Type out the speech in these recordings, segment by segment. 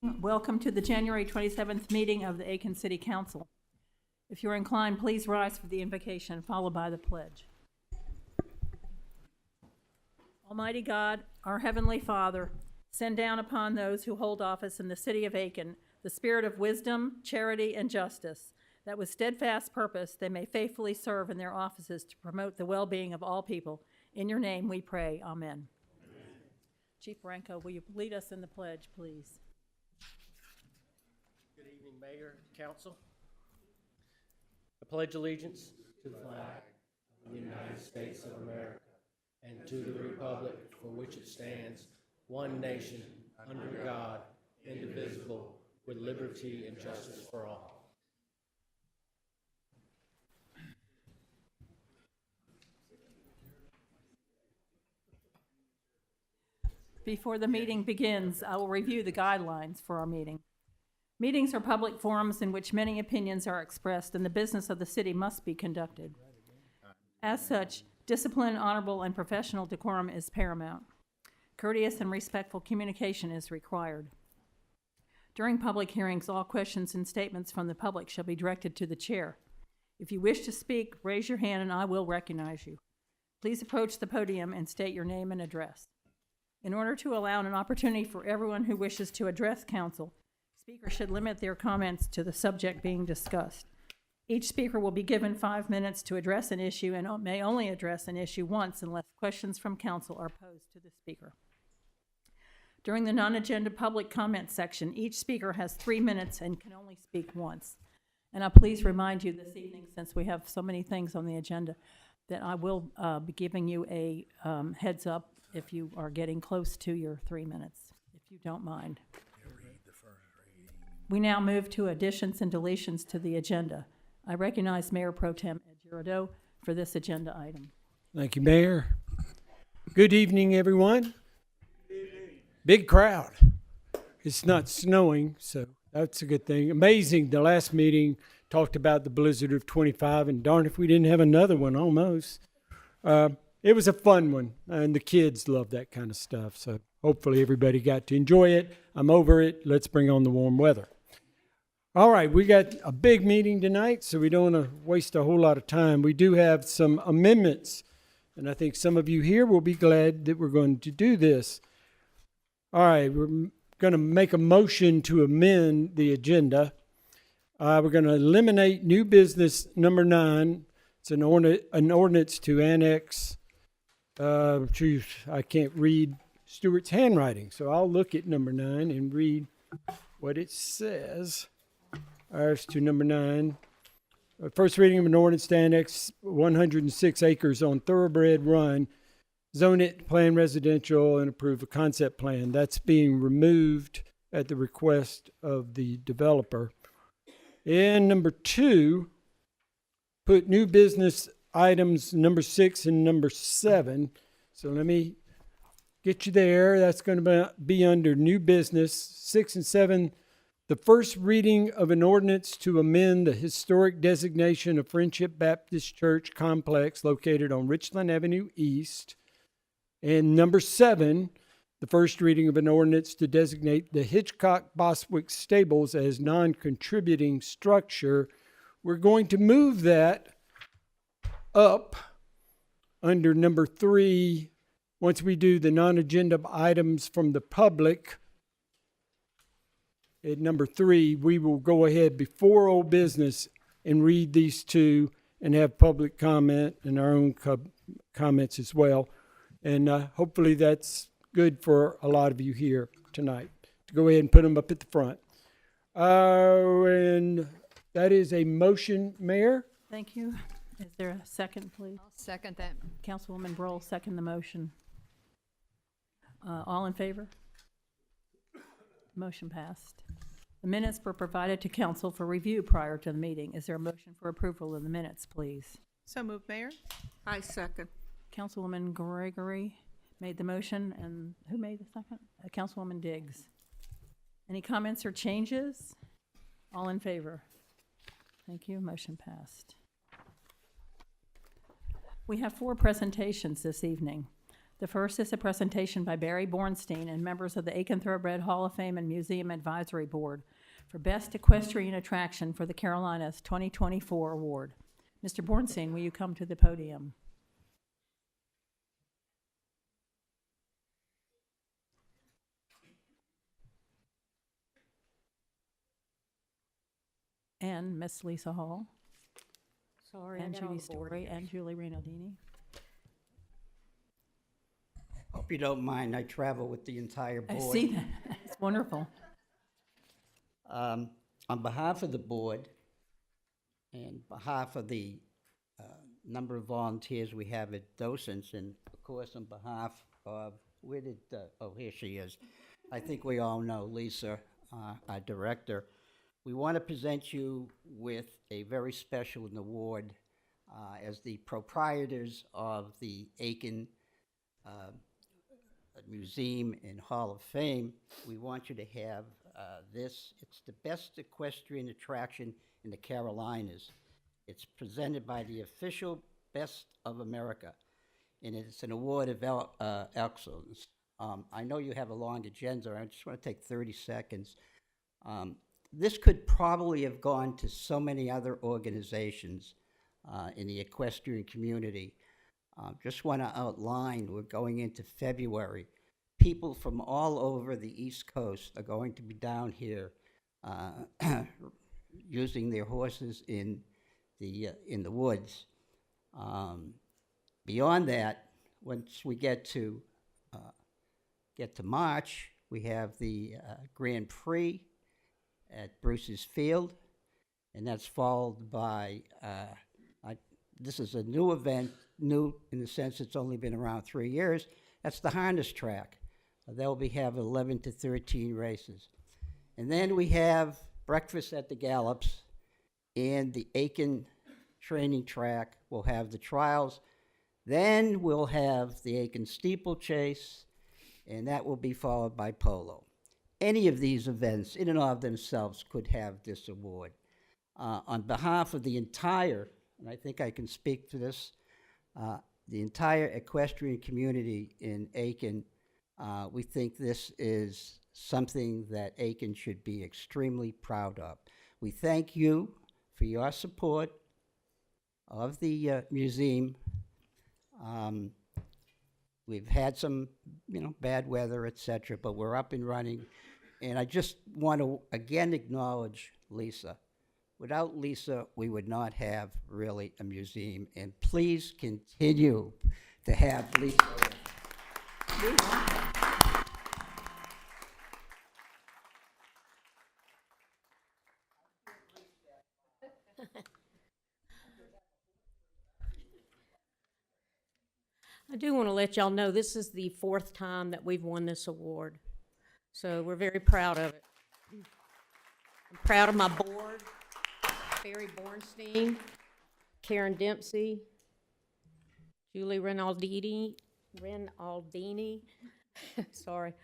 Welcome to the January 27th meeting of the Aiken City Council. If you're inclined, please rise for the invocation, followed by the pledge. Almighty God, our Heavenly Father, send down upon those who hold office in the city of Aiken the spirit of wisdom, charity, and justice, that with steadfast purpose they may faithfully serve in their offices to promote the well-being of all people. In your name we pray. Amen. Chief Branco, will you lead us in the pledge, please? Good evening, Mayor, Council. I pledge allegiance to the flag of the United States of America and to the republic for which it stands, one nation, under God, indivisible, with liberty and justice for all. Before the meeting begins, I will review the guidelines for our meeting. Meetings are public forums in which many opinions are expressed, and the business of the city must be conducted. As such, discipline, honorable, and professional decorum is paramount. Courteous and respectful communication is required. During public hearings, all questions and statements from the public shall be directed to the chair. If you wish to speak, raise your hand and I will recognize you. Please approach the podium and state your name and address. In order to allow an opportunity for everyone who wishes to address council, speakers should limit their comments to the subject being discussed. Each speaker will be given 5 minutes to address an issue and may only address an issue once unless questions from council are posed to the speaker. During the non-agenda public comment section, each speaker has 3 minutes and can only speak once. And I'll please remind you this evening, since we have so many things on the agenda, that I will be giving you a heads up if you are getting close to your 3 minutes, if you don't mind. We now move to additions and deletions to the agenda. I recognize Mayor Pro Tem Ed Girardeau for this agenda item. Thank you, Mayor. Good evening, everyone. Big crowd. It's not snowing, so that's a good thing. Amazing, the last meeting talked about the blizzard of 25, and darn if we didn't have another one almost. It was a fun one, and the kids love that kind of stuff, so hopefully everybody got to enjoy it. I'm over it. Let's bring on the warm weather. All right, we got a big meeting tonight, so we don't want to waste a whole lot of time. We do have some amendments, and I think some of you here will be glad that we're going to do this. All right, we're going to make a motion to amend the agenda. We're going to eliminate new business number 9. It's an ordinance to annex. I can't read Stewart's handwriting, so I'll look at number 9 and read what it says. Ours to number 9. First reading of an ordinance to annex 106 acres on Thoroughbread Run, zone it, plan residential, and approve a concept plan. That's being removed at the request of the developer. And number 2, put new business items number 6 and number 7. So let me get you there. That's going to be under new business 6 and 7. The first reading of an ordinance to amend the historic designation of Friendship Baptist Church complex located on Richland Avenue East. And number 7, the first reading of an ordinance to designate the Hitchcock-Boswick Stables as non-contributing structure. We're going to move that up under number 3 once we do the non-agenda items from the public. At number 3, we will go ahead before old business and read these 2 and have public comment and our own comments as well. And hopefully that's good for a lot of you here tonight to go ahead and put them up at the front. And that is a motion, Mayor. Thank you. Is there a second, please? I'll second that. Councilwoman Broll, second the motion. All in favor? Motion passed. The minutes were provided to council for review prior to the meeting. Is there a motion for approval of the minutes, please? So moved, Mayor. I second. Councilwoman Gregory made the motion, and who made the second? Councilwoman Diggs. Any comments or changes? All in favor? Thank you. Motion passed. We have 4 presentations this evening. The first is a presentation by Barry Bornstein and members of the Aiken Thoroughbred Hall of Fame and Museum Advisory Board for Best Equestrian Attraction for the Carolinas 2024 award. Mr. Bornstein, will you come to the podium? And Miss Lisa Hall, Sorry, and I got on Judy the board. Story, and Julie Rinaldini. Hope you don't mind, I travel with the entire I board. see that. It's wonderful. On behalf of the board and behalf of the number of volunteers we have at docents, and of course on behalf of, here she is. I think we all know Lisa, our director. We want to present you with a very special award as the proprietors of the Aiken Museum and Hall of Fame. We want you to have this. It's the best equestrian attraction in the Carolinas. It's presented by the official Best of America, and it's an award of excellence. I know you have a long agenda. I just want to take 30 seconds. This could probably have gone to so many other organizations in the equestrian community. Just want to outline, we're going into February. People from all over the East Coast are going to be down here using their horses in the woods. Beyond that, once we get to March, we have the Grand Prix at Bruce's Field, and that's followed by, this is a new event, new in the sense it's only been around 3 years. That's the harness track. They'll have 11 to 13 races. And then we have breakfast at the Gallops and the Aiken training track. We'll have the trials. Then we'll have the Aiken steeplechase, and that will be followed by polo. Any of these events, in and of themselves, could have this award. On behalf of the entire, and I think I can speak to this, the entire equestrian community in Aiken, we think this is something that Aiken should be extremely proud of. We thank you for your support of the museum. We've had some, bad weather, etc., but we're up and running. And I just want to again acknowledge Lisa. Without Lisa, we would not have really a museum. And please continue to have Lisa. I do want to let y'all know this is the 4th time that we've won this award. So we're very proud of it. I'm proud of my board, Barry Bornstein, Karen Dempsey, Julie Rinaldini, sorry,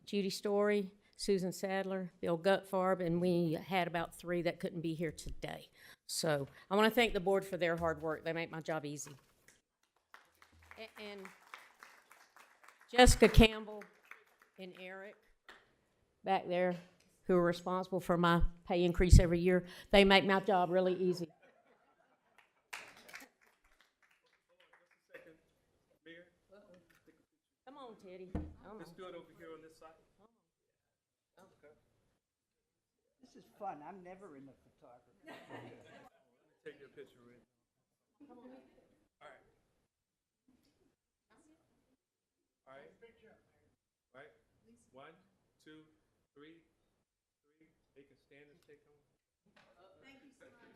Judy Story, Susan Sadler, Bill Gutfarb, and we had about 3 that couldn't be here today. So I want to thank the board for their hard work. They make my job easy. And Jessica Campbell and Eric back there, who are responsible for my pay increase every year, they make my job really easy. Come on, Teddy. Let's do it over here on this side. Okay. This is fun. I'm never in the photography. Take your picture, Rick. All right. All right. All right. 1, 2, 3. They can stand and take them. Thank you so much.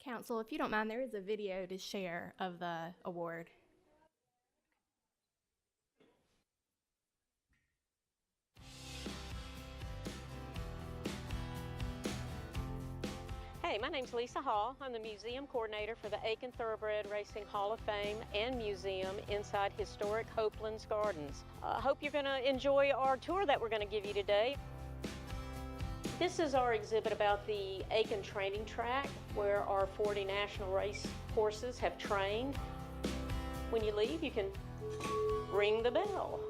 Council, if you don't mind, there is a video to share of the award. Hey, my name's Lisa Hall. I'm the museum coordinator for the Aiken Thoroughbred Racing Hall of Fame and Museum inside historic Hopelands Gardens. I hope you're going to enjoy our tour that we're going to give you today. This is our exhibit about the Aiken training track, where our 40 national race horses have trained. When you leave, you can ring the bell.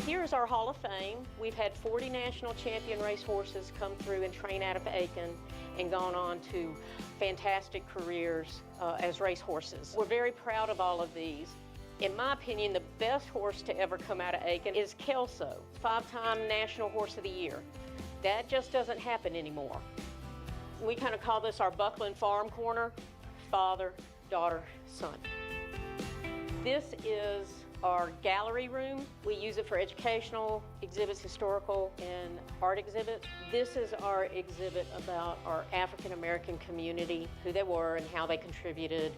Here's our Hall of Fame. We've had 40 national champion race horses come through and train out of Aiken and gone on to fantastic careers as race horses. We're very proud of all of these. In my opinion, the best horse to ever come out of Aiken is Kelso, 5-time National Horse of the Year. That just doesn't happen anymore. We kind of call this our Buckland Farm Corner, father, daughter, son. This is our gallery room. We use it for educational exhibits, historical, and art exhibits. This is our exhibit about our African American community, who they were and how they contributed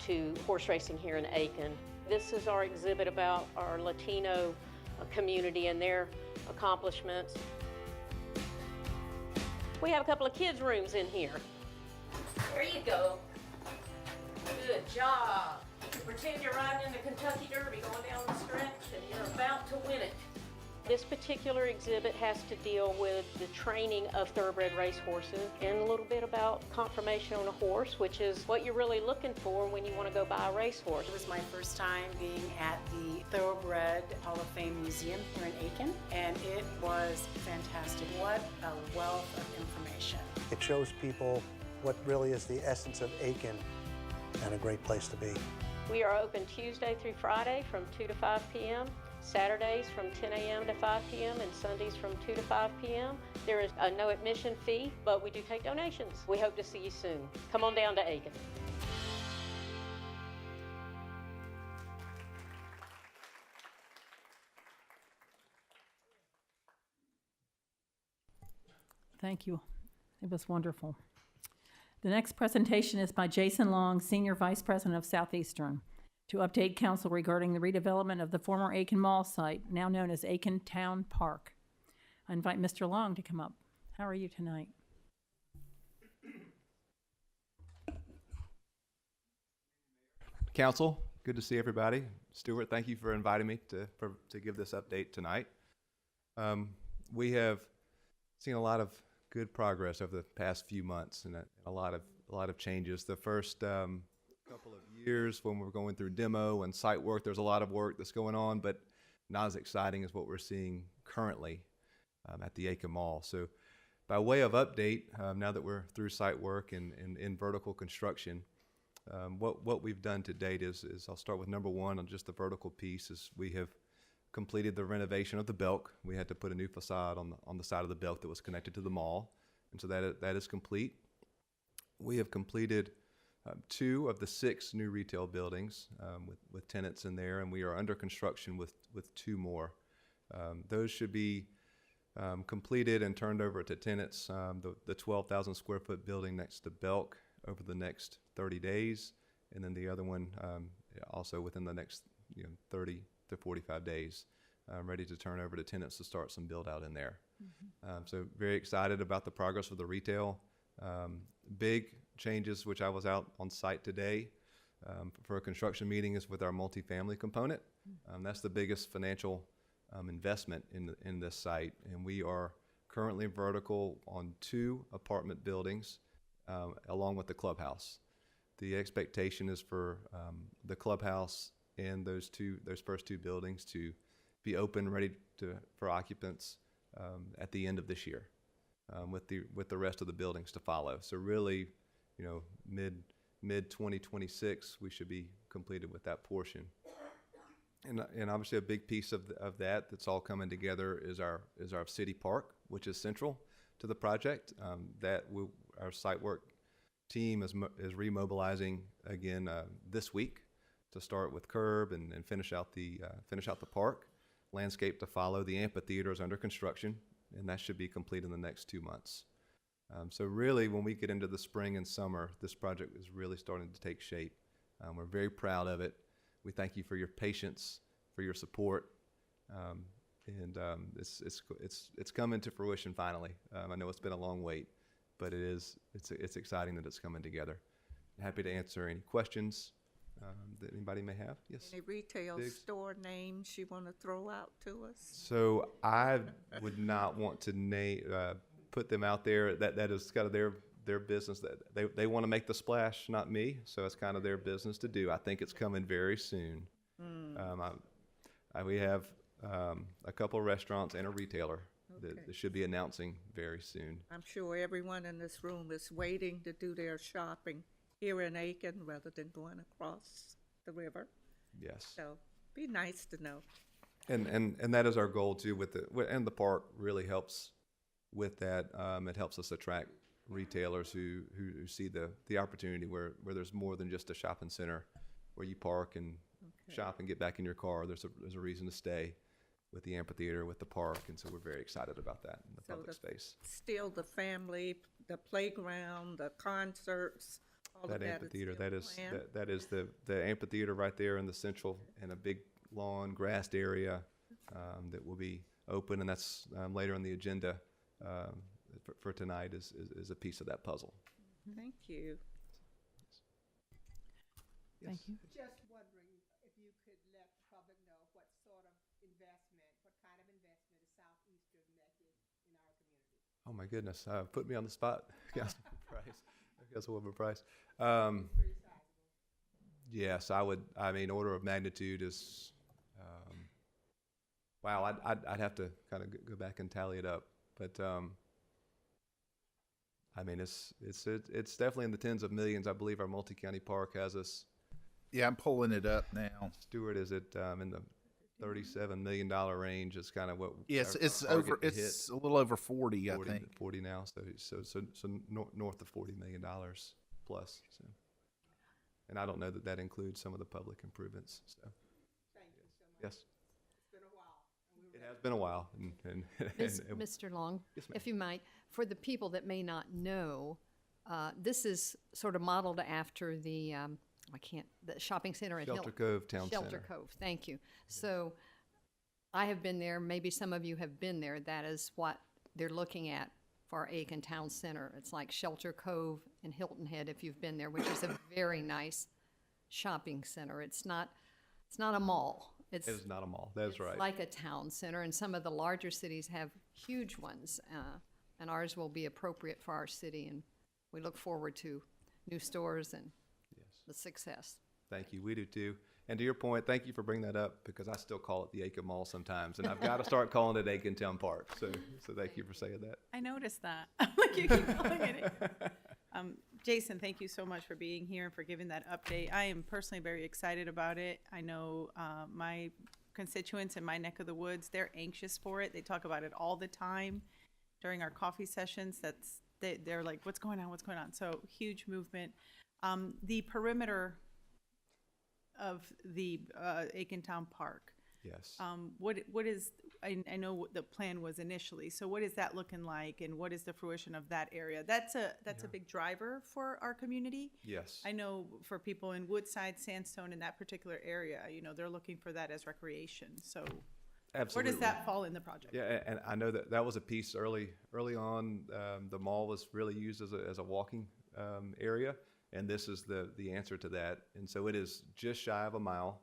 to horse racing here in Aiken. This is our exhibit about our Latino community and their accomplishments. We have a couple of kids' rooms in here. There you go. Good job. Pretend you're riding in the Kentucky Derby going down the stretch and you're about to win it. This particular exhibit has to deal with the training of thoroughbred racehorses and a little bit about conformation on a horse, which is what you're really looking for when you want to go buy a racehorse. It was my first time being at the Thoroughbred Hall of Fame Museum here in Aiken, and it was fantastic. What a wealth of information. It shows people what really is the essence of Aiken and a great place to be. We are open Tuesday through Friday from 2 to 5 p.m., Saturdays from 10 a.m. to 5 p.m., and Sundays from 2 to 5 p.m. There is a no admission fee, but we do take donations. We hope to see you soon. Come on down to Aiken. Thank you. It was wonderful. The next presentation is by Jason Long, Senior Vice President of Southeastern, to update council regarding the redevelopment of the former Aiken Mall site, now known as Aiken Town Park. I invite Mr. Long to come up. How are you tonight? Council, good to see everybody. Stuart, thank you for inviting me to give this update tonight. We have seen a lot of good progress over the past few months and a lot of changes. The first couple of years when we were going through demo and site work, there's a lot of work that's going on, but not as exciting as what we're seeing currently at the Aiken Mall. So by way of update, now that we're through site work and in vertical construction, what we've done to date is I'll start with number one on just the vertical piece. Is we have completed the renovation of the Belk. We had to put a new facade on the side of the Belk that was connected to the mall, and so that is complete. We have completed 2 of the 6 new retail buildings with tenants in there, and we are under construction with 2 more. Those should be completed and turned over to tenants. The 12,000 square foot building next to Belk over the next 30 days, and then the other one also within the next 30 to 45 days, ready to turn over to tenants to start some build out in there. Mm-hmm. So very excited about the progress of the retail. Big changes, which I was out on site today for a construction meeting, is with our multifamily component. That's the biggest financial investment in this site, and we are currently vertical on 2 apartment buildings along with the clubhouse. The expectation is for the clubhouse and those first 2 buildings to be open, ready for occupants at the end of this year, with the rest of the buildings to follow. So really, mid 2026, we should be completed with that portion. And obviously a big piece of that's all coming together is our city park, which is central to the project. Our site work team is remobilizing again this week to start with curb and finish out the park. Landscape to follow. The amphitheater is under construction, and that should be complete in the next 2 months. So really, when we get into the spring and summer, this project is really starting to take shape. We're very proud of it. We thank you for your patience, for your support, and it's coming to fruition finally. I know it's been a long wait, but it's exciting that it's coming together. Happy to answer any questions that anybody may have. Yes. Any retail Diggs? store names you want to throw out to us? So I would not want to put them out there. That is kind of their business. That they want to make the splash, not me. So it's kind of their business to do. I think it's coming very soon. We have a couple of restaurants and a retailer that should be announcing very soon. I'm sure everyone in this room is waiting to do their shopping here in Aiken rather than going across the river. Yes. So be nice to know. And that is our goal too. And the park really helps with that. It helps us attract retailers who see the opportunity where there's more than just a shopping center where you park and shop and get back in your car. There's a reason to stay with the amphitheater, with the park, and so we're very excited about that in the public space. Still the family, the playground, the concerts, all That of that amphitheater, is still planned? that is the amphitheater right there in the central, and a big lawn, grassed area that will be open, and that's later on the agenda for tonight is a piece of that puzzle. Thank you. Thank you. Just wondering if you could let the public know what sort of investment, what kind of investment is Southeastern making in our community? Oh my goodness, put me on the spot. Guess price. Guess what price? Yes, I mean, order of magnitude is. Wow, I'd have to kind of go back and tally it up, but I mean, it's definitely in the tens of millions. I believe our multi-county park has us. Yeah, I'm pulling it up now. Stewart, is it in the $37 million range? Is kind of what. Yes, it's our over. target to It's a little over 40, 40, I think. 40 now. So north of $40 million plus. So, and I don't know that includes some of the public improvements. So. Thank you so much. Yes. It's been a while. It has been a while. Mr. Long, Yes, ma'am. if you might, for the people that may not know, this is sort of modeled after the shopping center at Shelter Cove Town Shelter Center. Cove, thank you. So I have been there, maybe some of you have been there. That is what they're looking at for Aiken Town Center. It's like Shelter Cove and Hilton Head, if you've been there, which is a very nice shopping center. It's not a mall. It is not a mall. That's right. It's like a town center, and some of the larger cities have huge ones, and ours will be appropriate for our city, and we look forward to new stores and the success. Thank you. We do too. And to your point, thank you for bringing that up, because I still call it the Aiken Mall sometimes, and I've got to start calling it Aiken Town Park. So thank you for saying that. I noticed that. Like, you keep calling it. Jason, thank you so much for being here and for giving that update. I am personally very excited about it. I know my constituents in my neck of the woods, they're anxious for it. They talk about it all the time during our coffee sessions. They're like, what's going on? What's going on? So huge movement. The perimeter of the Aiken Town Park. Yes. What is, I know what the plan was initially, so what is that looking like, and what is the fruition of that area? That's a big driver for our community. Yes. I know for people in Woodside, Sandstone, in that particular area, they're looking for that as recreation. So Absolutely. where does that fall in the project? Yeah, and I know that was a piece early on. The mall was really used as a walking area, and this is the answer to that. And so it is just shy of a mile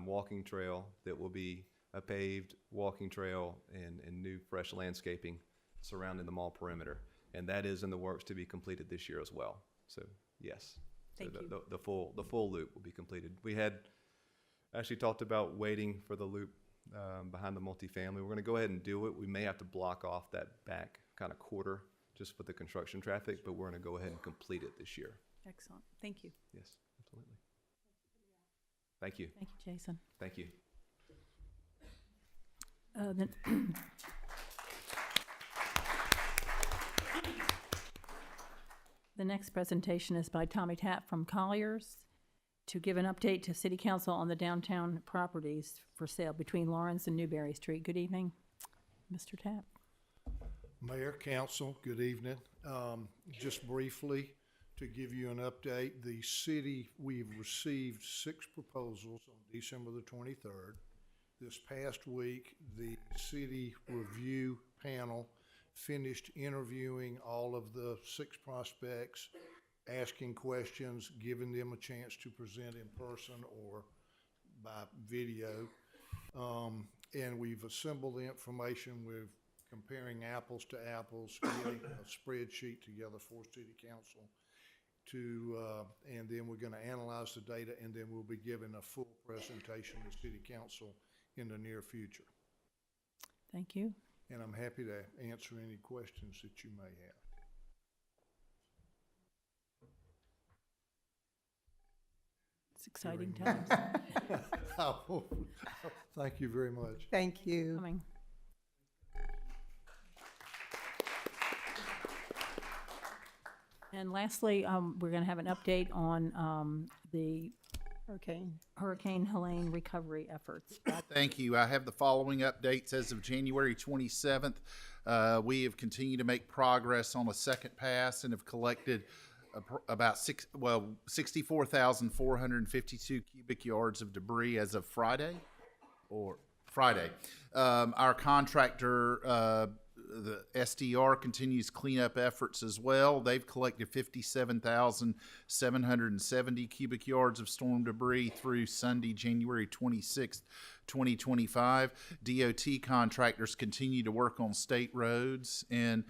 walking trail that will be a paved walking trail and new fresh landscaping surrounding the mall perimeter. And that is in the works to be completed this year as well. So yes, Thank you. The full loop will be completed. We had actually talked about waiting for the loop behind the multifamily. We're going to go ahead and do it. We may have to block off that back kind of quarter just with the construction traffic, but we're going to go ahead and complete it this year. Excellent. Thank you. Yes, absolutely. Thank you. Thank you, Jason. Thank you. The next presentation is by Tommy Tapp from Colliers to give an update to City Council on the downtown properties for sale between Lawrence and Newberry Street. Good evening, Mr. Tapp. Mayor, Council, good evening. Just briefly, to give you an update, the city, we've received 6 proposals on December the 23rd. This past week, the city review panel finished interviewing all of the 6 prospects asking questions, giving them a chance to present in person or by video. And we've assembled the information with comparing apples to apples, getting a spreadsheet together for city council to, and then we're gonna analyze the data, and then we'll be giving a full presentation to city council in the near future. Thank you. And I'm happy to answer any questions that you may have. It's exciting Hearing times. none. Thank you very much. Thank you. Coming. And lastly, we're going to have an update on the Hurricane Helene recovery efforts. Thank you. I have the following updates as of January 27th. We have continued to make progress on a second pass and have collected about 64,452 cubic yards of debris as of Friday. Our contractor, the SDR, continues cleanup efforts as well. They've collected 57,770 cubic yards of storm debris through Sunday, January 26th, 2025. DOT contractors continue to work on state roads and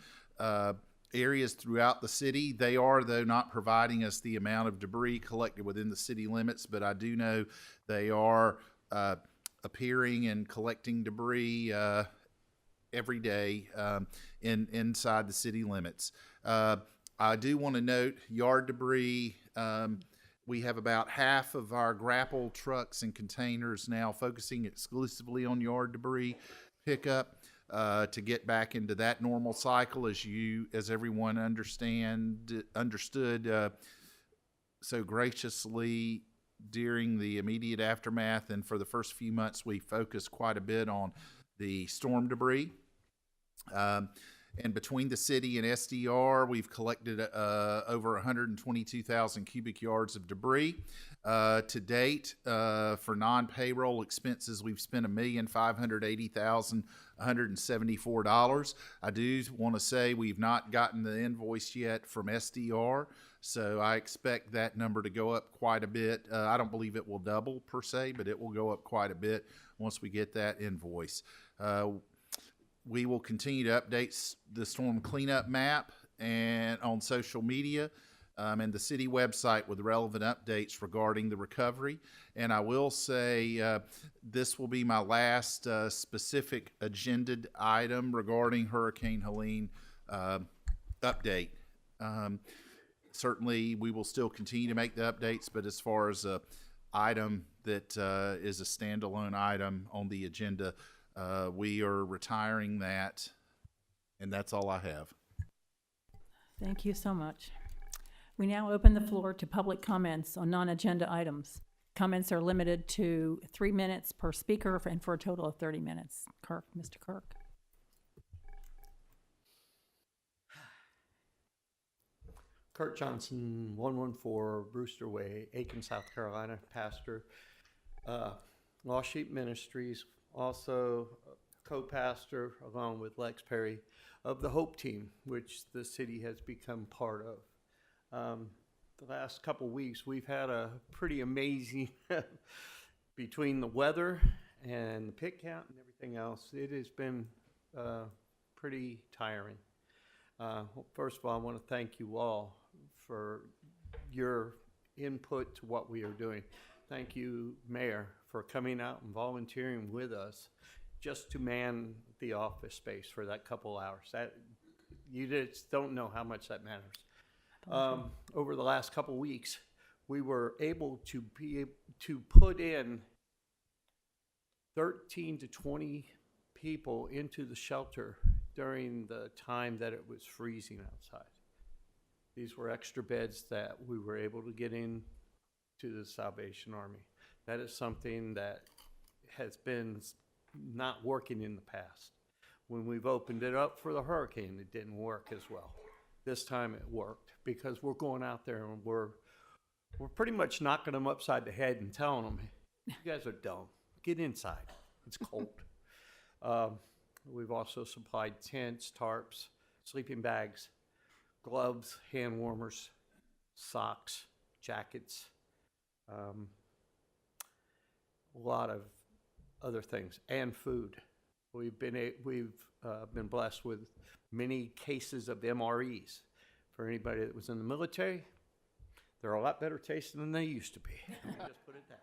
areas throughout the city. They are, though, not providing us the amount of debris collected within the city limits, but I do know they are appearing and collecting debris every day inside the city limits. I do want to note yard debris. We have about half of our grapple trucks and containers now focusing exclusively on yard debris pickup to get back into that normal cycle, as everyone understood so graciously during the immediate aftermath. And for the first few months, we focused quite a bit on the storm debris. And between the city and SDR, we've collected over 122,000 cubic yards of debris. To date, for non-payroll expenses, we've spent $1,580,174. I do want to say we've not gotten the invoice yet from SDR, so I expect that number to go up quite a bit. I don't believe it will double per se, but it will go up quite a bit once we get that invoice. We will continue to update the storm cleanup map and on social media and the city website with relevant updates regarding the recovery. And I will say this will be my last specific agended item regarding Hurricane Helene update. Certainly, we will still continue to make the updates, but as far as a item that is a standalone item on the agenda, we are retiring that, and that's all I have. Thank you so much. We now open the floor to public comments on non-agenda items. Comments are limited to 3 minutes per speaker and for a total of 30 minutes. Mr. Kirk. Kurt Johnson, 114 Brewster Way, Aiken, South Carolina, pastor. Lost Sheep Ministries, also co-pastor along with Lex Perry of the Hope Team, which the city has become part of. The last couple weeks, we've had a pretty amazing, between the weather and the pit count and everything else, it has been pretty tiring. First of all, I want to thank you all for your input to what we are doing. Thank you, Mayor, for coming out and volunteering with us just to man the office space for that couple hours. That you just don't know how much that matters. Over the last couple weeks, we were able to put in 13 to 20 people into the shelter during the time that it was freezing outside. These were extra beds that we were able to get in to the Salvation Army. That is something that has been not working in the past. When we've opened it up for the hurricane, it didn't work as well. This time it worked because we're going out there and we're pretty much knocking them upside the head and telling them, you guys are dumb. Get inside. It's cold. We've also supplied tents, tarps, sleeping bags, gloves, hand warmers, socks, jackets, a lot of other things, and food. We've been blessed with many cases of MREs. For anybody that was in the military, they're a lot better tasting than they used to be. Let me just put it that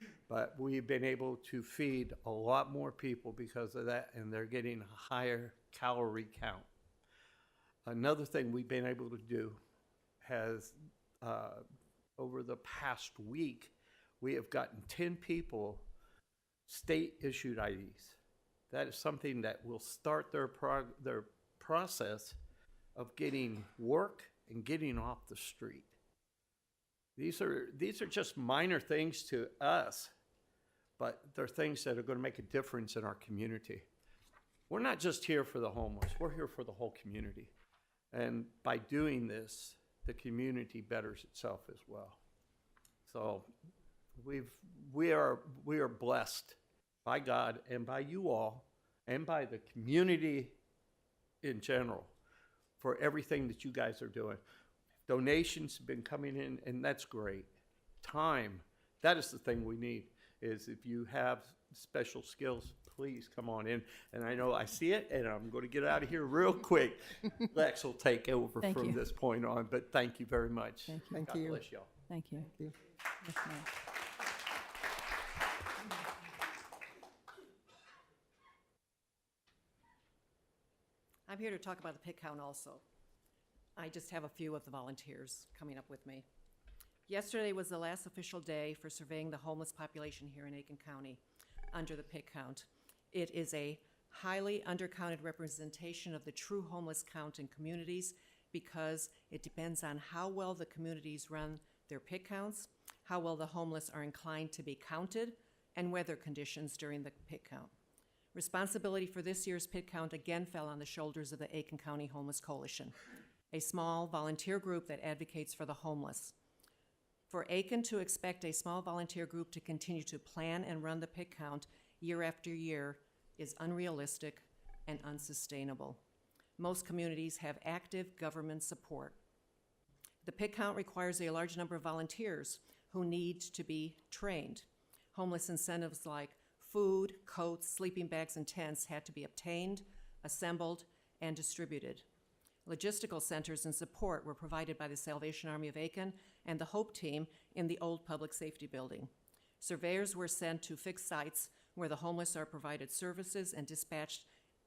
way. But we've been able to feed a lot more people because of that, and they're getting a higher calorie count. Another thing we've been able to do has, over the past week, we have gotten 10 people state-issued IDs. That is something that will start their process of getting work and getting off the street. These are just minor things to us, but they're things that are going to make a difference in our community. We're not just here for the homeless, we're here for the whole community. And by doing this, the community betters itself as well. So we are blessed by God and by you all and by the community in general for everything that you guys are doing. Donations have been coming in, and that's great. Time, that is the thing we need, is if you have special skills, please come on in. And I know I see it, and I'm going to get out of here real quick. Lex will take over from this point on, but thank you very much. Thank God you. bless y'all. Thank you. Yes, ma'am. I'm here to talk about the pit count also. I just have a few of the volunteers coming up with me. Yesterday was the last official day for surveying the homeless population here in Aiken County under the pit count. It is a highly undercounted representation of the true homeless count in communities because it depends on how well the communities run their pit counts, how well the homeless are inclined to be counted, and weather conditions during the pit count. Responsibility for this year's pit count again fell on the shoulders of the Aiken County Homeless Coalition, a small volunteer group that advocates for the homeless. For Aiken to expect a small volunteer group to continue to plan and run the pit count year after year is unrealistic and unsustainable. Most communities have active government support. The pit count requires a large number of volunteers who need to be trained. Homeless incentives like food, coats, sleeping bags, and tents had to be obtained, assembled, and distributed. Logistical centers and support were provided by the Salvation Army of Aiken and the Hope Team in the old public safety building. Surveyors were sent to fixed sites where the homeless are provided services and dispatched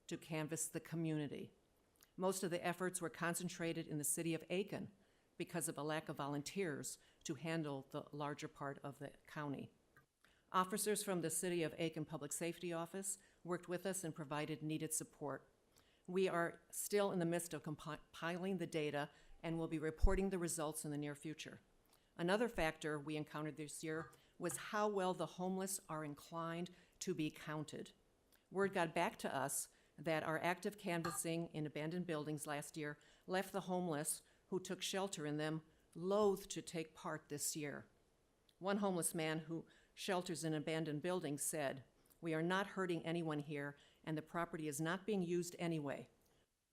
to canvass the community. Most of the efforts were concentrated in the city of Aiken because of a lack of volunteers to handle the larger part of the county. Officers from the City of Aiken Public Safety Office worked with us and provided needed support. We are still in the midst of compiling the data and will be reporting the results in the near future. Another factor we encountered this year was how well the homeless are inclined to be counted. Word got back to us that our active canvassing in abandoned buildings last year left the homeless who took shelter in them loath to take part this year. One homeless man who shelters in abandoned buildings said, "We are not hurting anyone here, and the property is not being used anyway.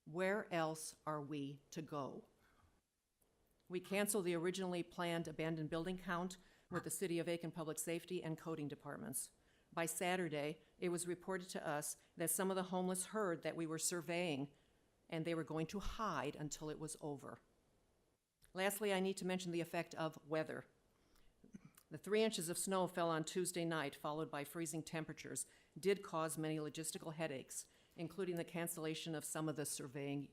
Where else are we to go?" We canceled the originally planned abandoned building count with the City of Aiken Public Safety and Coding departments. By Saturday, it was reported to us that some of the homeless heard that we were surveying and they were going to hide until it was over. Lastly, I need to mention the effect of weather. The 3 inches of snow fell on Tuesday night, followed by freezing temperatures, did cause many logistical headaches, including the cancellation of some of the surveying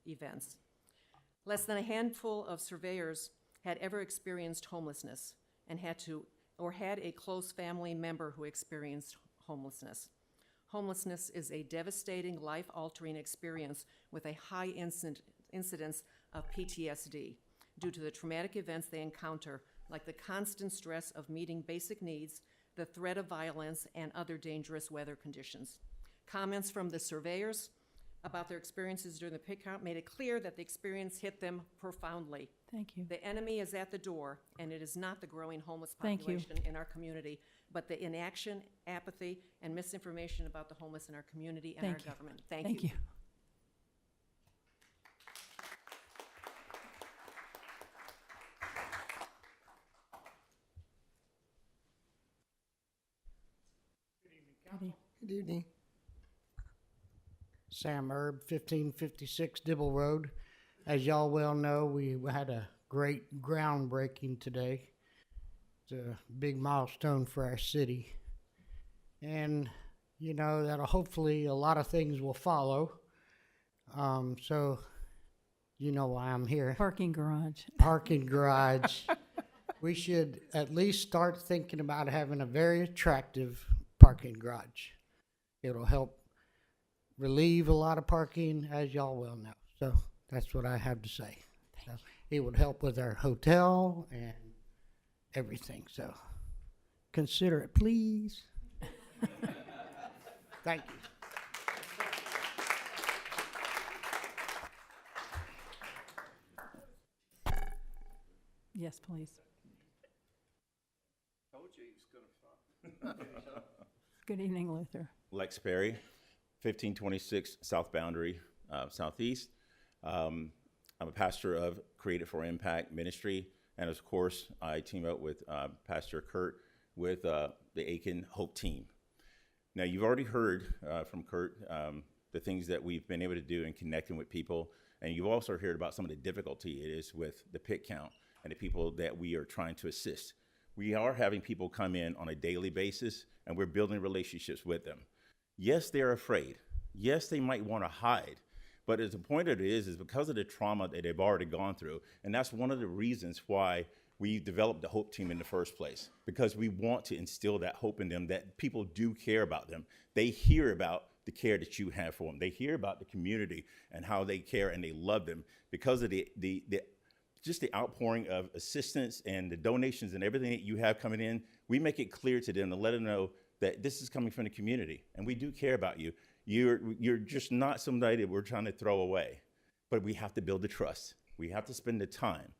events. Less than a handful of surveyors had ever experienced homelessness and had a close family member who experienced homelessness. Homelessness is a devastating, life-altering experience with a high incidence of PTSD due to the traumatic events they encounter, like the constant stress of meeting basic needs, the threat of violence, and other dangerous weather conditions. Comments from the surveyors about their experiences during the pit count made it clear that the experience hit them profoundly. Thank you. The enemy is at the door, and it is not the growing homeless Thank you. population in our community, but the inaction, apathy, and misinformation about the homeless in our community and Thank our you. government. Thank Thank you. you. evening. Sam Erb, 1556 Dibble Road. As y'all well know, we had a great groundbreaking today. It's a big milestone for our city. And, you know, that'll hopefully a lot of things will follow. So, you know why I'm here. Parking garage. Parking garage. We should at least start thinking about having a very attractive parking garage. It'll help relieve a lot of parking, as y'all well know. So that's what I have to say. So it would help with our hotel and everything. So consider it, please. Thank you. Yes, please. Told you he was gonna stop. Good evening, Luther. Lex Perry, 1526 South Boundary, Southeast. I'm a pastor of Creative for Impact Ministry, and of course, I team up with Pastor Kurt with the Aiken Hope Team. Now, you've already heard from Kurt the things that we've been able to do in connecting with people, and you've also heard about some of the difficulty it is with the pit count and the people that we are trying to assist. We are having people come in on a daily basis, and we're building relationships with them. Yes, they're afraid. Yes, they might want to hide. But the point of it is because of the trauma that they've already gone through, and that's one of the reasons why we developed the Hope Team in the first place, because we want to instill that hope in them that people do care about them. They hear about the care that you have for them. They hear about the community and how they care and they love them because of just the outpouring of assistance and the donations and everything that you have coming in. We make it clear to them to let them know that this is coming from the community and we do care about you. You're just not somebody that we're trying to throw away, but we have to build the trust. We have to spend the time,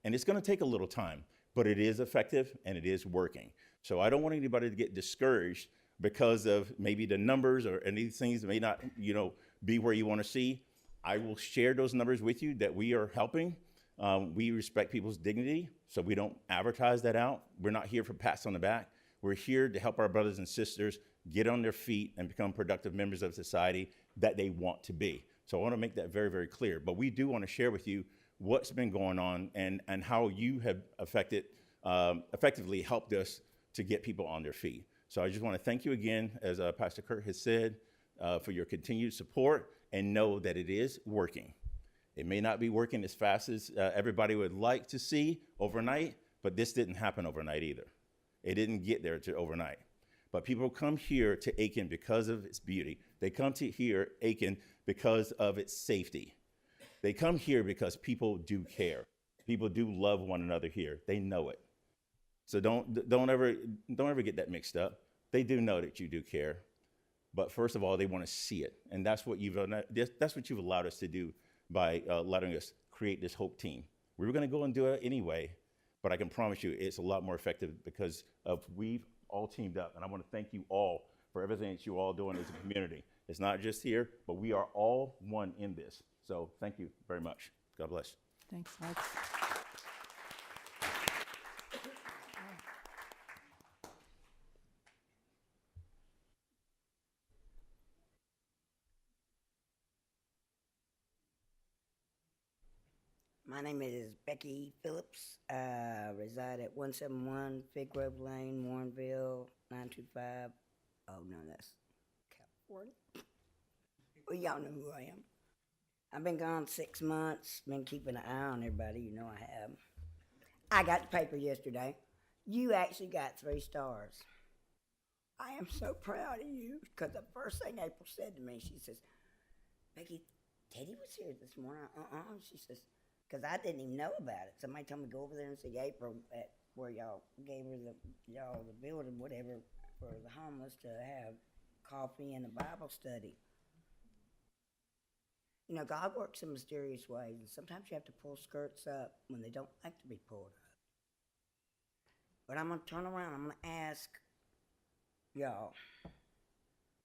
and it's going to take a little time, but it is effective and it is working. So I don't want anybody to get discouraged because of maybe the numbers or any things may not, be where you want to see. I will share those numbers with you that we are helping. We respect people's dignity, so we don't advertise that out. We're not here for pats on the back. We're here to help our brothers and sisters get on their feet and become productive members of society that they want to be. So I want to make that very, very clear. But we do want to share with you what's been going on and how you have effectively helped us to get people on their feet. So I just want to thank you again, as Pastor Kurt has said, for your continued support, and know that it is working. It may not be working as fast as everybody would like to see overnight, but this didn't happen overnight either. It didn't get there to overnight. But people come here to Aiken because of its beauty. They come to here, Aiken, because of its safety. They come here because people do care. People do love one another here. They know it. So don't ever get that mixed up. They do know that you do care. But first of all, they want to see it. And that's what you've allowed us to do by letting us create this Hope Team. We were going to go and do it anyway, but I can promise you it's a lot more effective because we've all teamed up. And I want to thank you all for everything that you all doing as a community. It's not just here, but we are all one in this. So thank you very much. God bless. Thanks, Lex. My name is Becky Phillips. I reside at 171 Fig Grove Lane, Warrenville, 925. Oh, no, that's California. Well, y'all know who I am. I've been gone 6 months, been keeping an eye on everybody. You know I have. I got the paper yesterday. You actually got 3 stars. I am so proud of you, because the first thing April said to me, she says, Becky, Teddy was here this morning. She says, because I didn't even know about it. Somebody told me to go over there and see April at where y'all gave her the building, whatever, for the homeless to have coffee and a Bible study. You know, God works in mysterious ways, and sometimes you have to pull skirts up when they don't like to be pulled up. But I'm going to turn around. I'm going to ask y'all.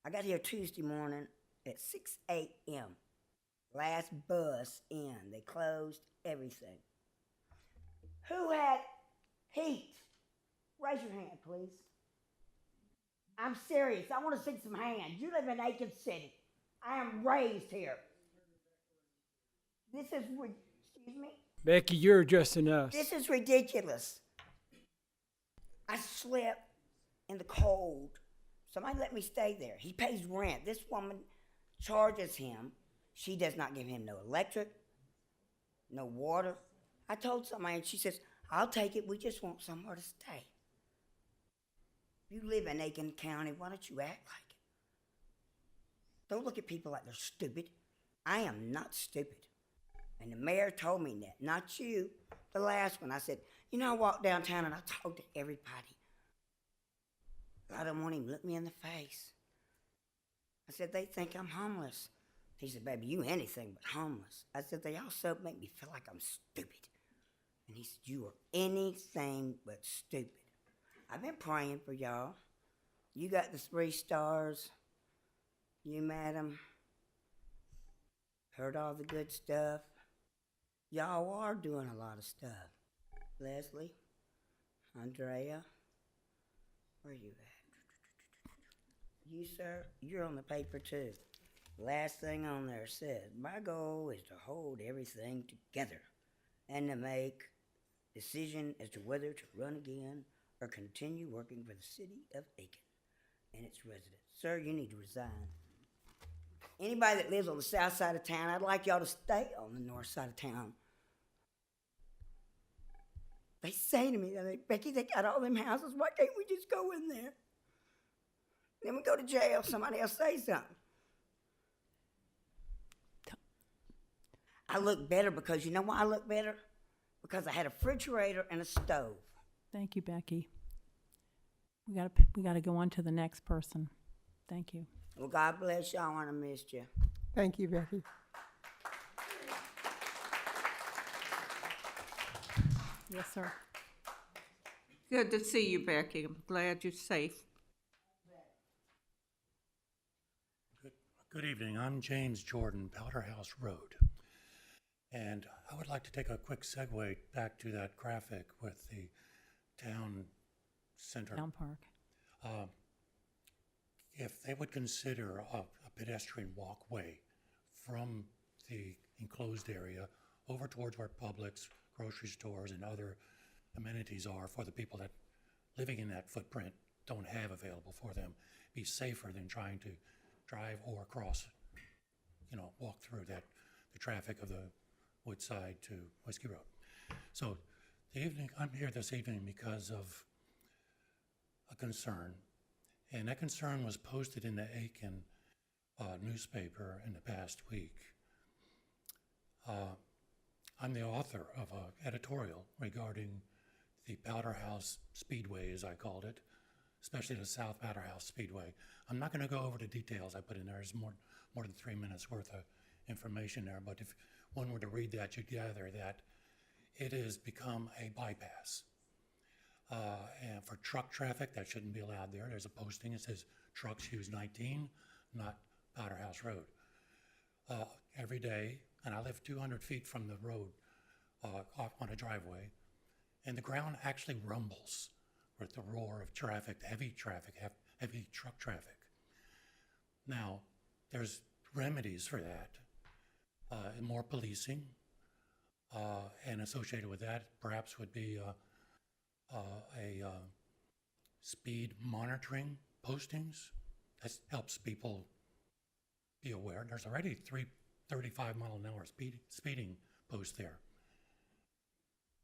I got here Tuesday morning at 6 a.m. Last bus in. They closed everything. Who had heat? Raise your hand, please. I'm serious. I want to see some hands. You live in Aiken City. I am raised here. This is, excuse me? Becky, you're addressing us. This is ridiculous. I slept in the cold. Somebody let me stay there. He pays rent. This woman charges him. She does not give him no electric, no water. I told somebody, and she says, I'll take it. We just want somewhere to stay. You live in Aiken County. Why don't you act like it? Don't look at people like they're stupid. I am not stupid. And the mayor told me that, not you. The last one, I said, you know, I walked downtown and I talked to everybody. I don't want him to look me in the face. I said, they think I'm homeless. He said, baby, you anything but homeless. I said, they also make me feel like I'm stupid. And he said, you are anything but stupid. I've been praying for y'all. You got the 3 stars. You, madam, heard all the good stuff. Y'all are doing a lot of stuff. Leslie, Andrea, where you at? You, sir, you're on the paper too. Last thing on there says, my goal is to hold everything together and to make decision as to whether to run again or continue working for the city of Aiken and its residents. Sir, you need to resign. Anybody that lives on the south side of town, I'd like y'all to stay on the north side of town. They say to me, Becky, they got all them houses. Why can't we just go in there? Then we go to jail. Somebody else say something. I look better because, you know why I look better? Because I had a refrigerator and a stove. Thank you, Becky. We gotta go on to the next person. Thank you. Well, God bless y'all, and I missed you. Thank you, Becky. Yes, sir. Good to see you, Becky. I'm glad you're safe. Good evening. I'm James Jordan, Powderhouse Road. And I would like to take a quick segue back to that graphic with the town center. Town park. If they would consider a pedestrian walkway from the enclosed area over towards where Publix, grocery stores, and other amenities are for the people that living in that footprint don't have available for them, be safer than trying to drive or cross, walk through the traffic of the Woodside to Whiskey Road. So I'm here this evening because of a concern, and that concern was posted in the Aiken newspaper in the past week. I'm the author of an editorial regarding the Powderhouse Speedway, as I called it, especially the South Powderhouse Speedway. I'm not going to go over the details I put in there. There's more than 3 minutes worth of information there, but if one were to read that, you'd gather that it has become a bypass. And for truck traffic, that shouldn't be allowed there. There's a posting that says trucks use 19, not Powderhouse Road. Every day, and I live 200 feet from the road on a driveway, and the ground actually rumbles with the roar of traffic, heavy truck traffic. Now, there's remedies for that. More policing, and associated with that perhaps would be a speed monitoring postings. That helps people be aware. There's already 35-mile-an-hour speeding posts there.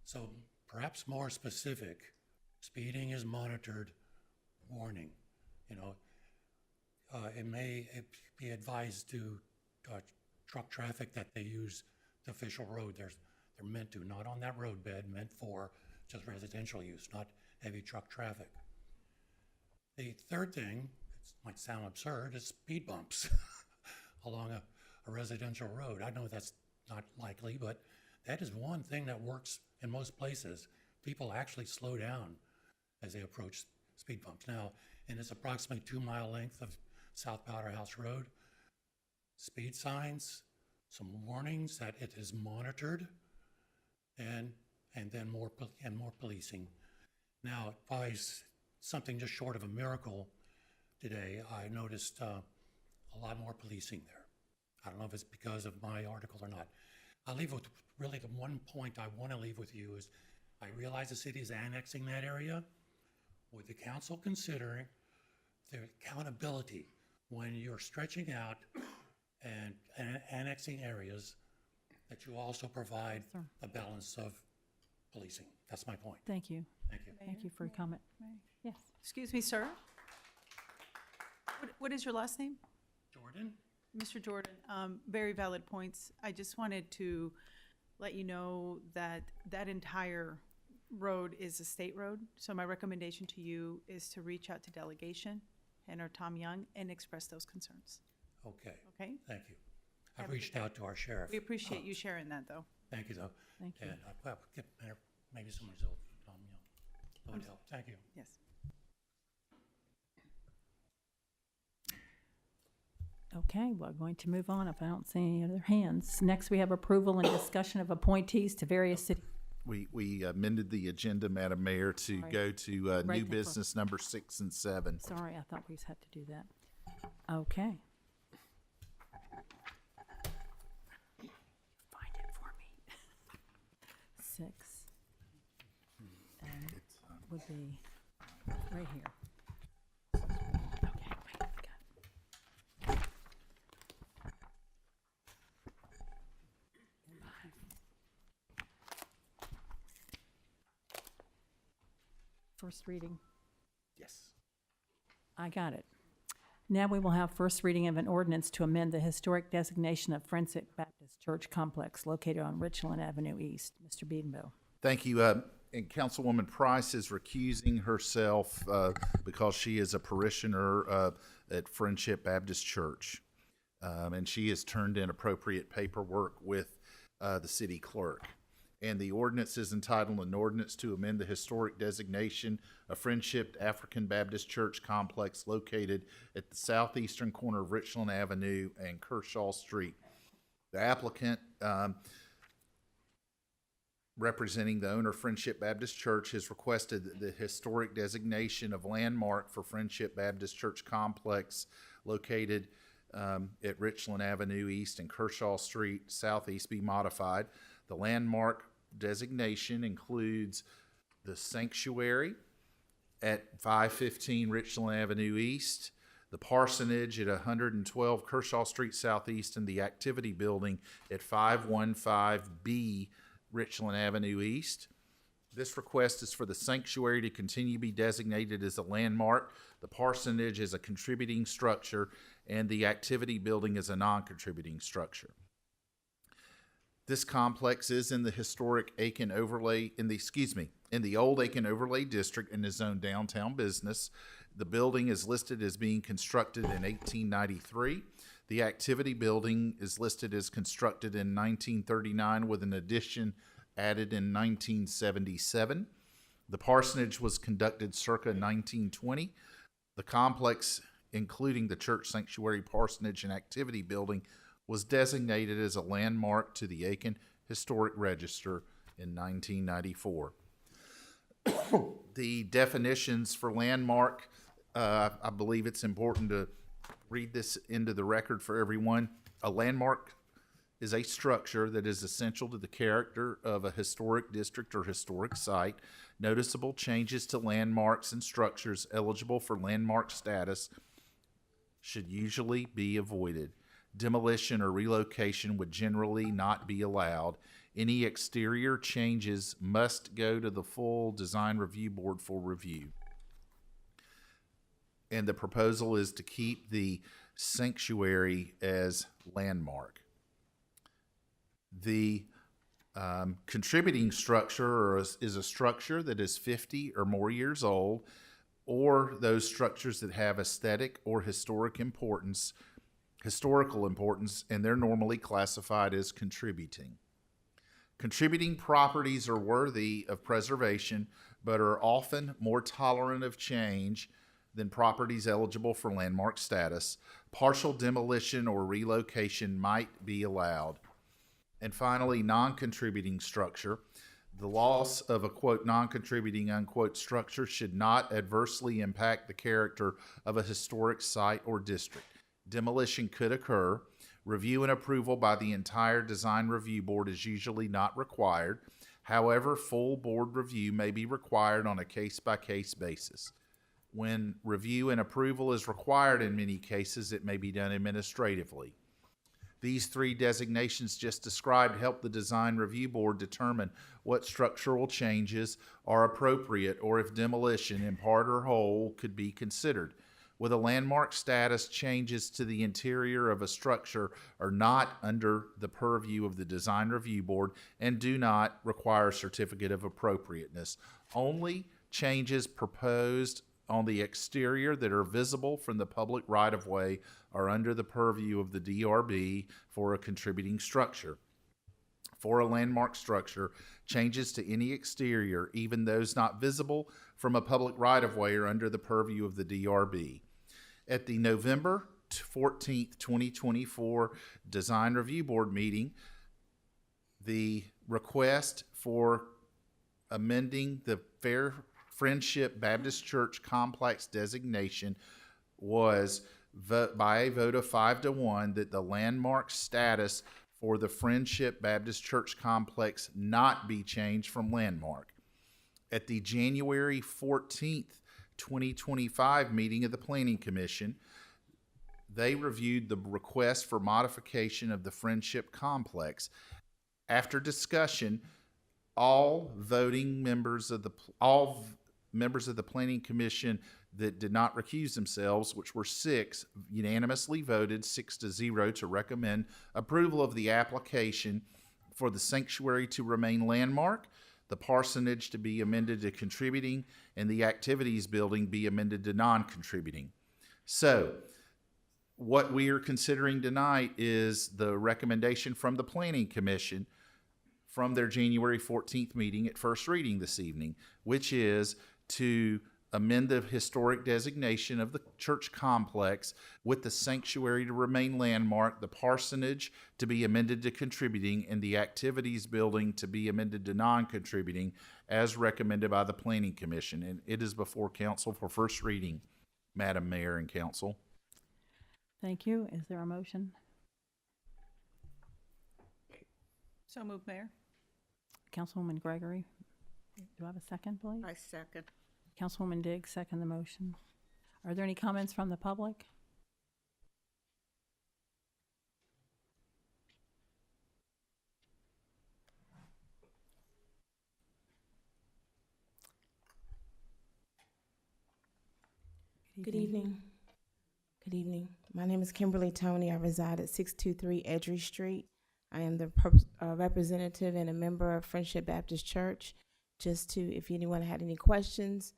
So perhaps more specific, speeding is monitored, warning. It may be advised to truck traffic that they use the official road. They're meant to, not on that roadbed, meant for just residential use, not heavy truck traffic. The third thing, it might sound absurd, is speed bumps along a residential road. I know that's not likely, but that is one thing that works in most places. People actually slow down as they approach speed bumps. Now, in this approximately 2-mile length of South Powderhouse Road, speed signs, some warnings that it is monitored, and then more policing. Now, by something just short of a miracle, today, I noticed a lot more policing there. I don't know if it's because of my article or not. I'll leave with really the one point I want to leave with you is I realize the city is annexing that area. Would the council consider the accountability when you're stretching out and annexing areas that you also provide Sir. a balance of policing? That's my point. Thank you. Thank you. Thank you for your comment. Yes. Excuse me, sir. What is your last name? Jordan? Mr. Jordan, very valid points. I just wanted to let you know that that entire road is a state road. So my recommendation to you is to reach out to delegation and or Tom Young and express those concerns. Okay. Okay? Thank you. Have I've a reached good out to our sheriff. We appreciate you sharing that, though. Thank you, though. Thank you. And I'll get maybe some results from Tom Young. That would help. Thank you. Yes. Okay, we're going to move on if I don't see any other hands. Next, we have approval and discussion of appointees to various city. We amended the agenda, Madam Mayor, to Sorry. go to Right new there for- business number 6 and 7. Sorry, I thought we had to do that. Okay. Find it for me. 6. And it would be right here. Okay, wait, I got it. First reading. Yes. I got it. Now we will have first reading of an ordinance to amend the historic designation of Friendship Baptist Church Complex located on Richland Avenue East. Mr. Beedenbow. Thank you. And Councilwoman Price is recusing herself because she is a parishioner at Friendship Baptist Church. And she has turned in appropriate paperwork with the city clerk. And the ordinance is entitled An Ordinance to Amend the Historic Designation of Friendship African Baptist Church Complex located at the southeastern corner of Richland Avenue and Kershaw Street. The applicant, representing the owner of Friendship Baptist Church, has requested the historic designation of landmark for Friendship Baptist Church Complex located at Richland Avenue East and Kershaw Street Southeast be modified. The landmark designation includes the sanctuary at 515 Richland Avenue East, the parsonage at 112 Kershaw Street Southeast, and the activity building at 515B Richland Avenue East. This request is for the sanctuary to continue to be designated as a landmark, the parsonage as a contributing structure, and the activity building as a non-contributing structure. This complex is in the historic Aiken overlay, in the old Aiken overlay district and is zoned downtown business. The building is listed as being constructed in 1893. The activity building is listed as constructed in 1939 with an addition added in 1977. The parsonage was conducted circa 1920. The complex, including the church sanctuary, parsonage, and activity building, was designated as a landmark to the Aiken Historic Register in 1994. The definitions for landmark, I believe it's important to read this into the record for everyone. A landmark is a structure that is essential to the character of a historic district or historic site. Noticeable changes to landmarks and structures eligible for landmark status should usually be avoided. Demolition or relocation would generally not be allowed. Any exterior changes must go to the full design review board for review. And the proposal is to keep the sanctuary as landmark. The contributing structure is a structure that is 50 or more years old, or those structures that have aesthetic or historical importance, and they're normally classified as contributing. Contributing properties are worthy of preservation, but are often more tolerant of change than properties eligible for landmark status. Partial demolition or relocation might be allowed. And finally, non-contributing structure. The loss of a quote non-contributing unquote structure should not adversely impact the character of a historic site or district. Demolition could occur. Review and approval by the entire design review board is usually not required. However, full board review may be required on a case-by-case basis. When review and approval is required in many cases, it may be done administratively. These three designations just described help the design review board determine what structural changes are appropriate or if demolition in part or whole could be considered. With a landmark status, changes to the interior of a structure are not under the purview of the design review board and do not require a certificate of appropriateness. Only changes proposed on the exterior that are visible from the public right-of-way are under the purview of the DRB for a contributing structure. For a landmark structure, changes to any exterior, even those not visible from a public right-of-way, are under the purview of the DRB. At the November 14th, 2024 Design Review Board meeting, the request for amending the Friendship Baptist Church Complex designation was by a vote of 5-1 that the landmark status for the Friendship Baptist Church Complex not be changed from landmark. At the January 14th, 2025 meeting of the Planning Commission, they reviewed the request for modification of the Friendship Complex. After discussion, all members of the Planning Commission that did not recuse themselves, which were 6, unanimously voted 6-0 to recommend approval of the application for the sanctuary to remain landmark, the parsonage to be amended to contributing, and the activities building be amended to non-contributing. So, what we are considering tonight is the recommendation from the Planning Commission from their January 14th meeting at first reading this evening, which is to amend the historic designation of the church complex with the sanctuary to remain landmark, the parsonage to be amended to contributing, and the activities building to be amended to non-contributing as recommended by the Planning Commission. And it is before council for first reading, Madam Mayor and Council. Thank you. Is there a motion? So moved, Mayor. Councilwoman Gregory, do I have a second, please? I second. Councilwoman Diggs, second the motion. Are there any comments from the public? Good evening. Good evening. My name is Kimberly Tony. I reside at 623 Edgery Street. I am the representative and a member of Friendship Baptist Church. Just to, if anyone had any questions,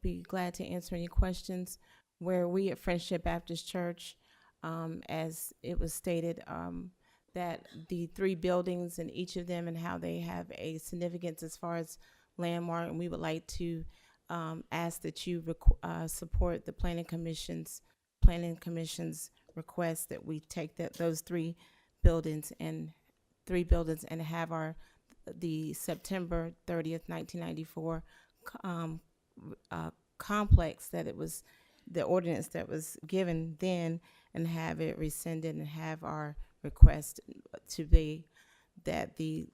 be glad to answer any questions. Where we at Friendship Baptist Church, as it was stated, that the 3 buildings and each of them and how they have a significance as far as landmark, and we would like to ask that you support the Planning Commission's request that we take those 3 buildings and have the September 30th, 1994 complex that it was the ordinance that was given then, and have it rescinded and have our request to be that the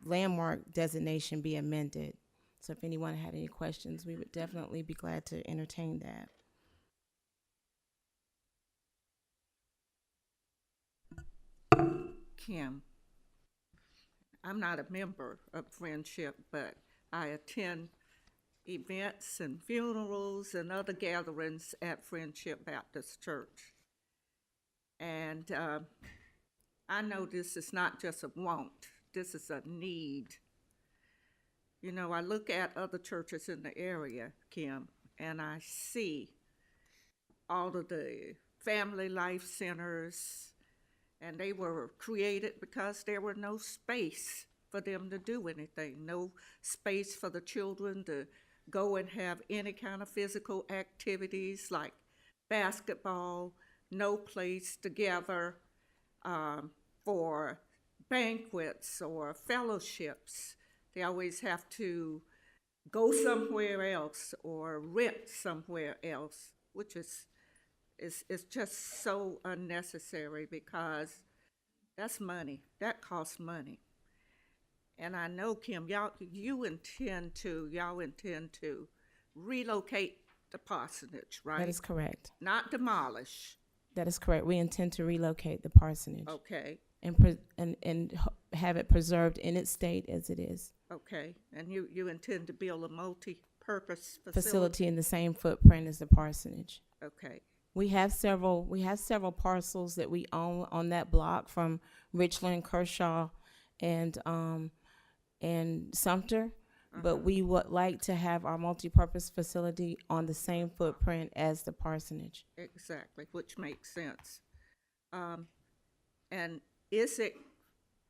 landmark designation be amended. So if anyone had any questions, we would definitely be glad to entertain that. Kim, I'm not a member of Friendship, but I attend events and funerals and other gatherings at Friendship Baptist Church. And I know this is not just a want, this is a need. You know, I look at other churches in the area, Kim, and I see all of the family life centers, and they were created because there were no space for them to do anything, no space for the children to go and have any kind of physical activities like basketball, no place to gather for banquets or fellowships. they always have to go somewhere else or rent somewhere else, which is just so unnecessary because that's money. That costs money. And I know, Kim, y'all intend to relocate the parsonage, right? That is correct. Not demolish. That is correct. We intend to relocate the parsonage. Okay. And have it preserved in its state as it is. Okay. And you intend to build a multi-purpose Facility in the same footprint as the parsonage. Okay. We have several parcels that we own on that block from Richland, Kershaw, and Sumter. But we would like to have our multi-purpose facility on the same footprint as the parsonage. Exactly, which makes sense. And is it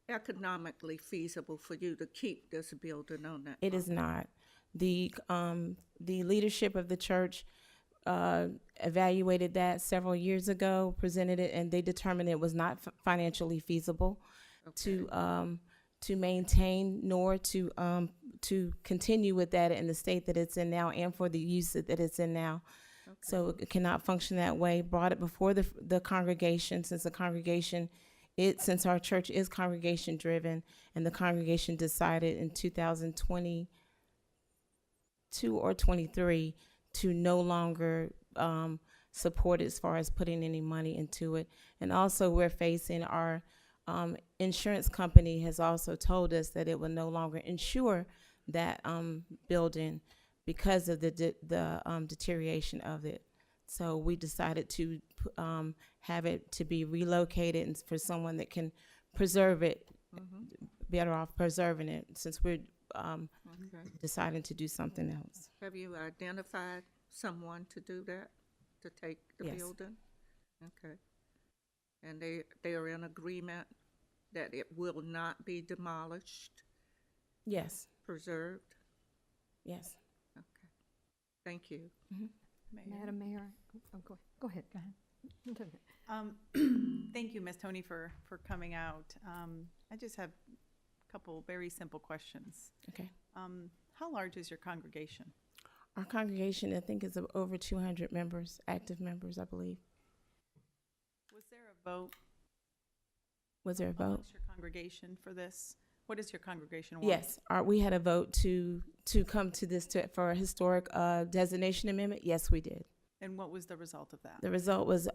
economically feasible for you to keep this building on that? It is not. The leadership of the church evaluated that several years ago, presented it, and they determined it was not financially feasible to maintain nor to continue with that in the state that it's in now and for the use that it's in now. Okay. So it cannot function that way. Brought it before the congregation, since our church is congregation driven, and the congregation decided in 2022 or 23 to no longer support it as far as putting any money into it. And also we're facing our insurance company has also told us that it will no longer insure that building because of the deterioration of it. So we decided to have it to be relocated and for someone that can preserve it, better off preserving it since we're deciding to do something else. Have you identified someone to do that, to take the building? Okay. And they are in agreement that it will not be demolished? Yes. Preserved? Yes. Okay. Thank you. Madam Mayor, go ahead. Thank you, Ms. Tony, for coming out. I just have a couple very simple questions. Okay. How large is your congregation? Our congregation, I think, is over 200 members, active members, I believe. Was there a vote? Was there a vote? Amongst your congregation for this? What does your congregation want? Yes, we had a vote to come to this for a historic designation amendment. Yes, we did. And what was the result of that? The result was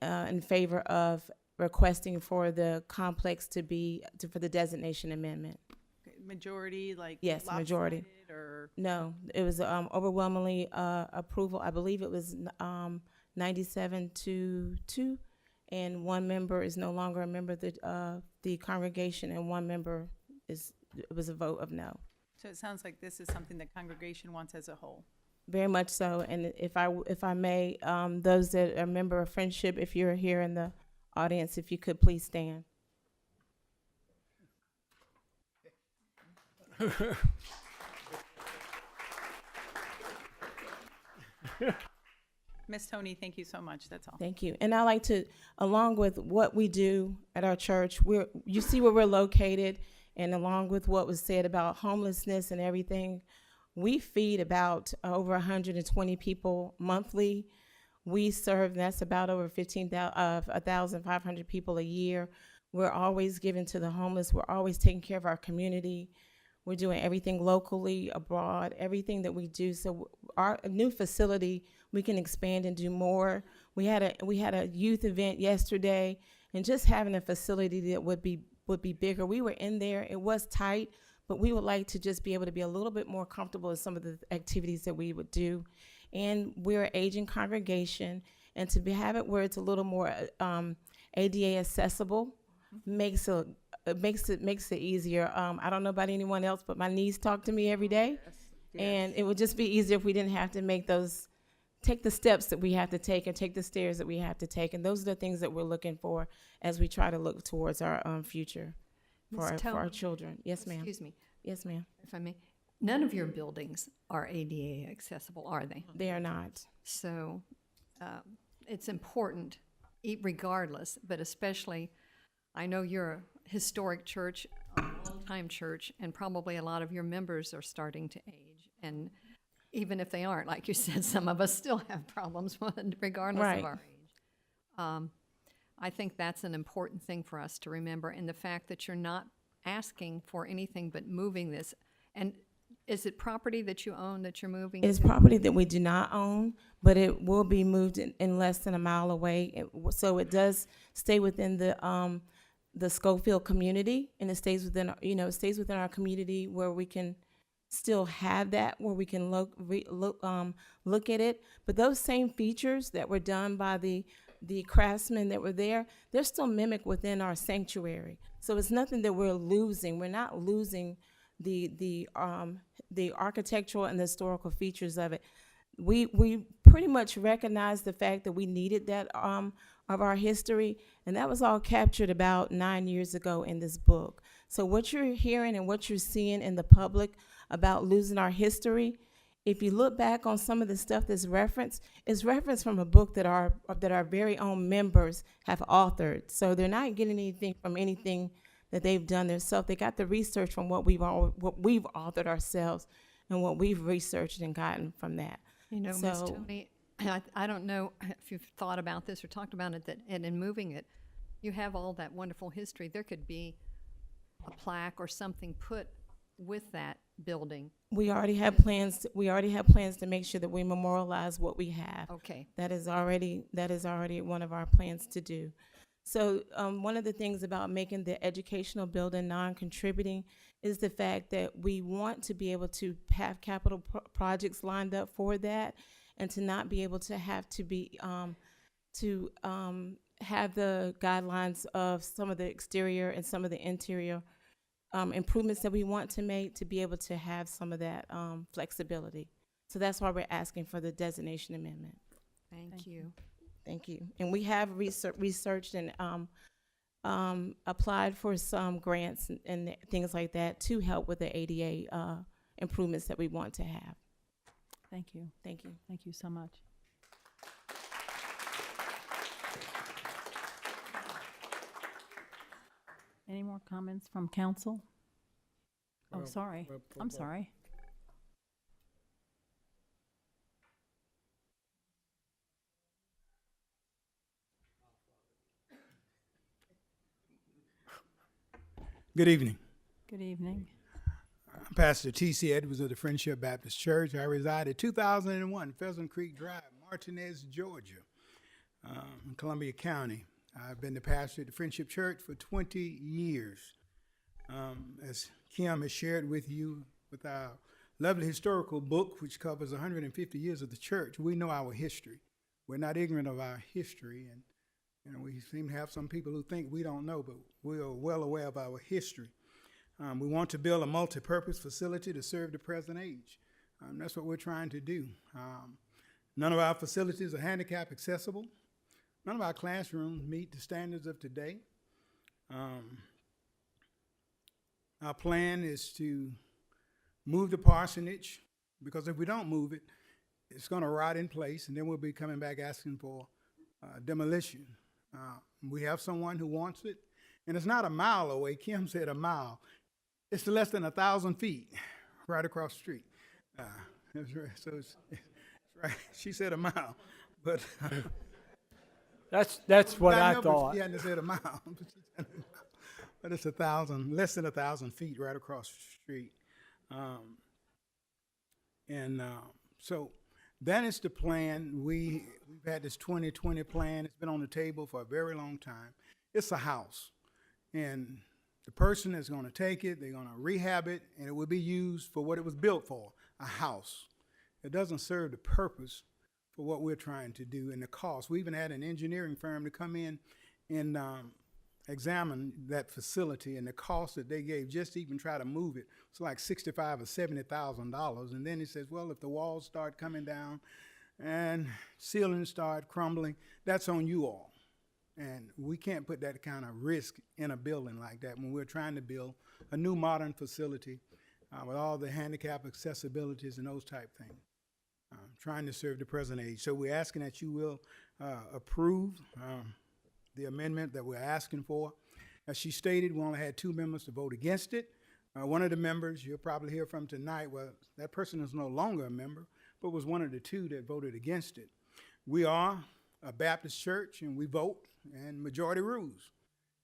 in favor of requesting for the complex for the designation amendment. Okay, majority, like yes, majority. Or no, it was overwhelmingly approval. I believe it was 97-2, and one member is no longer a member of the congregation, and one member it was a vote of no. So it sounds like this is something the congregation wants as a whole. Very much so. And if I may, those that are a member of Friendship, if you're here in the audience, if you could please stand. Ms. Tony, thank you so much. That's all. Thank you. And I like to, along with what we do at our church, you see where we're located, and along with what was said about homelessness and everything, we feed about over 120 people monthly. We serve, that's about over 1,500 people a year. We're always giving to the homeless. We're always taking care of our community. We're doing everything locally, abroad, everything that we do. So our new facility, we can expand and do more. We had a youth event yesterday, and just having a facility that would be bigger. We were in there. It was tight, but we would like to just be able to be a little bit more comfortable in some of the activities that we would do. And we're an aging congregation, and to have it where it's a little more ADA accessible makes it easier. I don't know about anyone else, but my niece talk to me every day. Yes. And it would just be easier if we didn't have to take the steps that we have to take and take the stairs that we have to take. And those are the things that we're looking for as we try to look towards our future for our children. Yes, ma'am. Excuse me. Yes, ma'am. If I may. None of your buildings are ADA accessible, are they? They are not. So it's important, regardless, but especially, I know you're a historic church, a long longtime church, and probably a lot of your members are starting to age. And even if they aren't, like you said, some of us still have problems regardless Right. of our age. I think that's an important thing for us to remember, and the fact that you're not asking for anything but moving this. And is it property that you own that you're moving? It is to? property that we do not own, but it will be moved in less than a mile away. So it does stay within the Schofield community, and it stays within, it stays within our community where we can still have that, where we can look at it. But those same features that were done by the craftsmen that were there, they're still mimicked within our sanctuary. So it's nothing that we're losing. We're not losing the architectural and the historical features of it. We pretty much recognize the fact that we needed that of our history, and that was all captured about 9 years ago in this book. So what you're hearing and what you're seeing in the public about losing our history, if you look back on some of the stuff that's referenced, it's referenced from a book that our very own members have authored. So they're not getting anything from anything that they've done themselves. They got the research from what we've authored ourselves and what we've researched and gotten from that. You know, Ms. Tony, I don't know if you've thought about this or talked about it, and in moving it, you have all that wonderful history. There could be a plaque or something put with that building. We already have plans. We already have plans to make sure that we memorialize what we have. Okay. That is already one of our plans to do. So one of the things about making the educational building non-contributing is the fact that we want to be able to have capital projects lined up for that, and to not be able to have to be have the guidelines of some of the exterior and some of the interior improvements that we want to make, to be able to have some of that flexibility. So that's why we're asking for the designation amendment. Thank you. Thank you. And we have researched and applied for some grants and things like that to help with the ADA improvements that we want to have. Thank you. Thank you. Thank you so much. Any more comments from council? Oh, sorry. I'm sorry. Good evening. Good evening. I'm Pastor T.C. Edwards of the Friendship Baptist Church. I reside at 2001 Pheasant Creek Drive, Martinez, Georgia, in Columbia County. I've been the pastor at the Friendship Church for 20 years. As Kim has shared with you with our lovely historical book, which covers 150 years of the church, we know our history. We're not ignorant of our history, and we seem to have some people who think we don't know, but we are well aware of our history. We want to build a multi-purpose facility to serve the present age. That's what we're trying to do. None of our facilities are handicap accessible. None of our classrooms meet the standards of today. Our plan is to move the parsonage, because if we don't move it, it's going to rot in place, and then we'll be coming back asking for demolition. We have someone who wants it, and it's not a mile away. Kim said a mile. It's less than 1,000 feet right across the street. That's right. So it's right. She said a mile, but that's what I know, thought. She hadn't said a mile, but it's 1,000, less than 1,000 feet right across the street. So that is the plan. We've had this 2020 plan. It's been on the table for a very long time. It's a house, and the person is going to take it, they're going to rehab it, and it will be used for what it was built for, a house. It doesn't serve the purpose for what we're trying to do and the cost. We even had an engineering firm to come in and examine that facility, and the cost that they gave just to even try to move it was like $65,000 or $70,000. And then he says, well, if the walls start coming down and ceilings start crumbling, that's on you all. And we can't put that kind of risk in a building like that when we're trying to build a new modern facility with all the handicap accessibilities and those type things, trying to serve the present age. So we're asking that you will approve the amendment that we're asking for. As she stated, we only had 2 members to vote against it. One of the members you'll probably hear from tonight, well, that person is no longer a member, but was one of the two that voted against it. We are a Baptist church, and we vote and majority rules.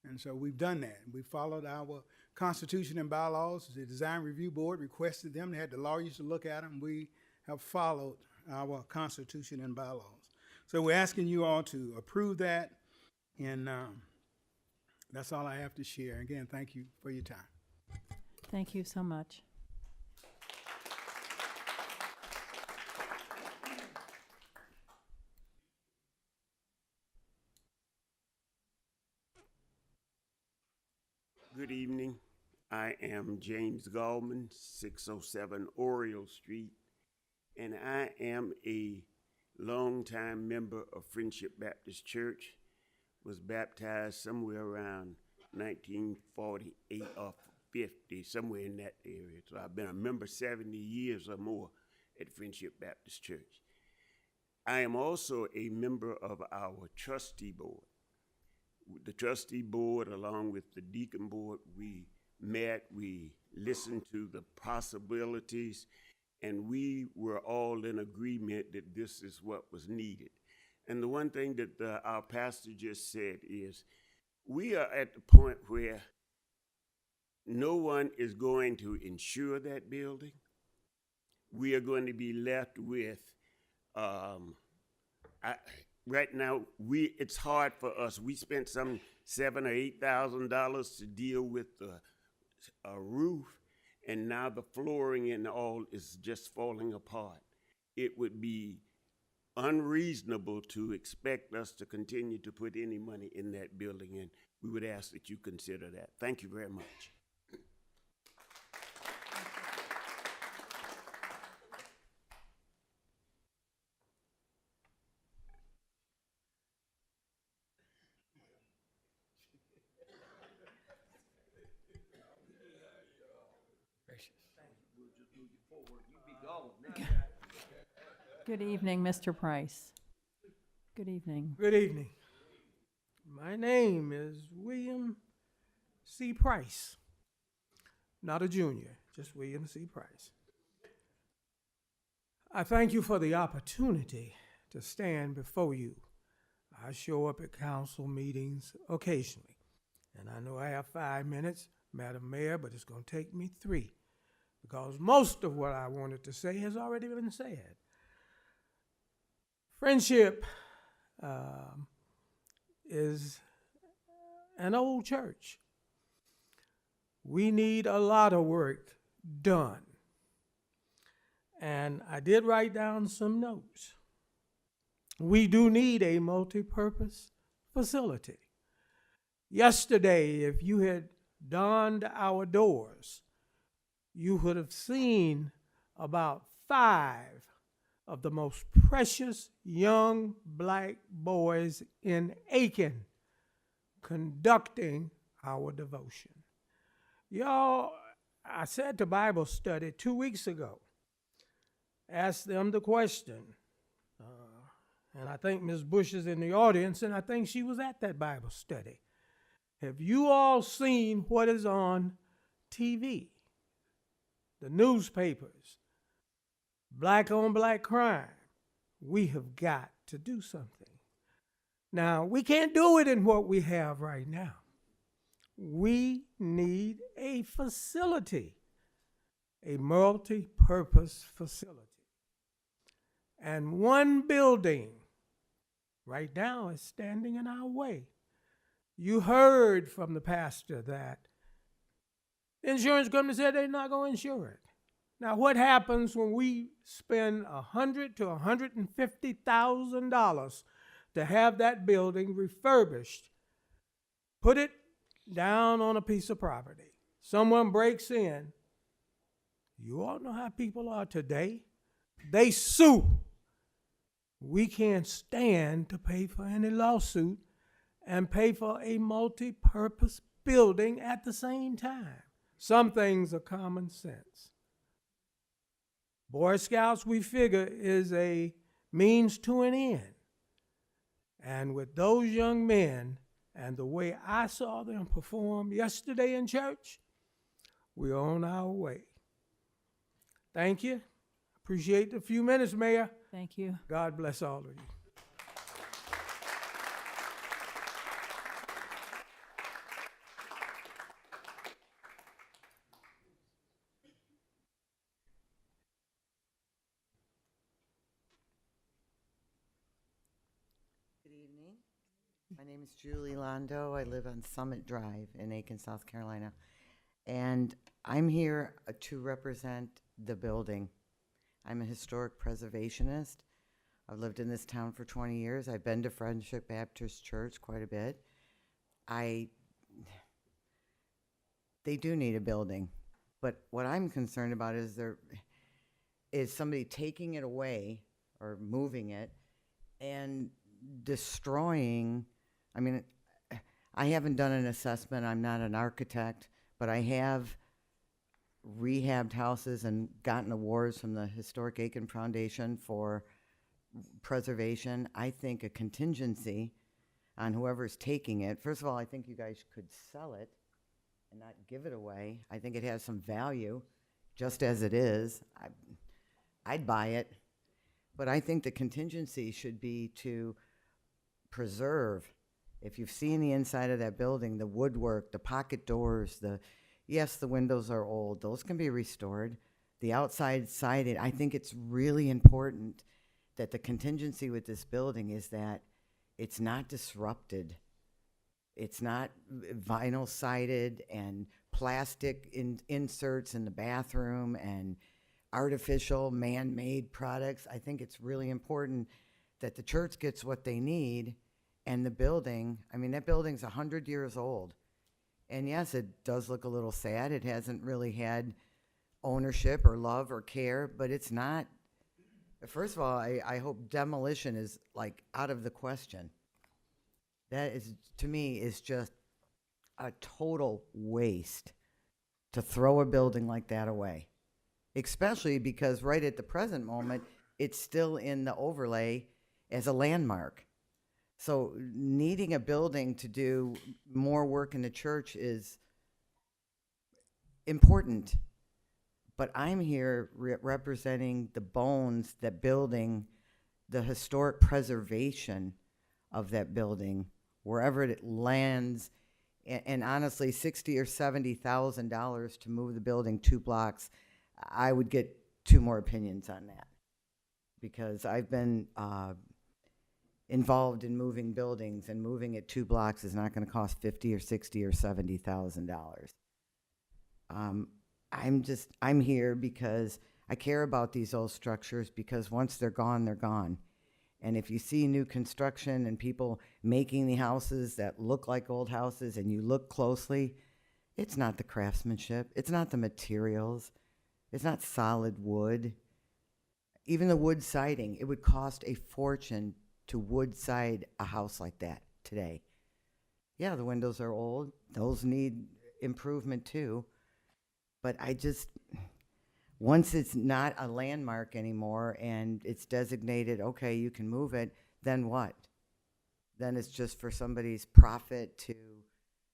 And so we've done that. We followed our Constitution and bylaws. The Design Review Board requested them. They had the lawyers to look at them. We have followed our Constitution and bylaws. So we're asking you all to approve that, and that's all I have to share. Again, thank you for your time. Thank you so much. Good evening. I am James Gallman, 607 Oriole Street, and I am a longtime member of Friendship Baptist Church. Was baptized somewhere around 1948 or 50, somewhere in that area. So I've been a member 70 years or more at Friendship Baptist Church. I am also a member of our trustee board. The trustee board, along with the deacon board, we met, we listened to the possibilities, and we were all in agreement that this is what was needed. And the one thing that our pastor just said is, we are at the point where no one is going to insure that building. We are going to be left with, right now, it's hard for us. We spent some $7,000 or $8,000 to deal with a roof, and now the flooring and all is just falling apart. It would be unreasonable to expect us to continue to put any money in that building, and we would ask that you consider that. Thank you very much. Good evening, Mr. Price. Good evening. Good evening. My name is William C. Price. Not a junior, just William C. Price. I thank you for the opportunity to stand before you. I show up at council meetings occasionally, and I know I have 5 minutes, Madam Mayor, but it's going to take me 3, because most of what I wanted to say has already been said. Friendship is an old church. We need a lot of work done. And I did write down some notes. We do need a multi-purpose facility. Yesterday, if you had donned our doors, you would have seen about 5 of the most precious young black boys in Aiken conducting our devotion. Y'all, I said to Bible study 2 weeks ago, asked them the question, and I think Ms. Bush is in the audience, and I think she was at that Bible study. Have you all seen what is on TV? The newspapers, black on black crime. We have got to do something. Now, we can't do it in what we have right now. We need a facility, a multi-purpose facility. And one building right now is standing in our way. You heard from the pastor that the insurance company said they're not going to insure it. Now, what happens when we spend $100,000 to $150,000 to have that building refurbished, put it down on a piece of property? Someone breaks in. You all know how people are today. They sue. We can't stand to pay for any lawsuit and pay for a multi-purpose building at the same time. Some things are common sense. Boy Scouts, we figure, is a means to an end. And with those young men and the way I saw them perform yesterday in church, We're on our way. Thank you. Appreciate the few minutes, Mayor. Thank you. God bless all of you. Good evening. My name is Julie Londo. I live on Summit Drive in Aiken, South Carolina. And I'm here to represent the building. I'm a historic preservationist. I've lived in this town for 20 years. I've been to Friendship Baptist Church quite a bit. They do need a building. But what I'm concerned about is somebody taking it away or moving it and destroying. I mean, I haven't done an assessment. I'm not an architect, but I have rehabbed houses and gotten awards from the Historic Aiken Foundation for preservation. I think a contingency on whoever's taking it. First of all, I think you guys could sell it and not give it away. I think it has some value just as it is. I'd buy it. But I think the contingency should be to preserve. If you've seen the inside of that building, the woodwork, the pocket doors, yes, the windows are old. Those can be restored. The outside sided, I think it's really important that the contingency with this building is that it's not disrupted. It's not vinyl sided and plastic inserts in the bathroom and artificial man-made products. I think it's really important that the church gets what they need, and the building, I mean, that building's 100 years old. And yes, it does look a little sad. It hasn't really had ownership or love or care, but it's not. First of all, I hope demolition is like out of the question. That is, to me, is just a total waste to throw a building like that away. Especially because right at the present moment, it's still in the overlay as a landmark. So needing a building to do more work in the church is important. But I'm here representing the bones, that building, the historic preservation of that building, wherever it lands. And honestly, $60,000 or $70,000 to move the building 2 blocks, I would get 2 more opinions on that, because I've been involved in moving buildings, and moving it 2 blocks is not going to cost $50,000 or $60,000 or $70,000. I'm here because I care about these old structures, because once they're gone, they're gone. And if you see new construction and people making the houses that look like old houses, and you look closely, it's not the craftsmanship, it's not the materials, it's not solid wood. Even the wood siding, it would cost a fortune to wood side a house like that today. Yeah, the windows are old, those need improvement too. But once it's not a landmark anymore and it's designated, okay, you can move it, then what? Then it's just for somebody's profit to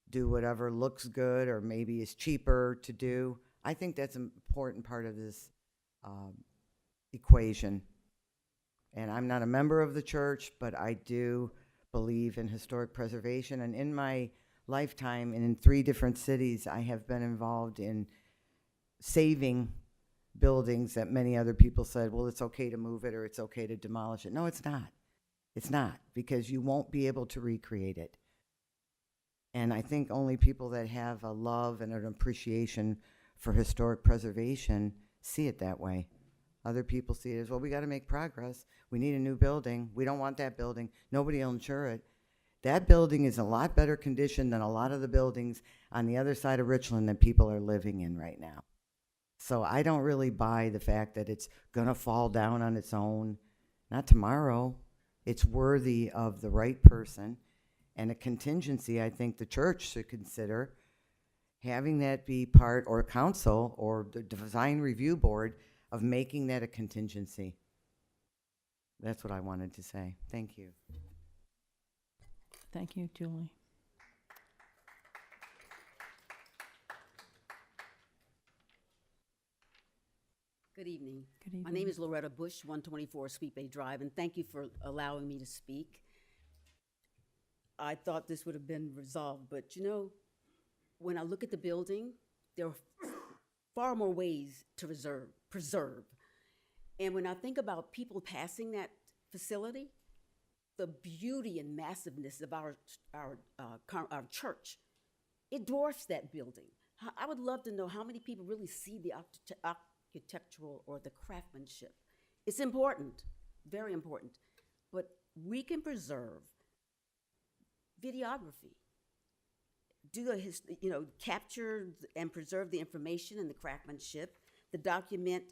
do whatever looks good or maybe is cheaper to do. I think that's an important part of this equation. And I'm not a member of the church, but I do believe in historic preservation. And in my lifetime, and in 3 different cities, I have been involved in saving buildings that many other people said, well, it's okay to move it or it's okay to demolish it. No, it's not. It's not, because you won't be able to recreate it. And I think only people that have a love and an appreciation for historic preservation see it that way. Other people see it as, well, we got to make progress. We need a new building. We don't want that building. Nobody will insure it. That building is in a lot better condition than a lot of the buildings on the other side of Richland that people are living in right now. So I don't really buy the fact that it's going to fall down on its own. Not tomorrow. It's worthy of the right person. And a contingency, I think the church should consider having that be part, or council, or the design review board, of making that a contingency. That's what I wanted to say. Thank you. Thank you, Julie. Good evening. Good My name evening. is Loretta Bush, 124 Sweet Bay Drive, and thank you for allowing me to speak. I thought this would have been resolved, but you know, when I look at the building, there are far more ways to preserve. And when I think about people passing that facility, the beauty and massiveness of our church, it dwarfs that building. I would love to know how many people really see the architectural or the craftsmanship. It's important, very important, but we can preserve videography, capture and preserve the information and the craftsmanship. The document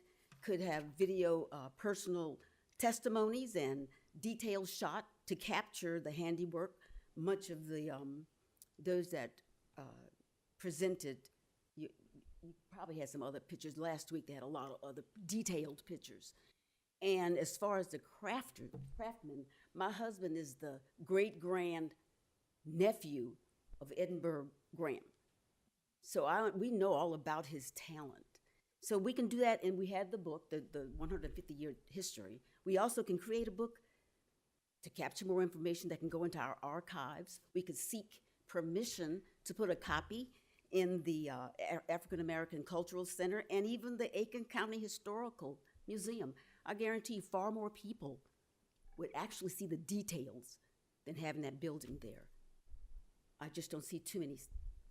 could have video, personal testimonies and detailed shot to capture the handiwork. Much of the those that presented, you probably had some other pictures. Last week they had a lot of other detailed pictures. And as far as the craftsman, my husband is the great-grand nephew of Edinburgh Graham. So we know all about his talent. So we can do that, and we had the book, the 150-year history. We also can create a book to capture more information that can go into our archives. We could seek permission to put a copy in the African American Cultural Center and even the Aiken County Historical Museum. I guarantee you far more people would actually see the details than having that building there. I just don't see too many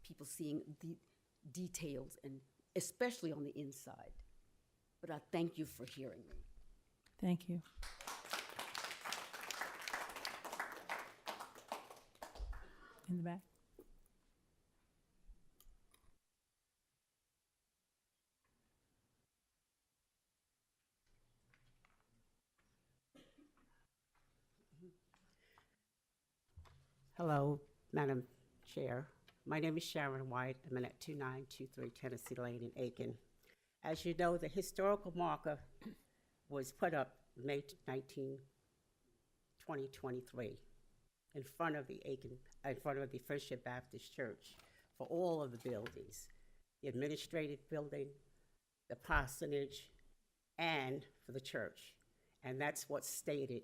people seeing the details, and especially on the inside. But I thank you for hearing me. Thank you. In the back. Hello, Madam Chair. My name is Sharon White. I'm at 2923 Tennessee Lane in Aiken. As you know, the historical marker was put up May 19, 2023 in front of the Friendship Baptist Church for all of the buildings, the administrative building, the parsonage, and for the church. And that's what's stated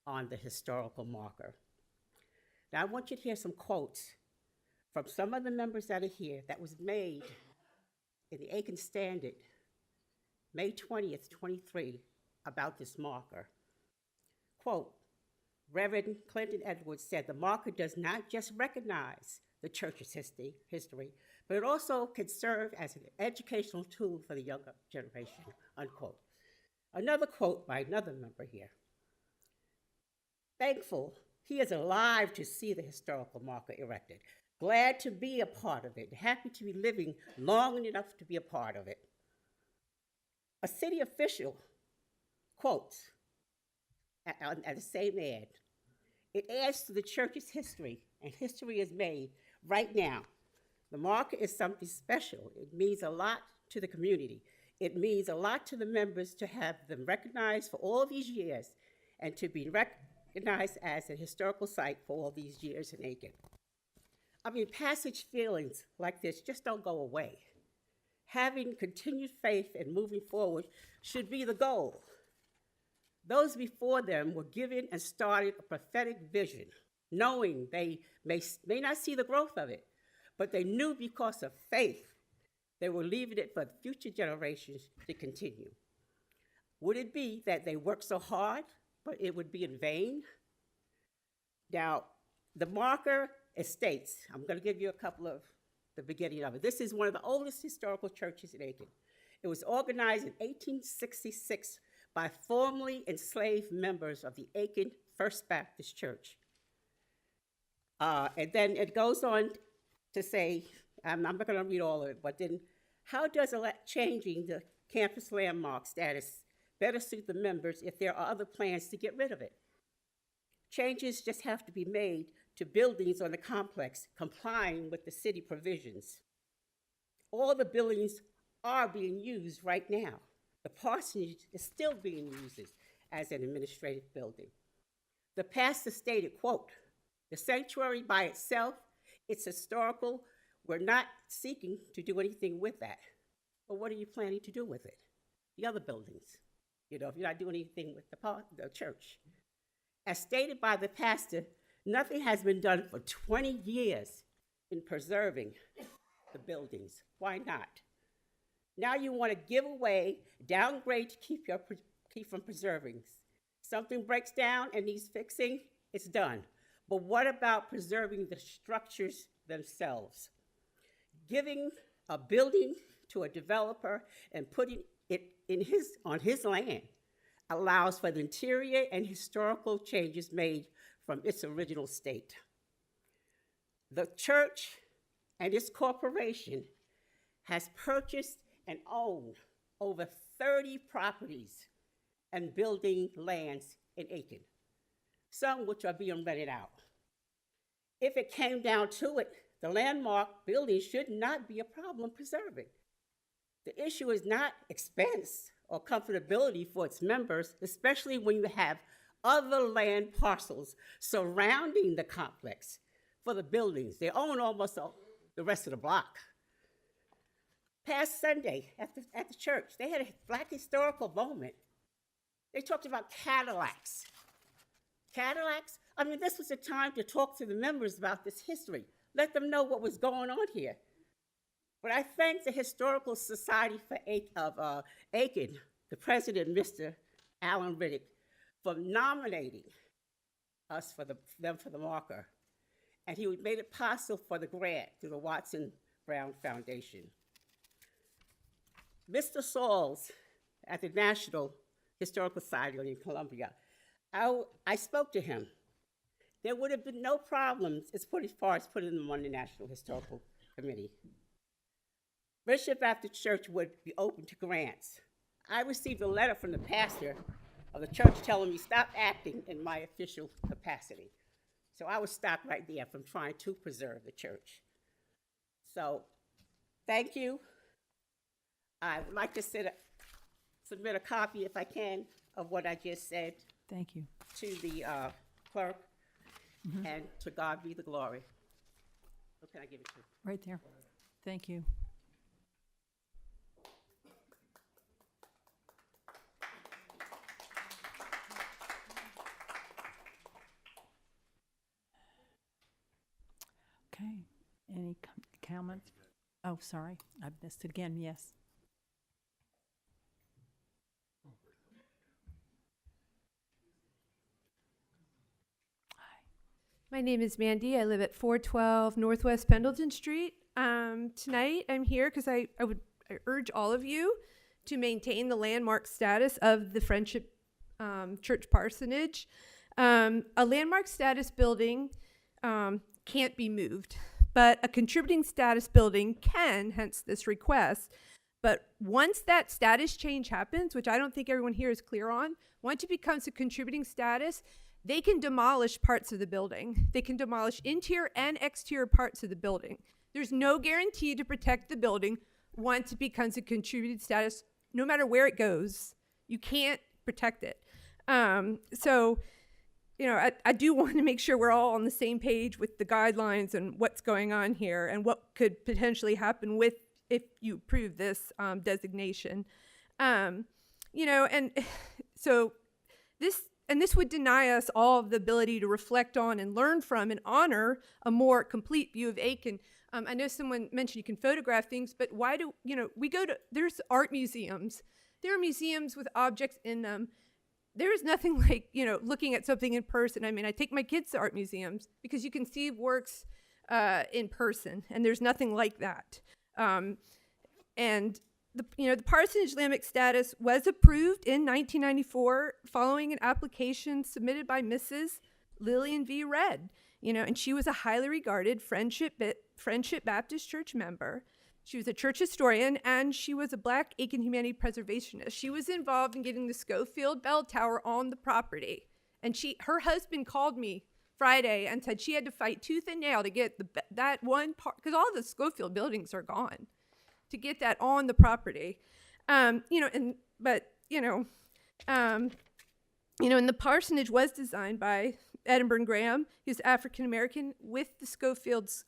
on the historical marker. Now, I want you to hear some quotes from some of the members that are here that was made in the Aiken Standard, May 20th, 23, about this marker. Quote, Reverend Clinton Edwards said, the marker does not just recognize the church's history, but it also can serve as an educational tool for the younger generation, unquote. Another quote by another member here. Thankful he is alive to see the historical marker erected. Glad to be a part of it. Happy to be living long enough to be a part of it. A city official quotes at the same ad. It adds to the church's history, and history is made right now. The marker is something special. It means a lot to the community. It means a lot to the members to have them recognized for all these years and to be recognized as a historical site for all these years in Aiken. I mean, passage feelings like this just don't go away. Having continued faith and moving forward should be the goal. Those before them were given and started a prophetic vision, knowing they may not see the growth of it, but they knew because of faith they were leaving it for future generations to continue. Would it be that they worked so hard, but it would be in vain? Now, the marker states, I'm going to give you a couple of the beginning of it. This is one of the oldest historical churches in Aiken. It was organized in 1866 by formerly enslaved members of the Aiken First Baptist Church. And then it goes on to say, I'm not going to read all of it, but then how does changing the campus landmark status better suit the members if there are other plans to get rid of it? Changes just have to be made to buildings on the complex complying with the city provisions. All the buildings are being used right now. The parsonage is still being used as an administrative building. The pastor stated, quote, the sanctuary by itself, it's historical. We're not seeking to do anything with that. But what are you planning to do with it? the other buildings, you know, if you're not doing anything with the church. As stated by the pastor, nothing has been done for 20 years in preserving the buildings. Why not? Now you want to give away, downgrade to keep from preserving. Something breaks down and needs fixing, it's done. But what about preserving the structures themselves? Giving a building to a developer and putting it on his land allows for the interior and historical changes made from its original state. The church and its corporation has purchased and owned over 30 properties and building lands in Aiken, some which are being rented out. If it came down to it, the landmark building should not be a problem preserving. The issue is not expense or comfortability for its members, especially when you have other land parcels surrounding the complex for the buildings. They own almost the rest of the block. Past Sunday at the church, they had a Black historical moment. They talked about Cadillacs. Cadillacs? I mean, this was a time to talk to the members about this history. Let them know what was going on here. But I thank the Historical Society of Aiken, the president, Mr. Alan Riddick, for nominating us for the marker. And he made it possible for the grant through the Watson Brown Foundation. Mr. Sauls at the National Historical Society in Columbia, I spoke to him. There would have been no problems as far as putting them on the National Historical Committee. Friendship Baptist Church would be open to grants. I received a letter from the pastor of the church telling me stop acting in my official capacity. So I was stopped right there from trying to preserve the church. So thank you. I would like to submit a copy, if I can, of what I just said. Thank you. To the clerk, and to God be the glory. Who can I give it to? Right there. Thank you. Okay. Any comments? Oh, sorry. I missed it again. Yes. My name is Mandy. I live at 412 Northwest Pendleton Street. Tonight I'm here because I urge all of you to maintain the landmark status of the Friendship Church Parsonage. A landmark status building can't be moved, but a contributing status building can, hence this request. But once that status change happens, which I don't think everyone here is clear on, once it becomes a contributing status, they can demolish parts of the building. They can demolish interior and exterior parts of the building. There's no guarantee to protect the building once it becomes a contributed status, no matter where it goes. You can't protect it. So, you know, I do want to make sure we're all on the same page with the guidelines and what's going on here and what could potentially happen with if you approve this designation. You know, and so this would deny us all of the ability to reflect on and learn from and honor a more complete view of Aiken. I know someone mentioned you can photograph things, but why do, you know, there's art museums. There are museums with objects in them. There is nothing like, you know, looking at something in person. I mean, I take my kids to art museums because you can see works in person, and there's nothing like that. And the parsonage landmark status was approved in 1994 following an application submitted by Mrs. Lillian V. Red, you know, and she was a highly regarded Friendship Baptist Church member. She was a church historian, and she was a Black Aiken humanity preservationist. She was involved in getting the Schofield bell tower on the property, and her husband called me Friday and said she had to fight tooth and nail to get that one part, because all the Schofield buildings are gone, to get that on the property. And the parsonage was designed by Edinburgh Graham. He was African American with the Schofield's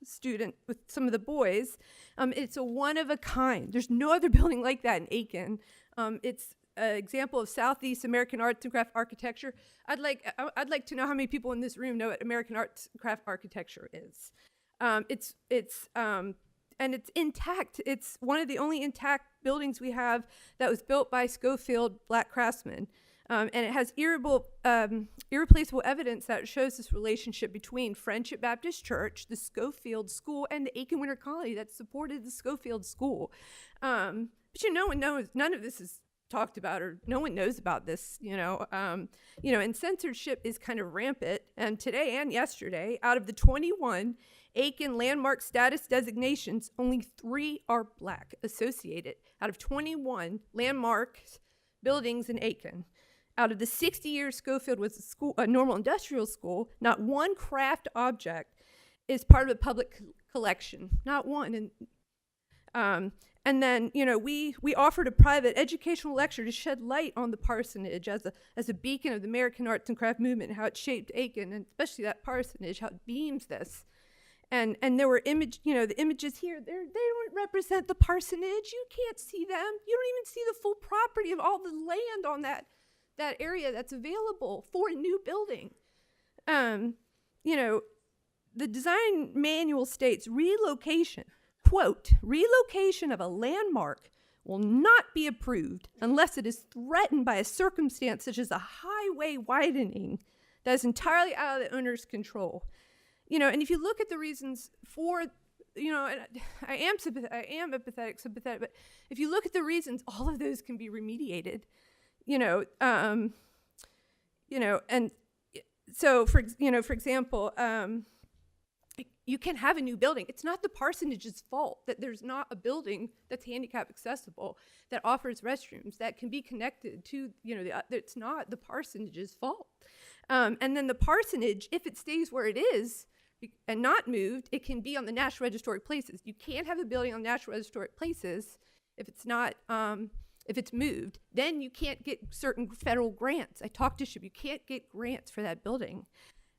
student with some of the boys. It's a one of a kind. There's no other building like that in Aiken. It's an example of Southeast American arts and craft architecture. I'd like to know how many people in this room know what American arts and craft architecture is. And it's intact. It's one of the only intact buildings we have that was built by Schofield Black craftsmen. And it has irreplaceable evidence that shows this relationship between Friendship Baptist Church, the Schofield School, and the Aiken Winter Colony that supported the Schofield School. But no one knows, none of this is talked about, or no one knows about this, and censorship is kind of rampant. And today and yesterday, out of the 21 Aiken landmark status designations, only 3 are Black associated out of 21 landmark buildings in Aiken. Out of the 60 years Schofield was a normal industrial school, not one craft object is part of a public collection. Not one. And then, we offered a private educational lecture to shed light on the parsonage as a beacon of the American arts and craft movement, and how it shaped Aiken, and especially that parsonage, how it beams this. And there were the images here, they don't represent the parsonage. You can't see them. You don't even see the full property of all the land on that area that's available for a new building. The design manual states relocation, quote, relocation of a landmark will not be approved unless it is threatened by a circumstance such as a highway widening that is entirely out of the owner's control. And if you look at the reasons for, and I am sympathetic, but if you look at the reasons, all of those can be remediated. And so for example, you can have a new building. It's not the parsonage's fault that there's not a building that's handicap accessible, that offers restrooms, that can be connected to, it's not the parsonage's fault. And then the parsonage, if it stays where it is and not moved, it can be on the National Register of Places. You can't have a building on the National Register of Places if it's not, if it's moved. Then you can't get certain federal grants. I talked to Ship, you can't get grants for that building.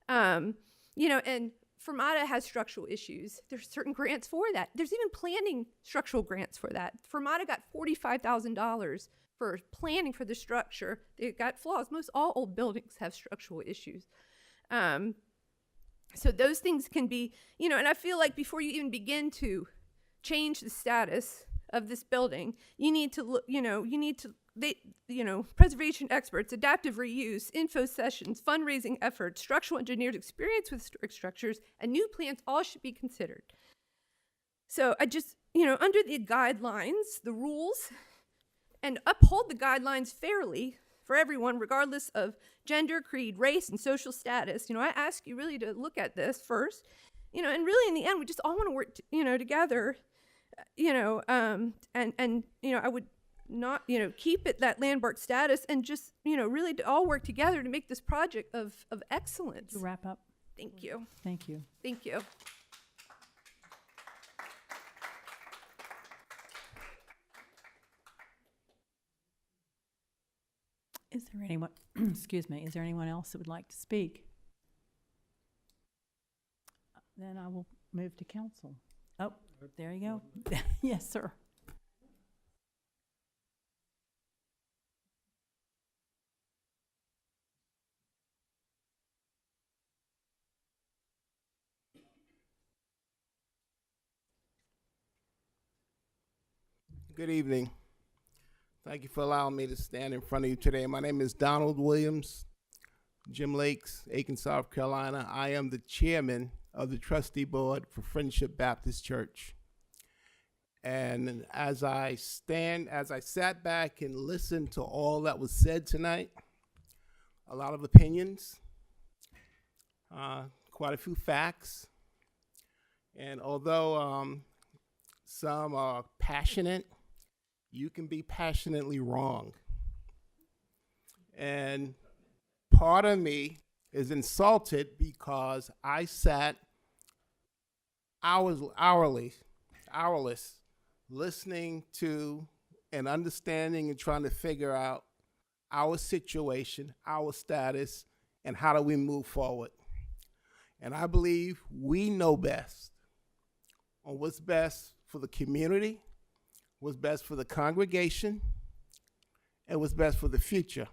And Fermata has structural issues. There's certain grants for that. There's even planning structural grants for that. Fermata got $45,000 for planning for the structure. They got flaws. Most all old buildings have structural issues. So those things can be, and I feel like before you even begin to change the status of this building, you need to look, preservation experts, adaptive reuse, info sessions, fundraising efforts, structural engineers' experience with historic structures, and new plans all should be considered. So I just, under the guidelines, the rules, and uphold the guidelines fairly for everyone, regardless of gender, creed, race, and social status. I ask you really to look at this first, and really in the end, we just all want to work, together, I would not, keep it that landmark status, and just, really to all work together to make this project of excellence. To wrap up. Thank you. Thank you. Thank you. Is there anyone, excuse me, is there anyone else that would like to speak? Then I will move to council. Oh, there you go. Yes, sir. Good evening. Thank you for allowing me to stand in front of you today. My name is Donald Williams, Jim Lakes, Aiken, South Carolina. I am the chairman of the trustee board for Friendship Baptist Church. And as I sat back and listened to all that was said tonight, a lot of opinions, quite a few facts. And although some are passionate, you can be passionately wrong. And part of me is insulted because I sat hourless, listening to and understanding and trying to figure out our situation, our status, and how do we move forward. And I believe we know best. on what's best for the community, what's best for the congregation, and what's best for the future.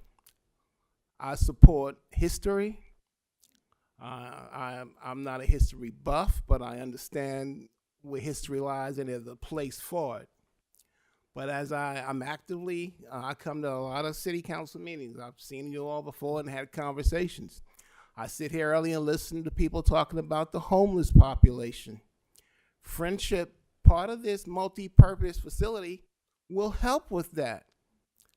I support history. I'm not a history buff, but I understand where history lies and there's a place for it. But as I'm actively, I come to a lot of city council meetings. I've seen you all before and had conversations. I sit here early and listen to people talking about the homeless population. Friendship, part of this multi-purpose facility, will help with that.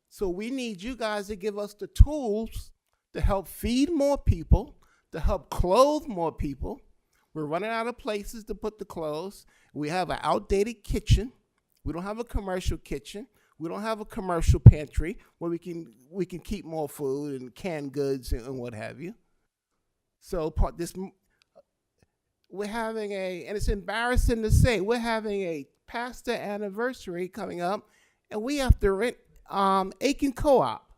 So we need you guys to give us the tools to help feed more people, to help clothe more people. We're running out of places to put the clothes. We have an outdated kitchen. We don't have a commercial kitchen. We don't have a commercial pantry where we can keep more food and canned goods and what have you. So we're having and it's embarrassing to say, we're having a pastor anniversary coming up, and we have to rent Aiken Co-op.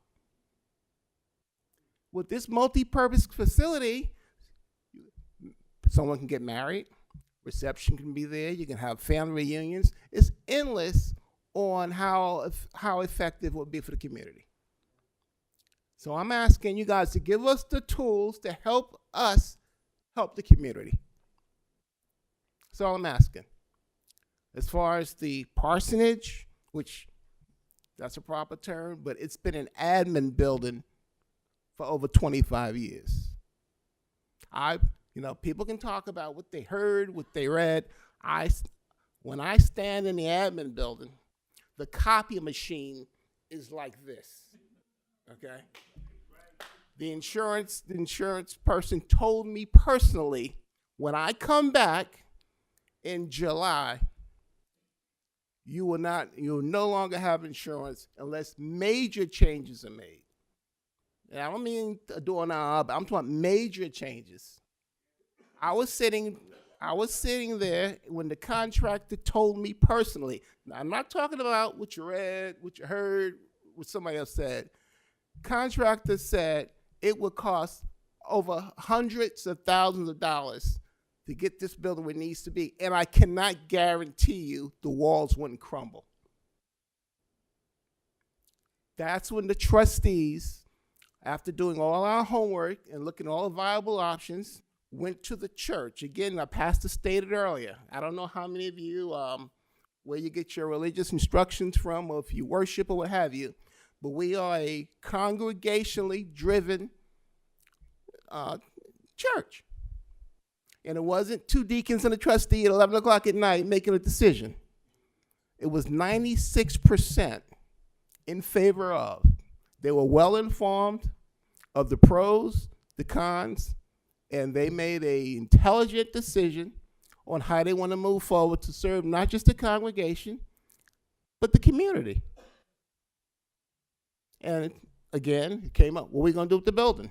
With this multi-purpose facility, someone can get married, reception can be there, you can have family reunions. It's endless on how effective it would be for the community. So I'm asking you guys to give us the tools to help us help the community. That's all I'm asking. As far as the parsonage, which that's a proper term, but it's been an admin building for over 25 years. People can talk about what they heard, what they read. When I stand in the admin building, the copy machine is like this, okay? The insurance person told me personally, when I come back in July, you will no longer have insurance unless major changes are made. And I don't mean a doorknob, I'm talking about major changes. I was sitting there when the contractor told me personally. Now, I'm not talking about what you read, what you heard, what somebody else said. Contractor said it would cost over hundreds of thousands of dollars to get this building where it needs to be, and I cannot guarantee you the walls wouldn't crumble. That's when the trustees, after doing all our homework and looking at all the viable options, went to the church. Again, our pastor stated earlier, I don't know how many of you, where you get your religious instructions from, or if you worship or what have you, but we are a congregationally driven church. And it wasn't two deacons and a trustee at 11 o'clock at night making a decision. It was 96% in favor of. They were well informed of the pros, the cons, and they made an intelligent decision on how they want to move forward to serve not just the congregation, but the community. And again, it came up, what are we going to do with the building?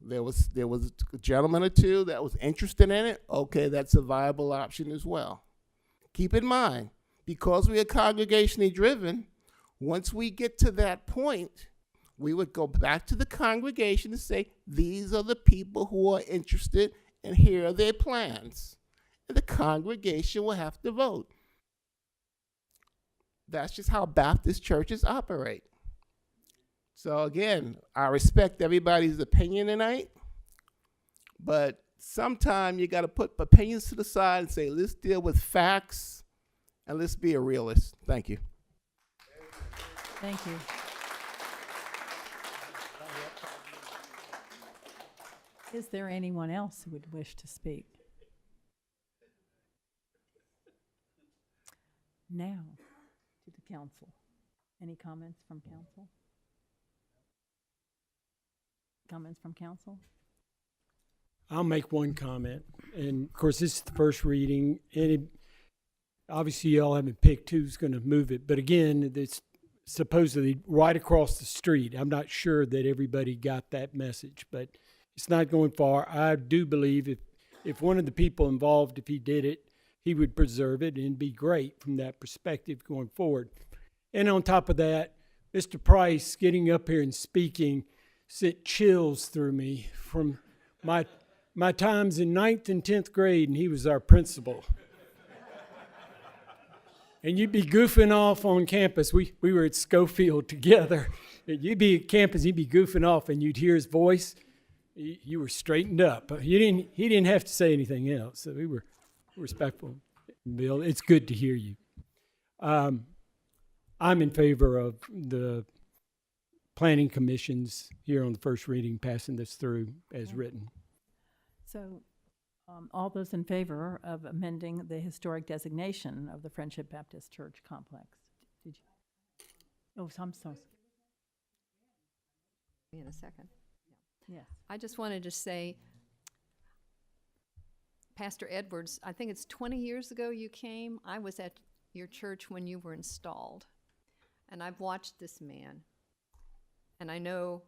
There was a gentleman or two that was interested in it. Okay, that's a viable option as well. Keep in mind, because we are congregationally driven, once we get to that point, we would go back to the congregation and say, these are the people who are interested and here are their plans. And the congregation will have to vote. That's just how Baptist churches operate. So again, I respect everybody's opinion tonight, but sometimes you got to put opinions to the side and say, let's deal with facts and let's be a realist. Thank you. Thank you. Is there anyone else who would wish to speak? Now, to the council. Any comments from council? Comments from council? I'll make one comment. And of course, this is the first reading, and obviously y'all haven't picked who's going to move it. But again, it's supposedly right across the street. I'm not sure that everybody got that message, but it's not going far. I do believe if one of the people involved, if he did it, he would preserve it and be great from that perspective going forward. And on top of that, Mr. Price getting up here and speaking sent chills through me from my times in 9th and 10th grade, and he was our principal. And you'd be goofing off on campus. We were at Schofield together. You'd be at campus, he'd be goofing off, and you'd hear his voice. You were straightened up. He didn't have to say anything else. So we were respectful. Bill, it's good to hear you. I'm in favor of the planning commissions here on the first reading, passing this through as written. So, all those in favor of amending the historic designation of the Friendship Baptist Church complex? Did you? Oh, I'm so. In a second. Yes. I just wanted to say, Pastor Edwards, I think it's 20 years ago you came. I was at your church when you were installed. And I've watched this man. And I know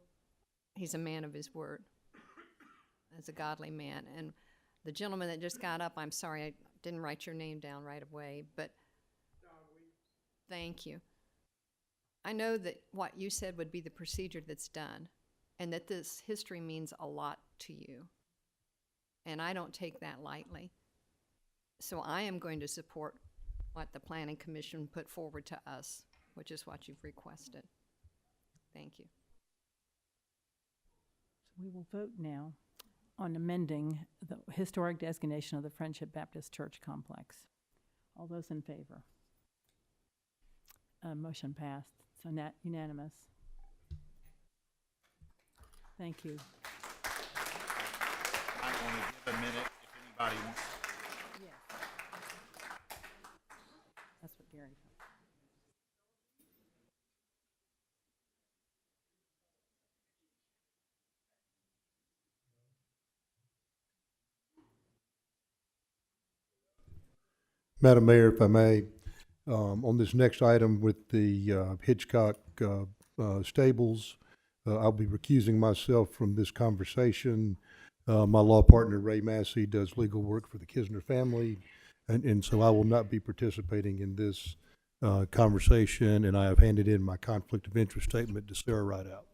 he's a man of his word. As a godly man. And the gentleman that just got up, I'm sorry, I didn't write your name down right away, but thank you. I know that what you said would be the procedure that's done, and that this history means a lot to you. And I don't take that lightly. So I am going to support what the Planning Commission put forward to us, which is what you've requested. Thank you. So we will vote now on amending the historic designation of the Friendship Baptist Church complex. All those in favor? Motion passed. So unanimous. Thank you. I want to give a minute if anybody wants. Yes. That's what Gary thought. Madam Mayor, if I may, on this next item with the Hitchcock stables, I'll be recusing myself from this conversation. My law partner, Ray Massey, does legal work for the Kisner family, and so I will not be participating in this conversation, and I have handed in my conflict of interest statement to Sarah Rideout.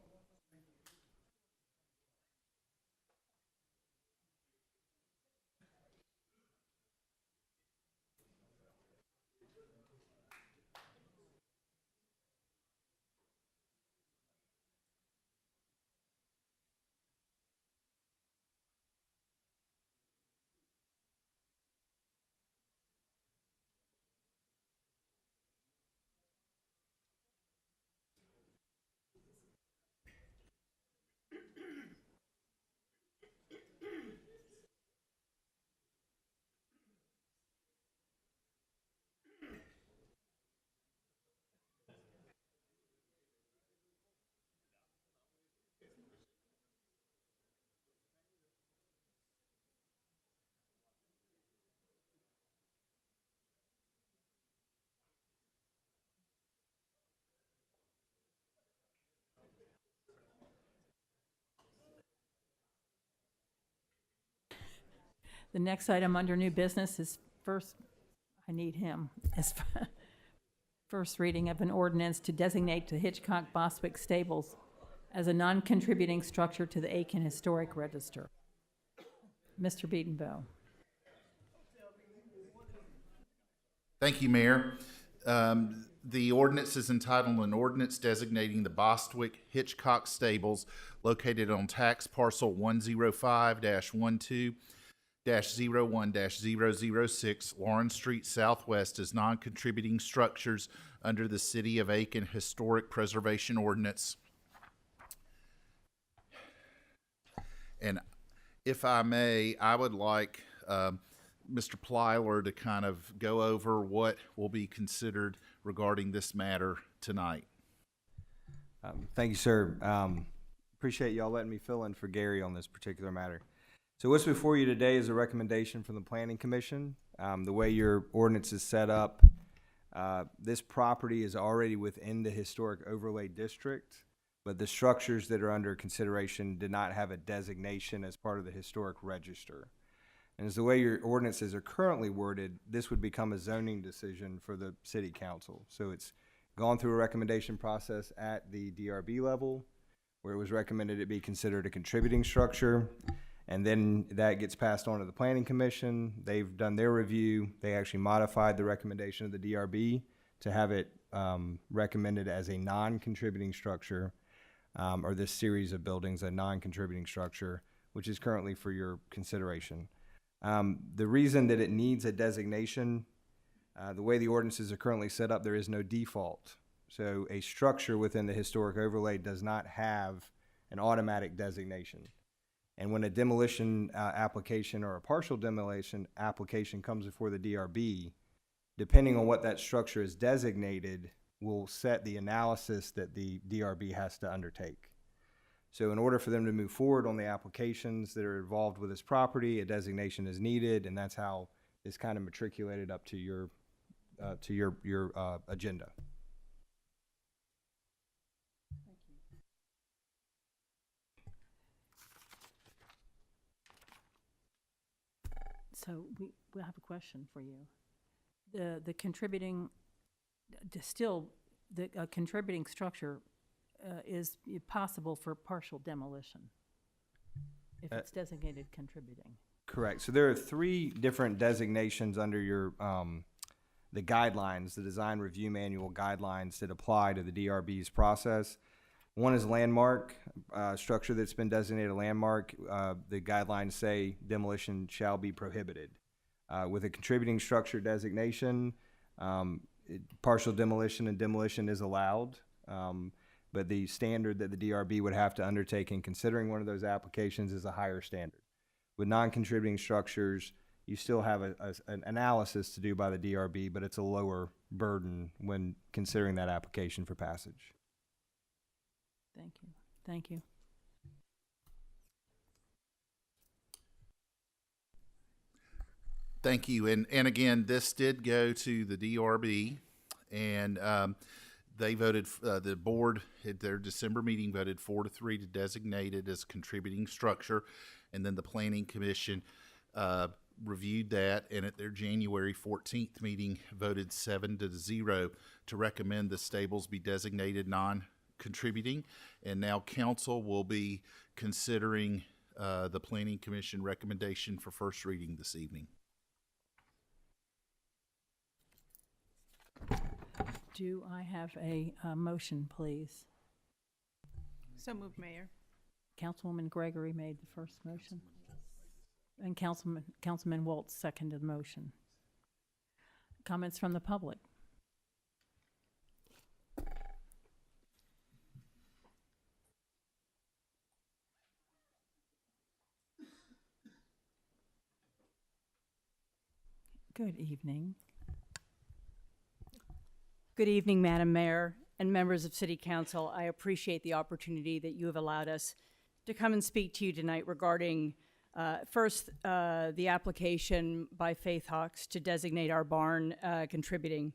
The next item under new business is first reading of an ordinance to designate the Hitchcock Bostwick Stables as a non-contributing structure to the Aiken Historic Register. Mr. Beatonbow. Thank you, Mayor. The ordinance is entitled An Ordinance Designating the Bostwick Hitchcock Stables located on tax parcel 105-12-01-006 Lawrence Street Southwest as non-contributing structures under the City of Aiken Historic Preservation Ordinance. And if I may, I would like Mr. Plyler to kind of go over what will be considered regarding this matter tonight. Thank you, sir. Appreciate y'all letting me fill in for Gary on this particular matter. So what's before you today is a recommendation from the Planning Commission. The way your ordinance is set up, this property is already within the historic overlay district, but the structures that are under consideration did not have a designation as part of the historic register. And as the way your ordinances are currently worded, this would become a zoning decision for the city council. So it's gone through a recommendation process at the DRB level, where it was recommended it be considered a contributing structure. And then that gets passed on to the Planning Commission. They've done their review. They actually modified the recommendation of the DRB to have it recommended as a non-contributing structure, or this series of buildings, a non-contributing structure, which is currently for your consideration. The reason that it needs a designation, the way the ordinances are currently set up, there is no default. So a structure within the historic overlay does not have an automatic designation. And when a demolition application or a partial demolition application comes before the DRB, depending on what that structure is designated, will set the analysis that the DRB has to undertake. So in order for them to move forward on the applications that are involved with this property, a designation is needed, and that's how it's kind of matriculated up to your agenda. So we have a question for you. The contributing, the contributing structure is possible for partial demolition if it's designated contributing. Correct. So there are 3 different designations under your the guidelines, the design review manual guidelines that apply to the DRB's process. One is landmark, structure that's been designated a landmark. The guidelines say demolition shall be prohibited. With a contributing structure designation, partial demolition and demolition is allowed, but the standard that the DRB would have to undertake in considering one of those applications is a higher standard. With non-contributing structures, you still have an analysis to do by the DRB, but it's a lower burden when considering that application for passage. Thank you. Thank you. Thank you. And again, this did go to the DRB, and they voted, the board at their December meeting voted 4-3 to designate it as contributing structure. And then the Planning Commission reviewed that, and at their January 14th meeting voted 7-0 to recommend the stables be designated non-contributing. And now council will be considering the Planning Commission recommendation for first reading this evening. Do I have a motion, please? So moved, Mayor. Councilwoman Gregory made the first motion. And Councilman Waltz seconded the motion. Comments from the public? Good evening. Good evening, Madam Mayor and members of City Council. I appreciate the opportunity that you have allowed us to come and speak to you tonight regarding first, the application by Faith Hawks to designate our barn contributing.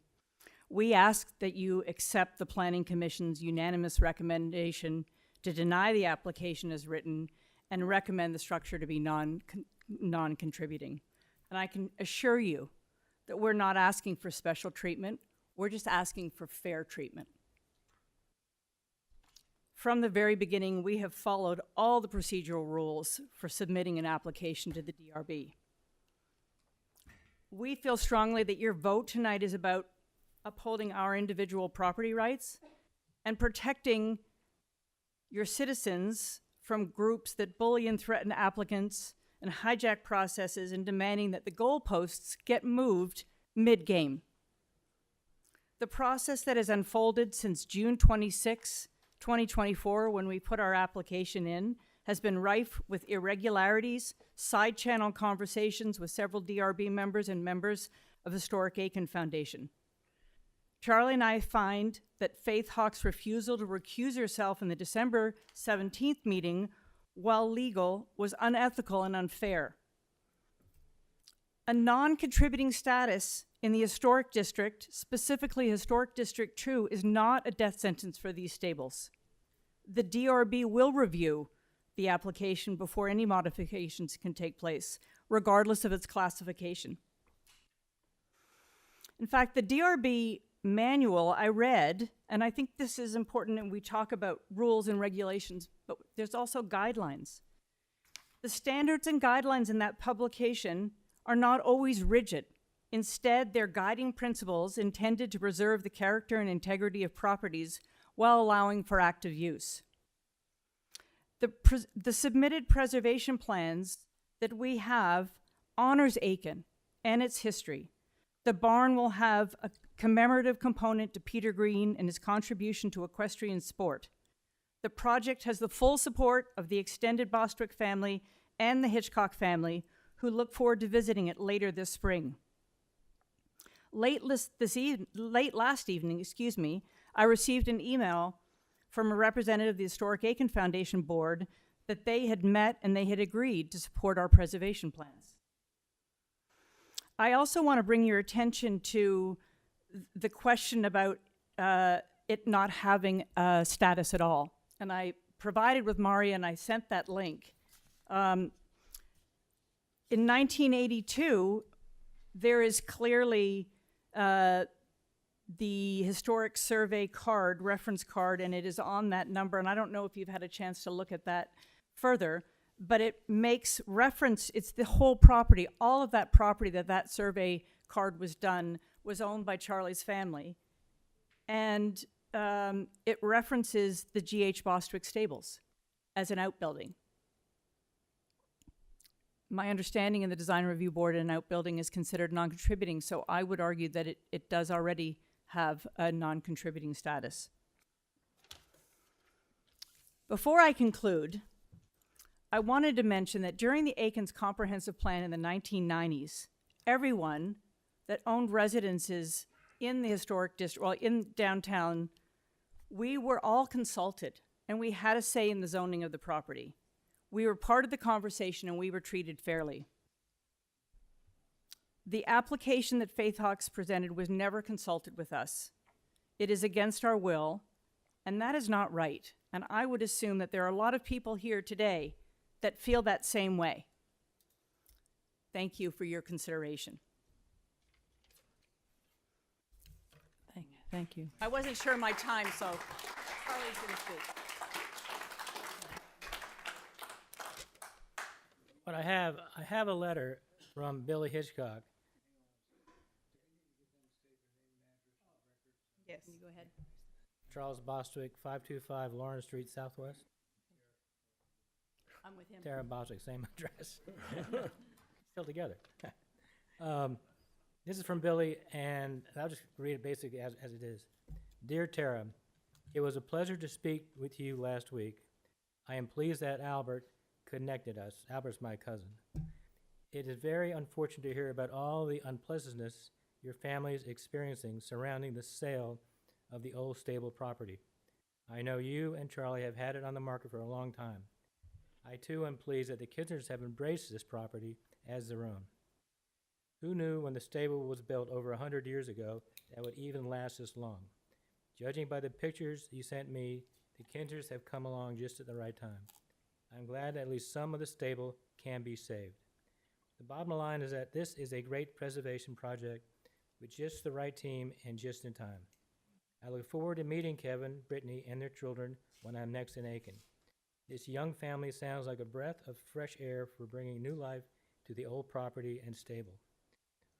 We ask that you accept the Planning Commission's unanimous recommendation to deny the application as written and recommend the structure to be non-contributing. And I can assure you that we're not asking for special treatment. We're just asking for fair treatment. From the very beginning, we have followed all the procedural rules for submitting an application to the DRB. We feel strongly that your vote tonight is about upholding our individual property rights and protecting your citizens from groups that bully and threaten applicants and hijack processes and demanding that the goalposts get moved mid-game. The process that has unfolded since June 26, 2024, when we put our application in, has been rife with irregularities, side-channel conversations with several DRB members and members of Historic Aiken Foundation. Charlie and I find that Faith Hawks' refusal to recuse herself in the December 17th meeting, while legal, was unethical and unfair. A non-contributing status in the Historic District, specifically Historic District 2, is not a death sentence for these stables. The DRB will review the application before any modifications can take place, regardless of its classification. In fact, the DRB manual I read, and I think this is important, and we talk about rules and regulations, but there's also guidelines. The standards and guidelines in that publication are not always rigid. Instead, they're guiding principles intended to preserve the character and integrity of properties while allowing for active use. The submitted preservation plans that we have honors Aiken and its history. The barn will have a commemorative component to Peter Green and his contribution to equestrian sport. The project has the full support of the extended Bostwick family and the Hitchcock family, who look forward to visiting it later this spring. Late last evening, I received an email from a representative of the Historic Aiken Foundation Board that they had met and they had agreed to support our preservation plans. I also want to bring your attention to the question about it not having a status at all. And I provided with Maria, and I sent that link. In 1982, there is clearly the historic survey card, reference card, and it is on that number. And I don't know if you've had a chance to look at that further, but it makes reference, it's the whole property. All of that property that survey card was done was owned by Charlie's family. And it references the G.H. Bostwick stables as an outbuilding. My understanding in the Design Review Board, an outbuilding is considered non-contributing, so I would argue that it does already have a non-contributing status. Before I conclude, I wanted to mention that during the Aiken's comprehensive plan in the 1990s, everyone that owned residences in the historic district, well, in downtown, we were all consulted, and we had a say in the zoning of the property. We were part of the conversation, and we were treated fairly. The application that Faith Hawks presented was never consulted with us. It is against our will, and that is not right. And I would assume that there are a lot of people here today that feel that same way. Thank you for your consideration. Thank you. I wasn't sure of my time, so Charlie's going to speak. But I have a letter from Billy Hitchcock. Yes. Can you go ahead? Charles Bostwick, 525 Lawrence Street, Southwest. I'm with him. Tara Bostwick, same address. Still together. This is from Billy, and I'll just read it basically as it is. Dear Tara, it was a pleasure to speak with you last week. I am pleased that Albert connected us. Albert's my cousin. It is very unfortunate to hear about all the unpleasantness your family is experiencing surrounding the sale of the old stable property. I know you and Charlie have had it on the market for a long time. I too am pleased that the Kisners have embraced this property as their own. Who knew when the stable was built over 100 years ago that would even last this long? Judging by the pictures you sent me, the Kisners have come along just at the right time. I'm glad that at least some of the stable can be saved. The bottom line is that this is a great preservation project with just the right team and just in time. I look forward to meeting Kevin, Brittany, and their children when I'm next in Aiken. This young family sounds like a breath of fresh air for bringing new life to the old property and stable.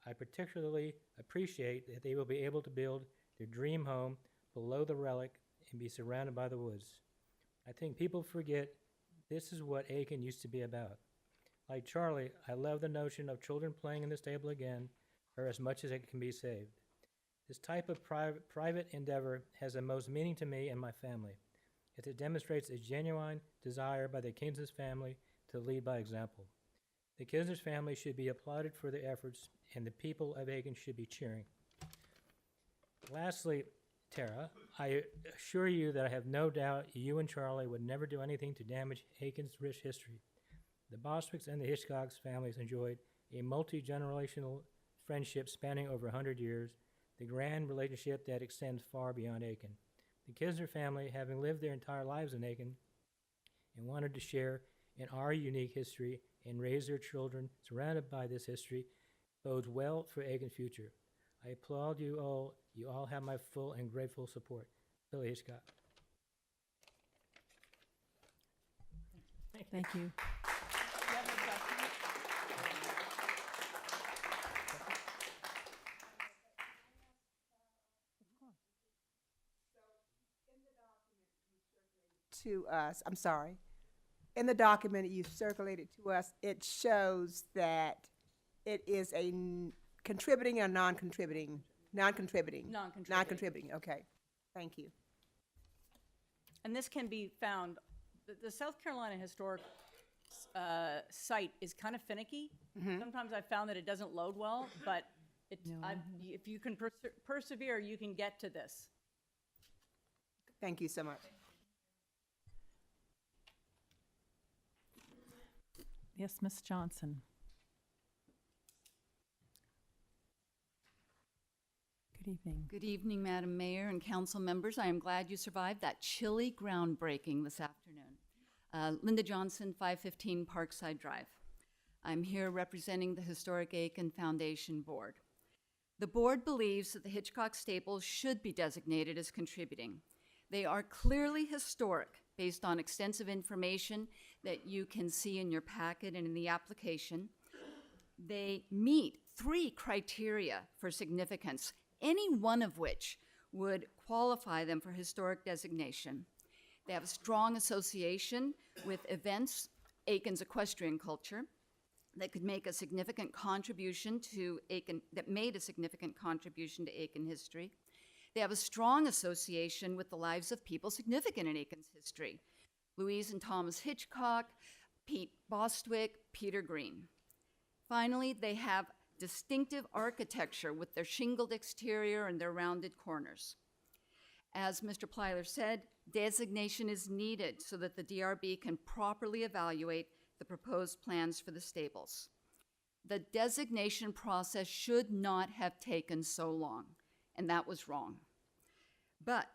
I particularly appreciate that they will be able to build their dream home below the relic and be surrounded by the woods. I think people forget this is what Aiken used to be about. Like Charlie, I love the notion of children playing in the stable again, or as much as it can be saved. This type of private endeavor has the most meaning to me and my family, as it demonstrates a genuine desire by the Kisners family to lead by example. The Kisners family should be applauded for their efforts, and the people of Aiken should be cheering. Lastly, Tara, I assure you that I have no doubt you and Charlie would never do anything to damage Aiken's rich history. The Bostwicks and the Hitchcocks families enjoyed a multi-generational friendship spanning over 100 years, the grand relationship that extends far beyond Aiken. The Kisner family, having lived their entire lives in Aiken and wanted to share in our unique history and raise their children surrounded by this history, bodes well for Aiken's future. I applaud you all. You all have my full and grateful support. Billy Hitchcock. Thank you. Yep. to us, I'm sorry, in the document that you've circulated to us, it shows that it is a contributing or non-contributing? Non-contributing. Non-contributing. Non-contributing, okay. Thank you. And this can be found, the South Carolina Historic site is kind of finicky. Sometimes I've found that it doesn't load well, but if you can persevere, you can get to this. Thank you so much. Yes, Ms. Johnson. Good evening. Good evening, Madam Mayor and council members. I am glad you survived that chilly groundbreaking this afternoon. Linda Johnson, 515 Parkside Drive. I'm here representing the Historic Aiken Foundation Board. The board believes that the Hitchcock Stables should be designated as contributing. They are clearly historic based on extensive information that you can see in your packet and in the application. They meet 3 criteria for significance, any one of which would qualify them for historic designation. They have a strong association with events, Aiken's equestrian culture, that could make a significant contribution to Aiken, that made a significant contribution to Aiken history. They have a strong association with the lives of people significant in Aiken's history. Louise and Thomas Hitchcock, Pete Bostwick, Peter Green. Finally, they have distinctive architecture with their shingled exterior and their rounded corners. As Mr. Plyler said, designation is needed so that the DRB can properly evaluate the proposed plans for the stables. The designation process should not have taken so long, and that was wrong. But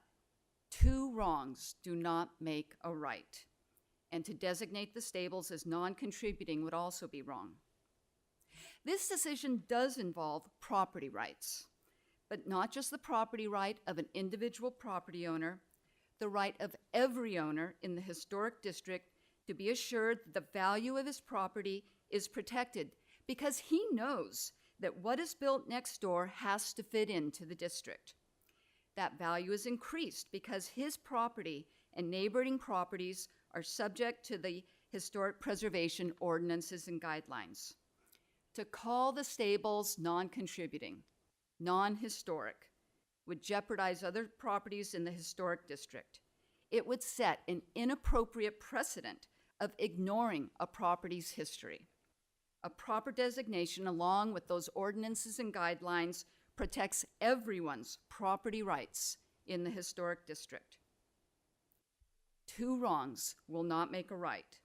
2 wrongs do not make a right, and to designate the stables as non-contributing would also be wrong. This decision does involve property rights, but not just the property right of an individual property owner, the right of every owner in the historic district to be assured that the value of his property is protected because he knows that what is built next door has to fit into the district. That value is increased because his property and neighboring properties are subject to the historic preservation ordinances and guidelines. To call the stables non-contributing, non-historic, would jeopardize other properties in the historic district. It would set an inappropriate precedent of ignoring a property's history. A proper designation, along with those ordinances and guidelines, protects everyone's property rights in the historic district. 2 wrongs will not make a right.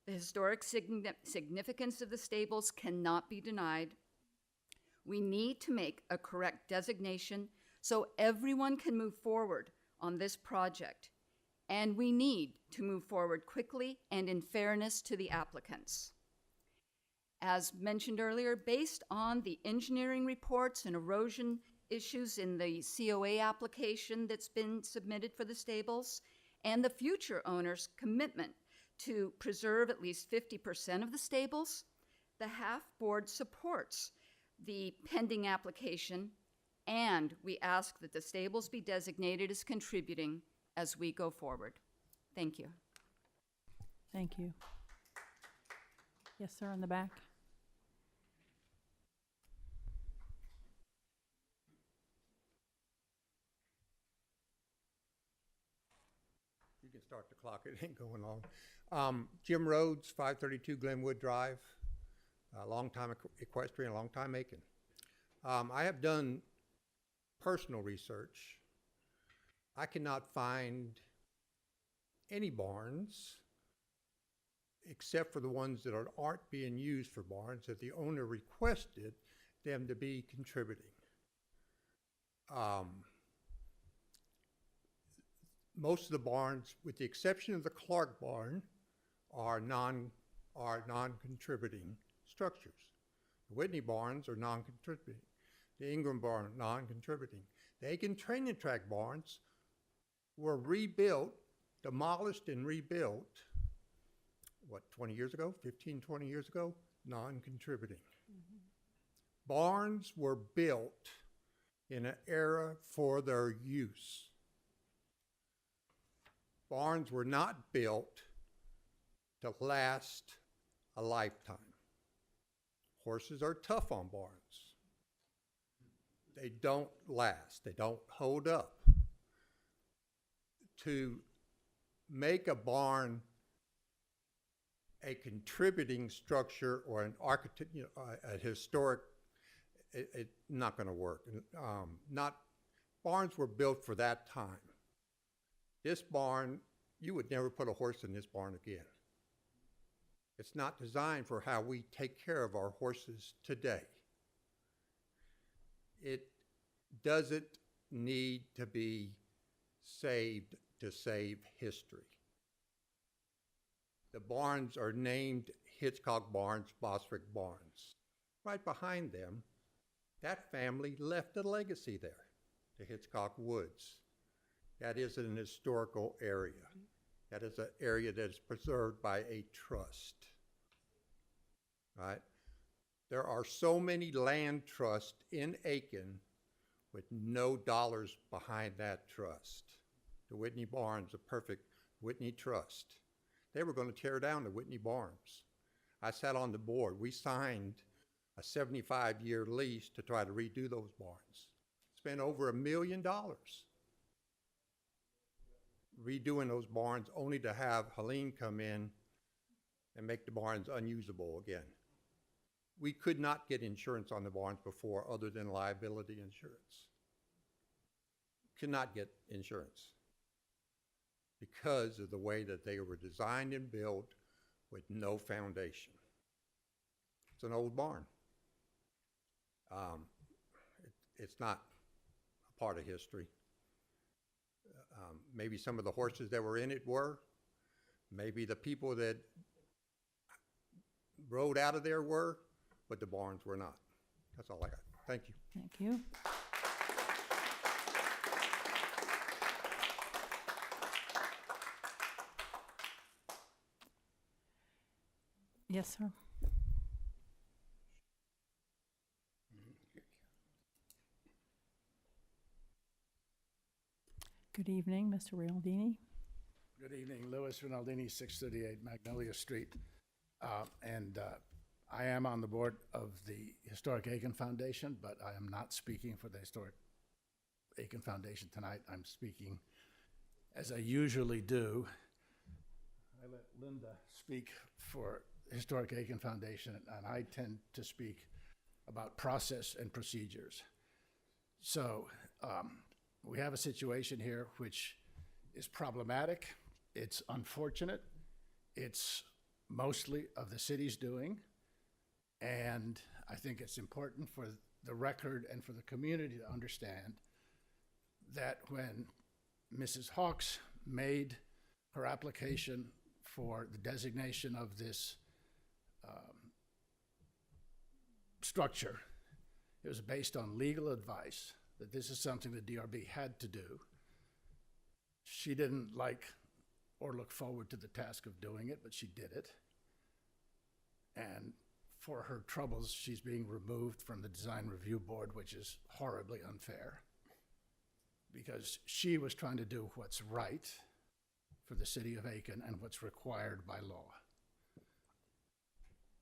The historic significance of the stables cannot be denied. We need to make a correct designation so everyone can move forward on this project, and we need to move forward quickly and in fairness to the applicants. As mentioned earlier, based on the engineering reports and erosion issues in the COA application that's been submitted for the stables, and the future owner's commitment to preserve at least 50% of the stables, the HAF board supports the pending application, and we ask that the stables be designated as contributing as we go forward. Thank you. Thank you. Yes, sir, in the back. You can start the clock, it ain't going long. Jim Rhodes, 532 Glenwood Drive, a long-time equestrian, a long-time Aiken. I have done personal research. I cannot find any barns, except for the ones that aren't being used for barns, that the owner requested them to be contributing. Most of the barns, with the exception of the Clark barn, are non-contributing structures. The Whitney barns are non-contributing. The Ingram barn, non-contributing. The Aiken training track barns were rebuilt, demolished and rebuilt, 20 years ago, 15, 20 years ago? Non-contributing. Barns were built in an era for their use. Barns were not built to last a lifetime. Horses are tough on barns. They don't last. They don't hold up. To make a barn a contributing structure or an architect, a historic, it's not going to work. Barns were built for that time. This barn, you would never put a horse in this barn again. It's not designed for how we take care of our horses today. It doesn't need to be saved to save history. The barns are named Hitchcock Barns, Boswick Barns. Right behind them, that family left a legacy there, the Hitchcock Woods. That is an historical area. That is an area that is preserved by a trust, right? There are so many land trusts in Aiken with no dollars behind that trust. The Whitney Barns, a perfect Whitney trust. They were going to tear down the Whitney Barns. I sat on the board. We signed a 75-year lease to try to redo those barns. Spent over $1 million redoing those barns, only to have Helene come in and make the barns unusable again. We could not get insurance on the barns before other than liability insurance. Could not get insurance because of the way that they were designed and built with no foundation. It's an old barn. It's not a part of history. Maybe some of the horses that were in it were. Maybe the people that rode out of there were, but the barns were not. That's all I got. Thank you. Thank you. Yes, sir. Good evening, Mr. Rialdini. Good evening, Louis Rinaldini, 638 Magnolia Street. I am on the board of the Historic Aiken Foundation, but I am not speaking for the Historic Aiken Foundation tonight. I'm speaking, as I usually do. I let Linda speak for Historic Aiken Foundation, and I tend to speak about process and procedures. So we have a situation here which is problematic. It's unfortunate. It's mostly of the city's doing. And I think it's important for the record and for the community to understand that when Mrs. Hawks made her application for the designation of this structure, it was based on legal advice that this is something the DRB had to do. She didn't like or look forward to the task of doing it, but she did it. And for her troubles, she's being removed from the Design Review Board, which is horribly unfair, because she was trying to do what's right for the city of Aiken and what's required by law.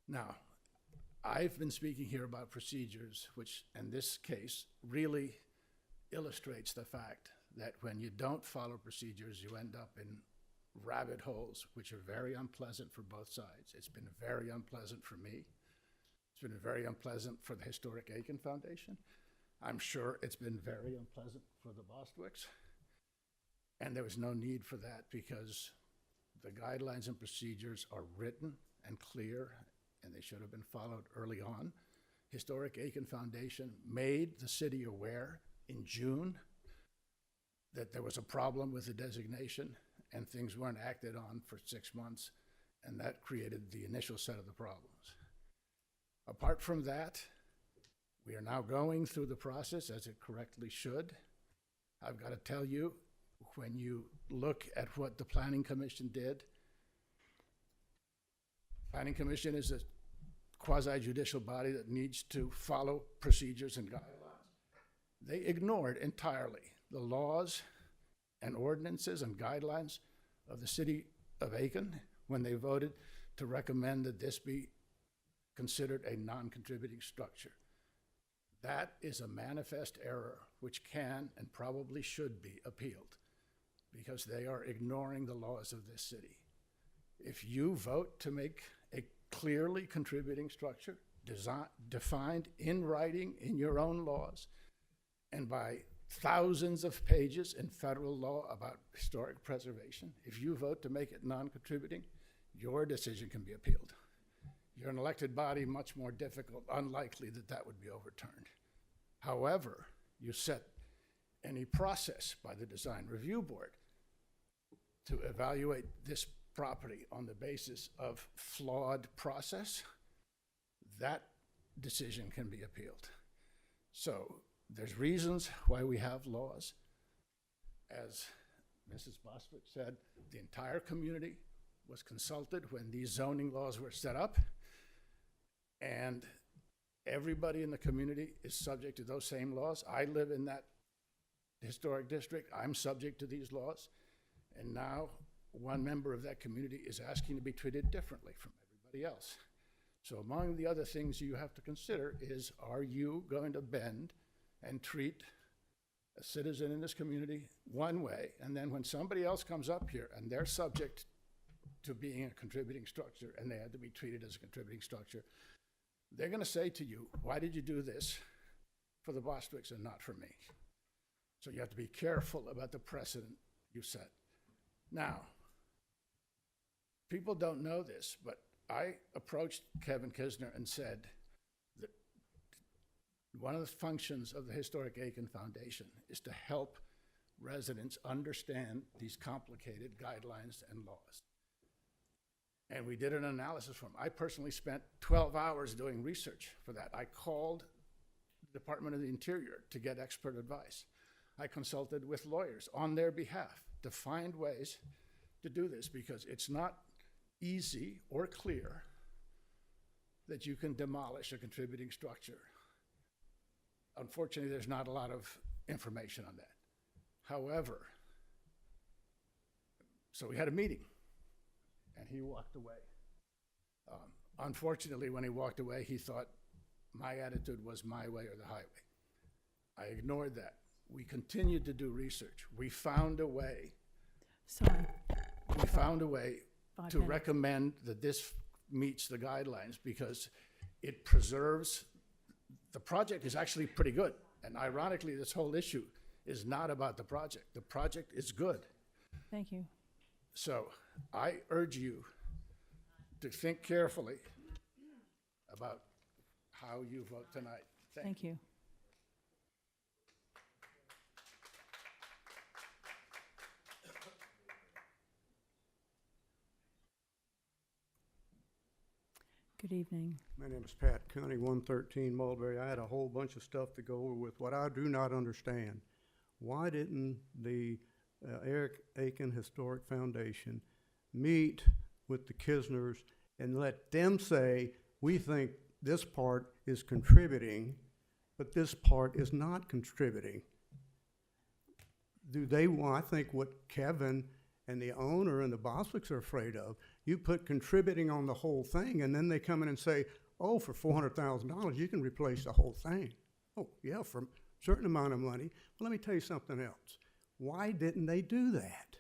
Now, I've been speaking here about procedures, which in this case really illustrates the fact that when you don't follow procedures, you end up in rabbit holes, which are very unpleasant for both sides. It's been very unpleasant for me. It's been very unpleasant for the Historic Aiken Foundation. I'm sure it's been very unpleasant for the Bostwicks. And there was no need for that because the guidelines and procedures are written and clear, and they should have been followed early on. Historic Aiken Foundation made the city aware in June that there was a problem with the designation and things weren't acted on for 6 months, and that created the initial set of the problems. Apart from that, we are now going through the process as it correctly should. I've got to tell you, when you look at what the Planning Commission did, Planning Commission is a quasi-judicial body that needs to follow procedures and guidelines. They ignored entirely the laws and ordinances and guidelines of the city of Aiken when they voted to recommend that this be considered a non-contributing structure. That is a manifest error which can and probably should be appealed because they are ignoring the laws of this city. If you vote to make a clearly contributing structure defined in writing in your own laws and by thousands of pages in federal law about historic preservation, if you vote to make it non-contributing, your decision can be appealed. You're an elected body, much more difficult, unlikely that that would be overturned. However, you set any process by the Design Review Board to evaluate this property on the basis of flawed process, that decision can be appealed. So there's reasons why we have laws. As Mrs. Bostwick said, the entire community was consulted when these zoning laws were set up, and everybody in the community is subject to those same laws. I live in that historic district. I'm subject to these laws, and now one member of that community is asking to be treated differently from everybody else. So among the other things you have to consider is, are you going to bend and treat a citizen in this community one way, and then when somebody else comes up here and they're subject to being a contributing structure and they had to be treated as a contributing structure, they're going to say to you, why did you do this for the Bostwicks and not for me? So you have to be careful about the precedent you set. Now, people don't know this, but I approached Kevin Kisner and said that one of the functions of the Historic Aiken Foundation is to help residents understand these complicated guidelines and laws. And we did an analysis for them. I personally spent 12 hours doing research for that. I called the Department of the Interior to get expert advice. I consulted with lawyers on their behalf to find ways to do this, because it's not easy or clear that you can demolish a contributing structure. Unfortunately, there's not a lot of information on that. However, so we had a meeting, and he walked away. Unfortunately, when he walked away, he thought my attitude was my way or the highway. I ignored that. We continued to do research. We found a way. Sorry. We found a way 5 to minutes. recommend that this meets the guidelines because it preserves, the project is actually pretty good. And ironically, this whole issue is not about the project. The project is good. Thank you. So I urge you to think carefully about how you vote tonight. Thank you. Good evening. My name is Pat Cooney, 113 Mulberry. I had a whole bunch of stuff to go over with. What I do not understand, why didn't the Eric Aiken Historic Foundation meet with the Kisners and let them say, we think this part is contributing, but this part is not contributing? Do they want, I think what Kevin and the owner and the Bostwicks are afraid of, you put contributing on the whole thing, and then they come in and say, oh, for $400,000, you can replace the whole thing. Oh, yeah, for a certain amount of money. Well, let me tell you something else. Why didn't they do that?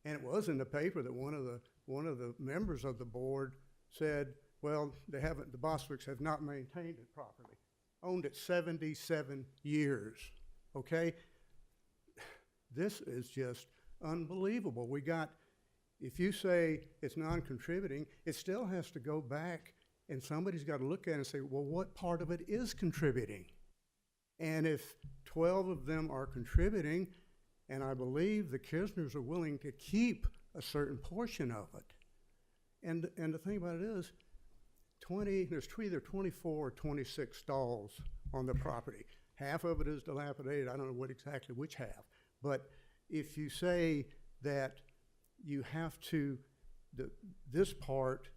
And it was in the paper that one of the members of the board said, well, the Bostwicks have not maintained it properly. Owned it 77 years, okay? This is just unbelievable. We got, if you say it's non-contributing, it still has to go back and somebody's got to look at it and say, well, what part of it is contributing? And if 12 of them are contributing, and I believe the Kisners are willing to keep a certain portion of it. And the thing about it is, there's either 24 or 26 stalls on the property. Half of it is dilapidated. I don't know exactly which half. But if you say that you have to, this part,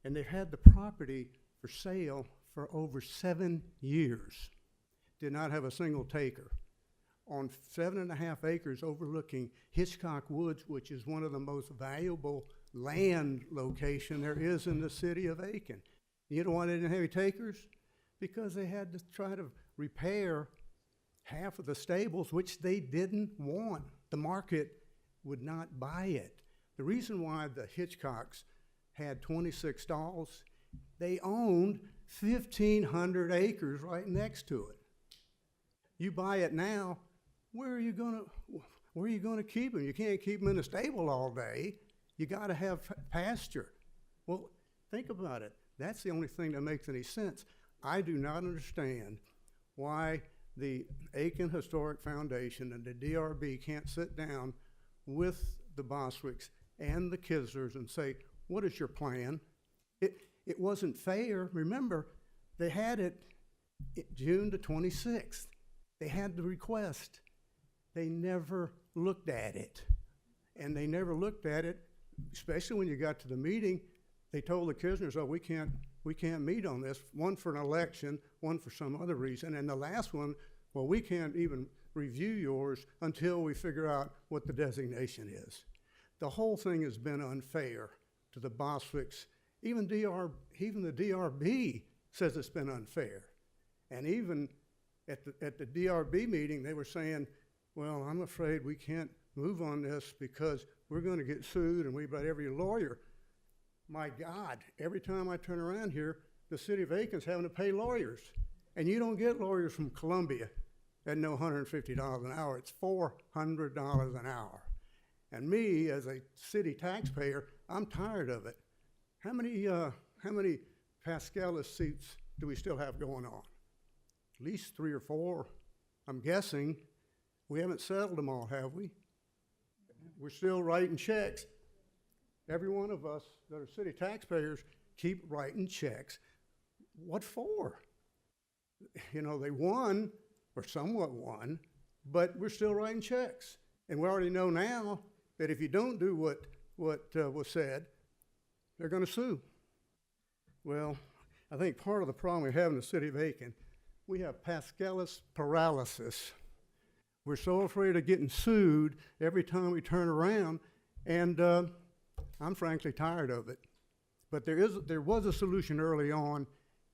and they've had the property for sale for over 7 years, did not have a single taker. on 7.5 acres overlooking Hitchcock Woods, which is one of the most valuable land location there is in the city of Aiken. You know why they didn't have any takers? Because they had to try to repair half of the stables, which they didn't want. The market would not buy it. The reason why the Hitchcocks had 26 stalls, they owned 1,500 acres right next to it. You buy it now, where are you gonna keep them? You can't keep them in a stable all day. You gotta have pasture. Well, think about it. That's the only thing that makes any sense. I do not understand why the Aiken Historic Foundation and the DRB can't sit down with the Boswicks and the Kislers and say, what is your plan? It wasn't fair. Remember, they had it June the 26th. They had the request. They never looked at it. And they never looked at it, especially when you got to the meeting. They told the Kislers, oh, we can't meet on this, one for an election, one for some other reason. And the last one, well, we can't even review yours until we figure out what the designation is. The whole thing has been unfair to the Boswicks. Even the DRB says it's been unfair. And even at the DRB meeting, they were saying, well, I'm afraid we can't move on this because we're going to get sued, and we've got every lawyer. My God, every time I turn around here, the city of Aiken's having to pay lawyers. And you don't get lawyers from Columbia at no $150 an hour. It's $400 an hour. And me, as a city taxpayer, I'm tired of it. How many Pascalis seats do we still have going on? At least 3 or 4, I'm guessing. We haven't settled them all, have we? We're still writing checks. Every one of us that are city taxpayers keep writing checks. What for? You know, they won, or somewhat won, but we're still writing checks. And we already know now that if you don't do what was said, they're going to sue. Well, I think part of the problem we have in the city of Aiken, we have Pascalis paralysis. We're so afraid of getting sued every time we turn around, and I'm frankly tired of it. But there was a solution early on,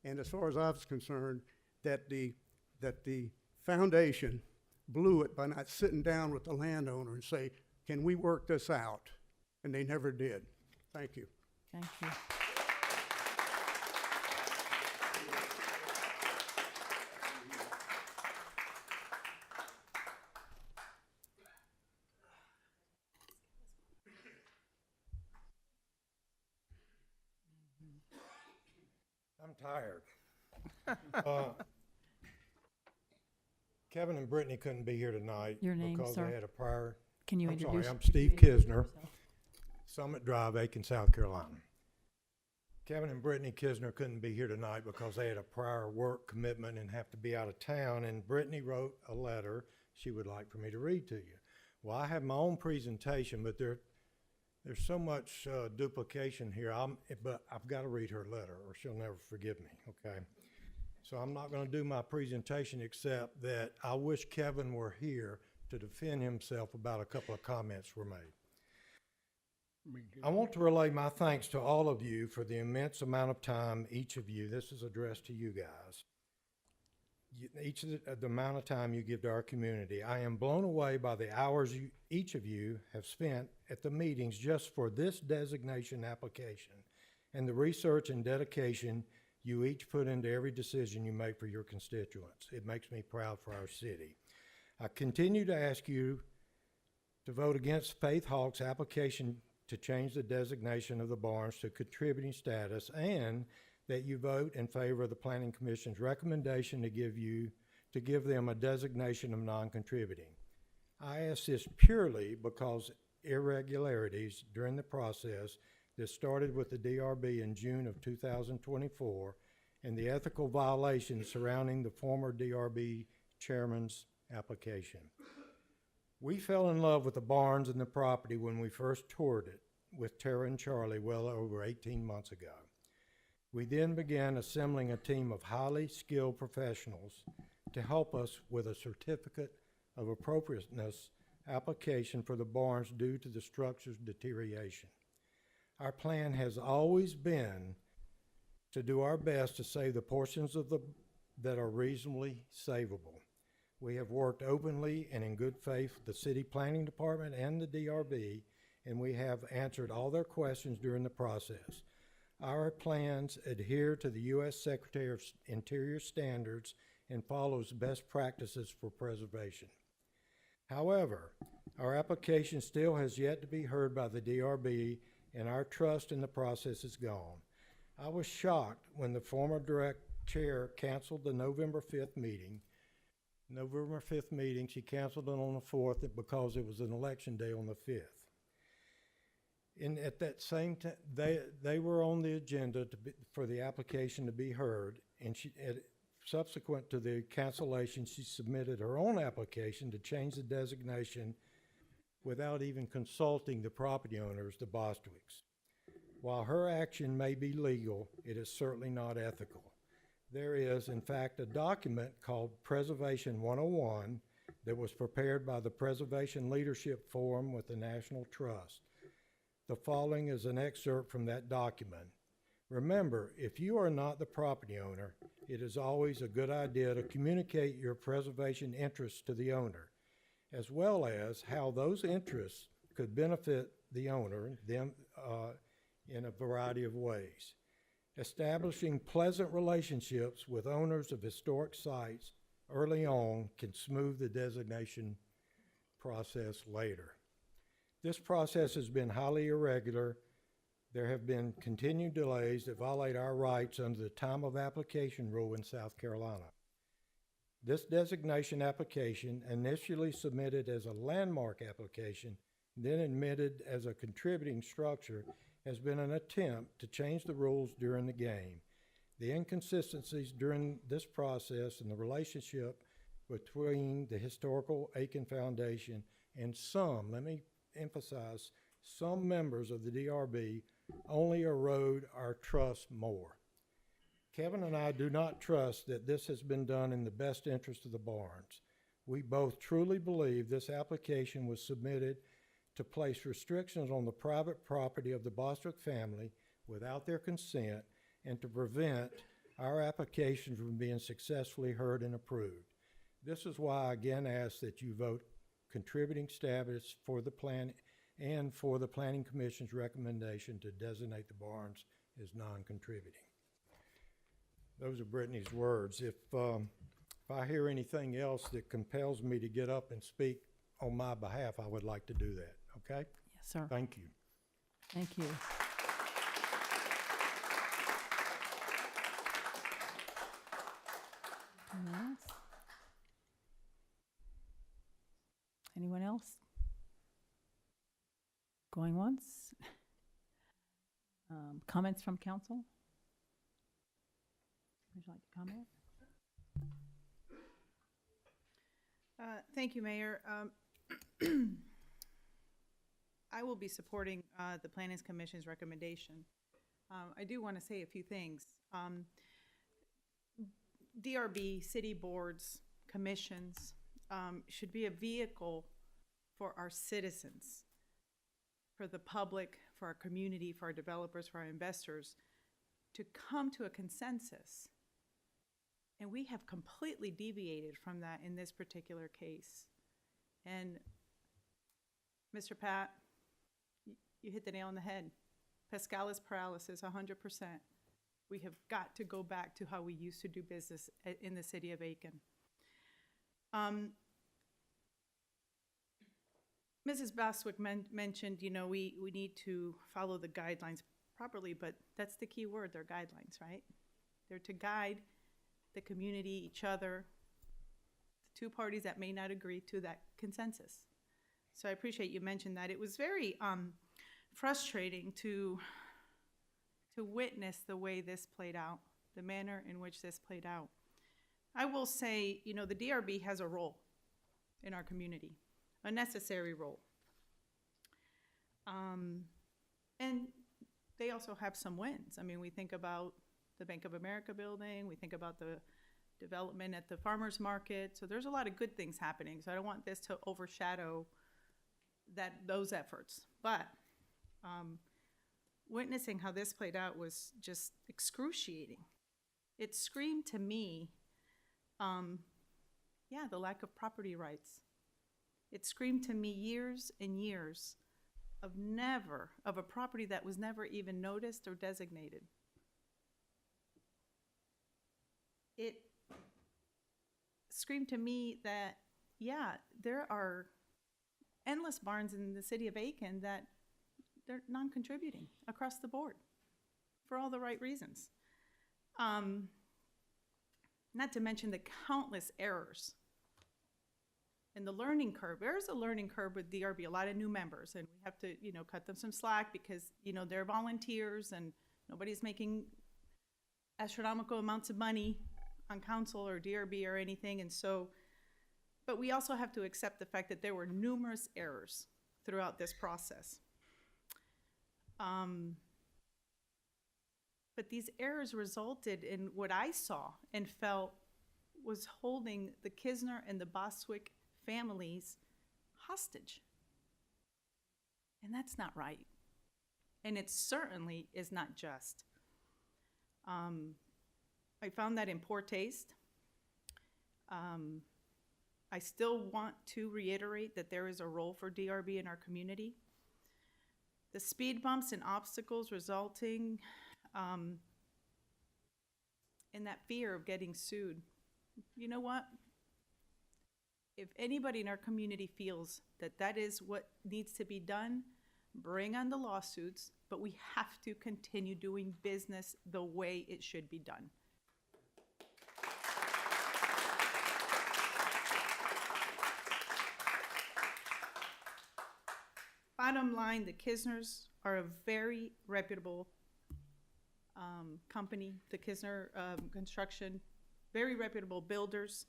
and as far as I was concerned, that the foundation blew it by not sitting down with the landowner and say, can we work this out? And they never did. Thank you. Thank you. I'm tired. Kevin and Brittany couldn't be here tonight. Your name, because sir? they had a prior. Can you I'm introduce? sorry, I'm Steve Kisner, Summit Drive, Aiken, South Carolina. Kevin and Brittany Kisner couldn't be here tonight because they had a prior work commitment and have to be out of town. And Brittany wrote a letter she would like for me to read to you. Well, I have my own presentation, but there's so much duplication here. But I've got to read her letter, or she'll never forgive me. Okay. So I'm not going to do my presentation except that I wish Kevin were here to defend himself about a couple of comments were made. I want to relay my thanks to all of you for the immense amount of time each of you, this is addressed to you guys, each of the amount of time you give to our community. I am blown away by the hours each of you have spent at the meetings just for this designation application and the research and dedication you each put into every decision you make for your constituents. It makes me proud for our city. I continue to ask you to vote against Faith Hawk's application to change the designation of the barns to contributing status, and that you vote in favor of the Planning Commission's recommendation to give them a designation of non-contributing. I ask this purely because irregularities during the process that started with the DRB in June of 2024 and the ethical violations surrounding the former DRB chairman's application. We fell in love with the barns and the property when we first toured it with Tara and Charlie well over 18 months ago. We then began assembling a team of highly skilled professionals to help us with a certificate of appropriateness application for the barns due to the structure's deterioration. Our plan has always been to do our best to save the portions of that are reasonably savable. We have worked openly and in good faith with the city planning department and the DRB, and we have answered all their questions during the process. Our plans adhere to the U.S. Secretary of Interior standards and follows best practices for preservation. However, our application still has yet to be heard by the DRB, and our trust in the process is gone. I was shocked when the former direct chair canceled the November 5th meeting. She canceled it on the 4th because it was an election day on the 5th. And at that same time, they were on the agenda for the application to be heard, and subsequent to the cancellation, she submitted her own application to change the designation without even consulting the property owners, the Bostwicks. While her action may be legal, it is certainly not ethical. There is, in fact, a document called Preservation 101 that was prepared by the Preservation Leadership Forum with the National Trust. The following is an excerpt from that document. Remember, if you are not the property owner, it is always a good idea to communicate your preservation interests to the owner, as well as how those interests could benefit the owner, in a variety of ways. Establishing pleasant relationships with owners of historic sites early on can smooth the designation process later. This process has been highly irregular. There have been continued delays that violate our rights under the time of application rule in South Carolina. This designation application, initially submitted as a landmark application, then admitted as a contributing structure, has been an attempt to change the rules during the game. The inconsistencies during this process and the relationship between the historical Aiken Foundation and some, let me emphasize, some members of the DRB only erode our trust more. Kevin and I do not trust that this has been done in the best interest of the barns. We both truly believe this application was submitted to place restrictions on the private property of the Bostwick family without their consent and to prevent our application from being successfully heard and approved. This is why I again ask that you vote contributing status for the plan and for the Planning Commission's recommendation to designate the barns as non-contributing. Those are Brittany's words. If I hear anything else that compels me to get up and speak on my behalf, I would like to do that, okay? Yes, sir. Thank you. Thank you. Anyone else? Anyone else? Going once? Comments from council? Would you like to comment? Thank you, Mayor. I will be supporting the Planning Commission's recommendation. I do want to say a few things. DRB, city boards, commissions should be a vehicle for our citizens, for the public, for our community, for our developers, for our investors, to come to a consensus. And we have completely deviated from that in this particular case. And Mr. Pat, you hit the nail on the head. Pascalis paralysis, 100%. We have got to go back to how we used to do business in the city of Aiken. Mrs. Bostwick mentioned, you know, we need to follow the guidelines properly, but that's the key word, they're guidelines, right? They're to guide the community, each other, the two parties that may not agree to that consensus. So I appreciate you mentioned that. It was very frustrating to witness the way this played out, the manner in which this played out. I will say, you know, the DRB has a role in our community, a necessary role. And they also have some wins. I mean, we think about the Bank of America building, we think about the development at the farmer's market. So there's a lot of good things happening. So I don't want this to overshadow those efforts. But witnessing how this played out was just excruciating. It screamed to me, the lack of property rights. It screamed to me years and years of a property that was never even noticed or designated. It screamed to me that, there are endless barns in the city of Aiken that they're non-contributing across the board for all the right reasons. Not to mention the countless errors and the learning curve. There's a learning curve with DRB, a lot of new members, and we have to, cut them some slack because, they're volunteers and nobody's making astronomical amounts of money on council or DRB or anything. And so, but we also have to accept the fact that there were numerous errors throughout this process. But these errors resulted in what I saw and felt was holding the Kisner and the Bostwick families hostage. And that's not right. And it certainly is not just. I found that in poor taste. I still want to reiterate that there is a role for DRB in our community. The speed bumps and obstacles resulting in that fear of getting sued. You know what? If anybody in our community feels that that is what needs to be done, bring on the lawsuits, but we have to continue doing business the way it should be done. Bottom line, the Kisners are a very reputable company, the Kisner Construction, very reputable builders.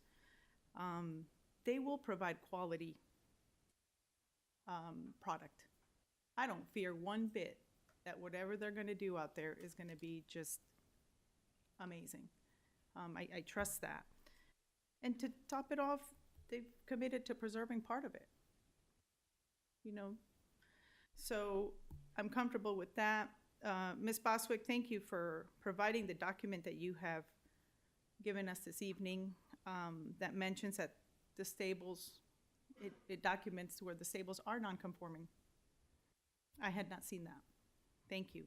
They will provide quality product. I don't fear one bit that whatever they're going to do out there is going to be just amazing. I trust that. And to top it off, they've committed to preserving part of it. So I'm comfortable with that. Ms. Bostwick, thank you for providing the document that you have given us this evening that mentions that the stables, it documents where the stables are non-conforming. I had not seen that. Thank you.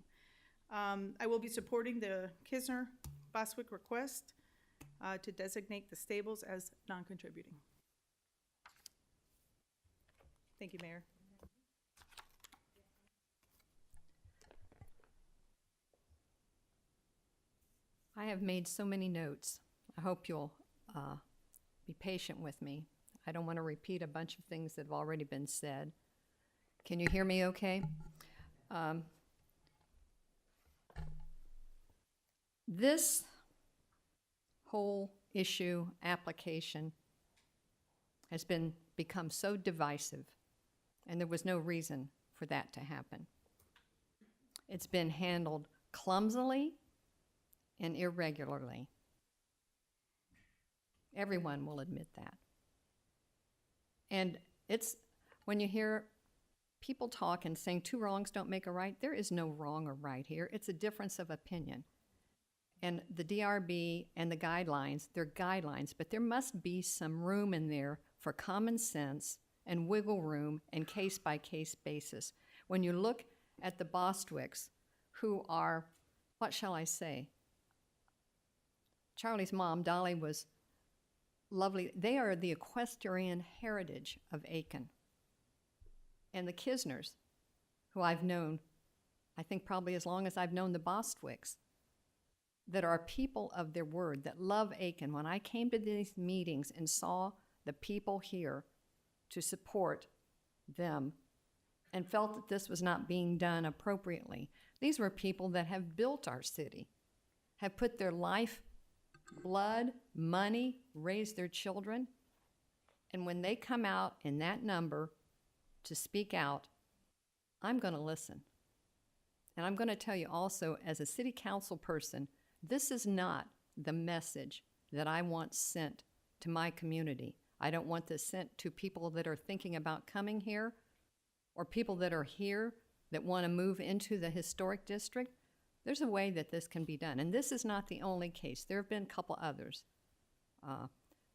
I will be supporting the Kisner-Bostwick request to designate the stables as non-contributing. Thank you, Mayor. I have made so many notes. I hope you'll be patient with me. I don't want to repeat a bunch of things that have already been said. Can you hear me okay? This whole issue application has become so divisive, and there was no reason for that to happen. It's been handled clumsily and irregularly. Everyone will admit that. And it's when you hear people talk and saying two wrongs don't make a right, there is no wrong or right here. It's a difference of opinion. And the DRB and the guidelines, they're guidelines, but there must be some room in there for common sense and wiggle room and case-by-case basis. When you look at the Bostwicks, who are, what shall I say? Charlie's mom, Dolly, was lovely. They are the equestrian heritage of Aiken. And the Kisners, who I've known, I think probably as long as I've known the Bostwicks, that are people of their word, that love Aiken. When I came to these meetings and saw the people here to support them and felt that this was not being done appropriately, these were people that have built our city, have put their life, blood, money, raised their children. And when they come out in that number to speak out, I'm going to listen. And I'm going to tell you also, as a city council person, this is not the message that I want sent to my community. I don't want this sent to people that are thinking about coming here or people that are here that want to move into the historic district. There's a way that this can be done. And this is not the only case. There have been a couple others.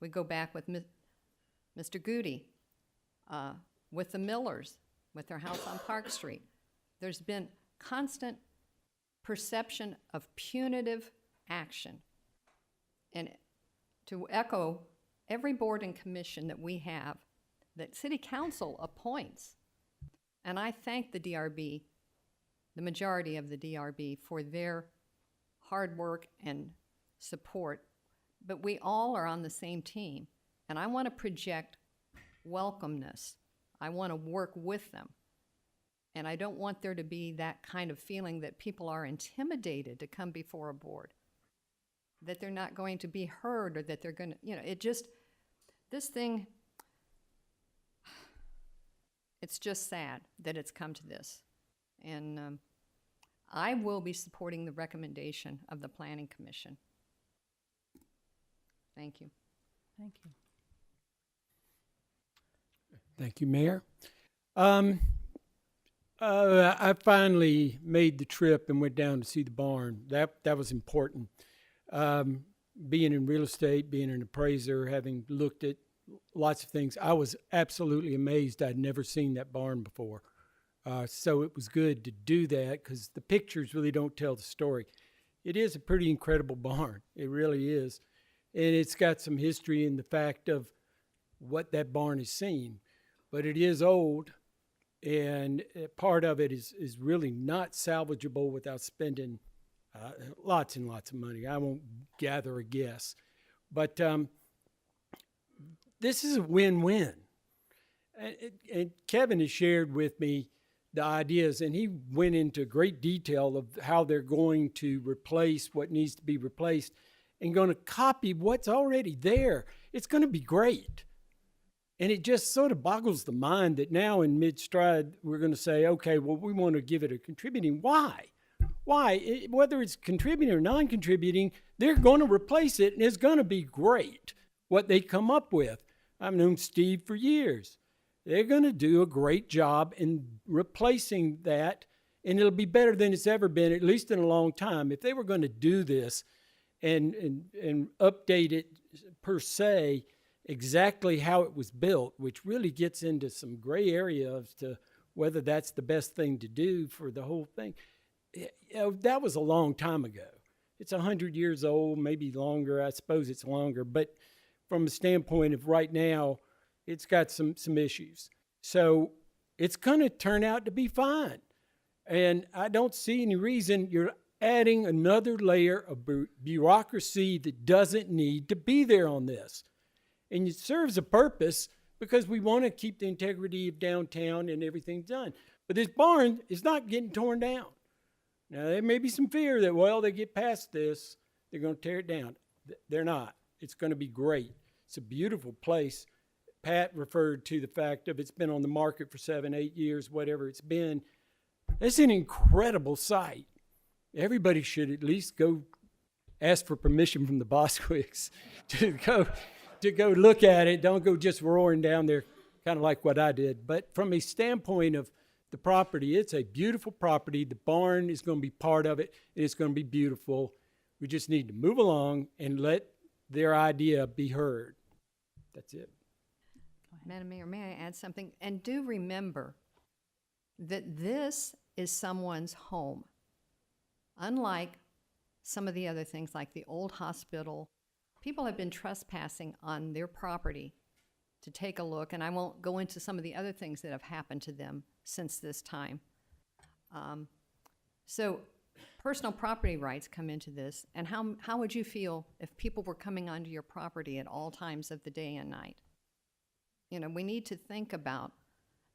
We go back with Mr. Goody, with the Millers, with their house on Park Street. There's been constant perception of punitive action. And to echo, every board and commission that we have, that City Council appoints, and I thank the DRB, the majority of the DRB, for their hard work and support, but we all are on the same team, and I want to project welcomeness. I want to work with them, and I don't want there to be that kind of feeling that people are intimidated to come before a board, that they're not going to be heard, or that they're going to, it just, this thing, it's just sad that it's come to this. And I will be supporting the recommendation of the Planning Commission. Thank you. Thank you. Thank you, Mayor. I finally made the trip and went down to see the barn. That was important. Being in real estate, being an appraiser, having looked at lots of things, I was absolutely amazed. I'd never seen that barn before. So it was good to do that because the pictures really don't tell the story. It is a pretty incredible barn. It really is. And it's got some history in the fact of what that barn has seen. But it is old, and part of it is really not salvageable without spending lots and lots of money. I won't gather a guess. But this is a win-win. And Kevin has shared with me the ideas, and he went into great detail of how they're going to replace what needs to be replaced and going to copy what's already there. It's going to be great. And it just sort of boggles the mind that now in mid-stride, we're going to say, okay, well, we want to give it a contributing. Why? Why? Whether it's contributing or non-contributing, they're going to replace it, and it's going to be great what they come up with. I've known Steve for years. They're going to do a great job in replacing that, and it'll be better than it's ever been, at least in a long time. If they were going to do this and update it per se, exactly how it was built, which really gets into some gray area as to whether that's the best thing to do for the whole thing. That was a long time ago. It's 100 years old, maybe longer. I suppose it's longer. But from a standpoint of right now, it's got some issues. So it's going to turn out to be fine. And I don't see any reason you're adding another layer of bureaucracy that doesn't need to be there on this. And it serves a purpose because we want to keep the integrity of downtown and everything done. But this barn is not getting torn down. Now, there may be some fear that, well, they get past this, they're going to tear it down. They're not. It's going to be great. It's a beautiful place. Pat referred to the fact of it's been on the market for 7, 8 years, whatever it's been. It's an incredible site. Everybody should at least go ask for permission from the Boswicks to go look at it. Don't go just roaring down there, kind of like what I did. But from a standpoint of the property, it's a beautiful property. The barn is going to be part of it, and it's going to be beautiful. We just need to move along and let their idea be heard. That's it. Madam Mayor, may I add something? And do remember that this is someone's home. Unlike some of the other things like the old hospital, people have been trespassing on their property to take a look, and I won't go into some of the other things that have happened to them since this time. So personal property rights come into this, and how would you feel if people were coming onto your property at all times of the day and night? We need to think about,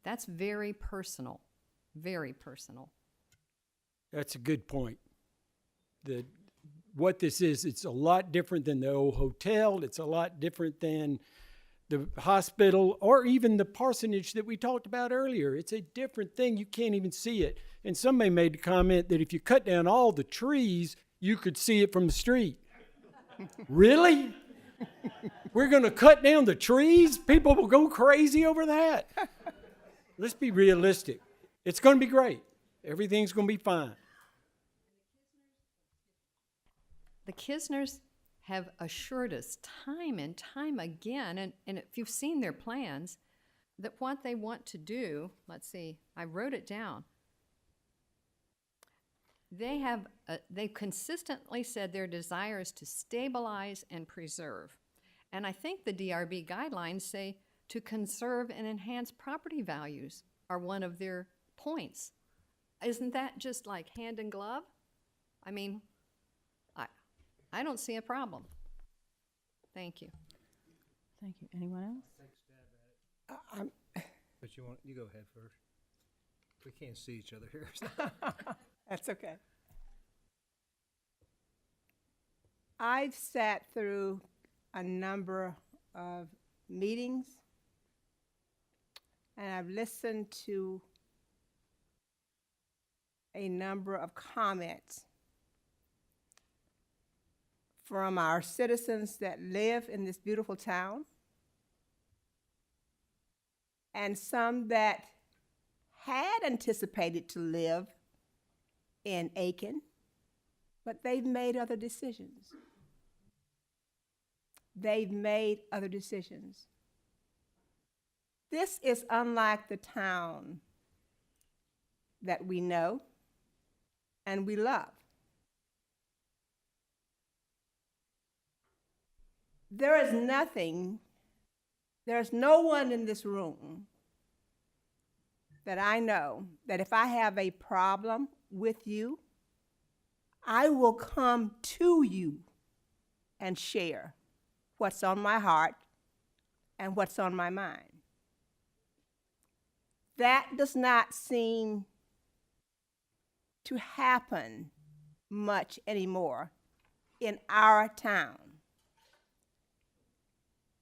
that's very personal, very personal. That's a good point. What this is, it's a lot different than the old hotel. It's a lot different than the hospital or even the parsonage that we talked about earlier. It's a different thing. You can't even see it. And somebody made the comment that if you cut down all the trees, you could see it from the street. Really? We're going to cut down the trees? People will go crazy over that. Let's be realistic. It's going to be great. Everything's going to be fine. The Kisners have assured us time and time again, and if you've seen their plans, that what they want to do, let's see, I wrote it down. They've consistently said their desire is to stabilize and preserve. And I think the DRB guidelines say to conserve and enhance property values are one of their points. Isn't that just like hand in glove? I mean, I don't see a problem. Thank you. Thank you. Anyone else? But you go ahead first. We can't see each other here. That's okay. I've sat through a number of meetings, and I've listened to a number of comments from our citizens that live in this beautiful town, and some that had anticipated to live in Aiken, but they've made other decisions. They've made other decisions. This is unlike the town that we know and we love. There is nothing, there's no one in this room that I know that if I have a problem with you, I will come to you and share what's on my heart and what's on my mind. That does not seem to happen much anymore in our town.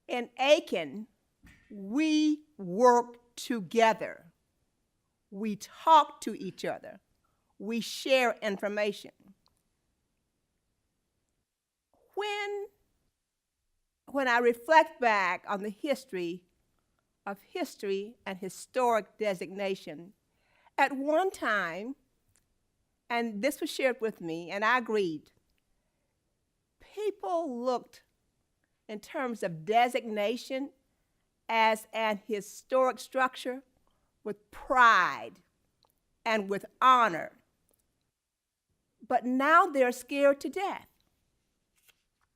In Aiken, we work together. We talk to each other. We share information. When I reflect back on the history and historic designation, at one time, and this was shared with me, and I agreed, people looked in terms of designation as an historic structure with pride and with honor. But now they're scared to death.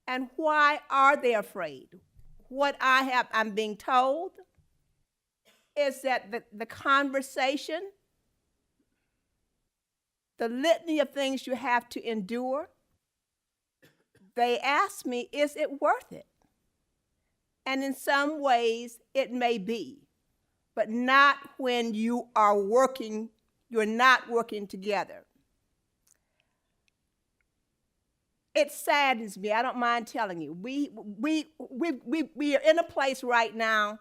And why are they afraid? What I'm being told is that the conversation, the litany of things you have to endure, they ask me, is it worth it? And in some ways, it may be, but not when you are working, you're not working together. It saddens me, I don't mind telling you. We are in a place right now,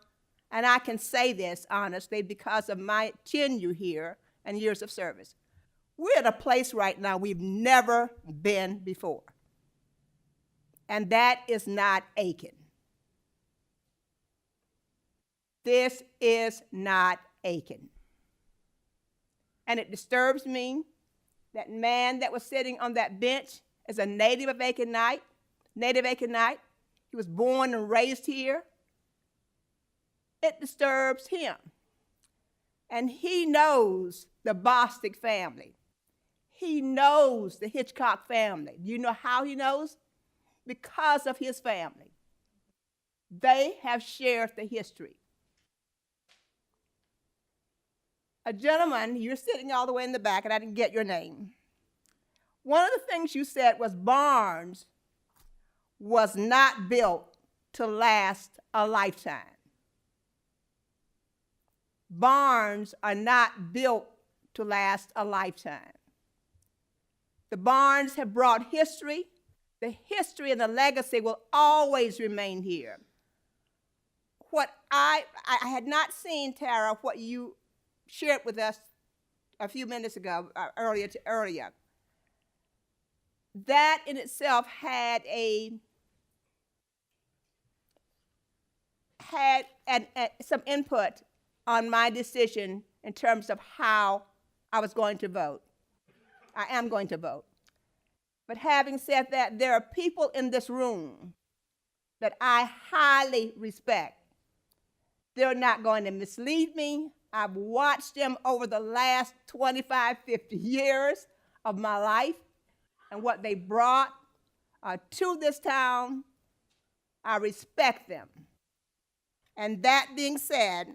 and I can say this honestly because of my tenure here and years of service. We're at a place right now we've never been before. And that is not Aiken. This is not Aiken. And it disturbs me that man that was sitting on that bench is a native of native Aikenite. He was born and raised here. It disturbs him. And he knows the Bostic family. He knows the Hitchcock family. Do you know how he knows? Because of his family. They have shared the history. A gentleman, you're sitting all the way in the back, and I didn't get your name. One of the things you said was barns was not built to last a lifetime. Barns are not built to last a lifetime. The barns have brought history. The history and the legacy will always remain here. What I had not seen, Tara, what you shared with us a few minutes ago, earlier. That in itself had a had some input on my decision in terms of how I was going to vote. I am going to vote. But having said that, there are people in this room that I highly respect. They're not going to mislead me. I've watched them over the last 25, 50 years of my life and what they brought to this town. I respect them. And that being said,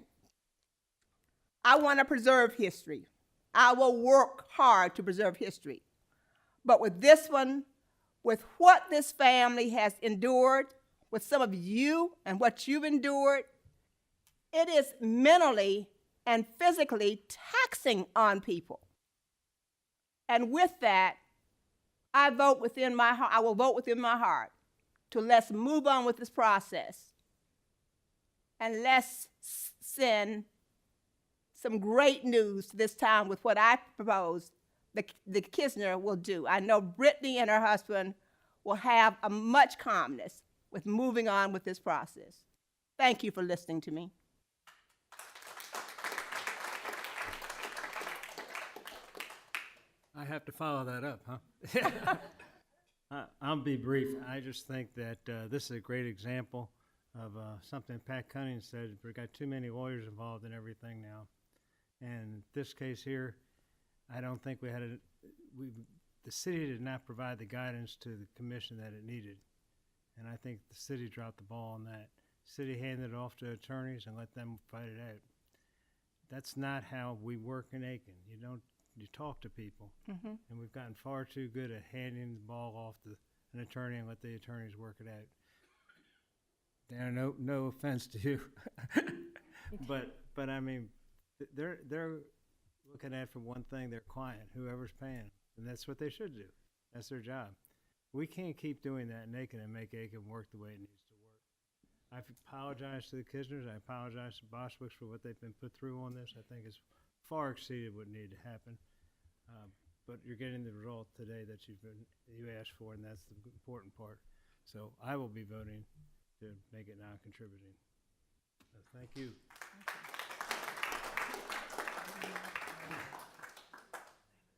I want to preserve history. I will work hard to preserve history. But with this one, with what this family has endured, with some of you and what you've endured, it is mentally and physically taxing on people. And with that, I will vote within my heart to let's move on with this process. And let's send some great news this time with what I propose the Kisner will do. I know Brittany and her husband will have a much calmness with moving on with this process. Thank you for listening to me. I have to follow that up, huh? I'll be brief. I just think that this is a great example of something Pat Cunningham said. We've got too many lawyers involved in everything now. And this case here, I don't think the city did not provide the guidance to the commission that it needed. And I think the city dropped the ball on that. City handed it off to attorneys and let them fight it out. That's not how we work in Aiken. You talk to people. Mm-hmm. And we've gotten far too good at handing the ball off to an attorney and let the attorneys work it out. Dan, no offense to you, but I mean, they're looking at, for one thing, their client, whoever's paying, and that's what they should do. That's their job. We can't keep doing that in Aiken and make Aiken work the way it needs to work. I apologize to the Kisners. I apologize to Boswicks for what they've been put through on this. I think it's far exceeded what needed to happen. But you're getting the result today that you asked for, and that's the important part. So I will be voting to make it non-contributing. So thank you.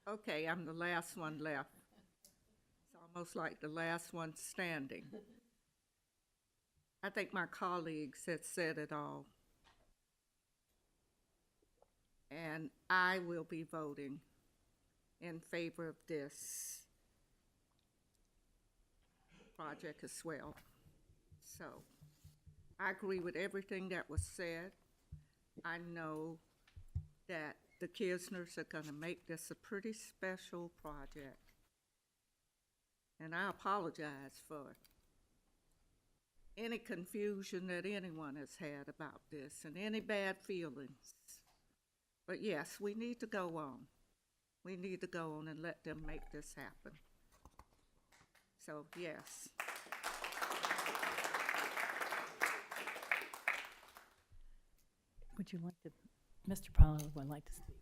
Okay, I'm the last one left. It's almost like the last one standing. I think my colleagues had said it all. And I will be voting in favor of this project as well. So I agree with everything that was said. I know that the Kisners are going to make this a pretty special project. And I apologize for any confusion that anyone has had about this and any bad feelings. But yes, we need to go on. We need to go on and let them make this happen. So, yes. Would you like to, Mr. Powell would like to speak.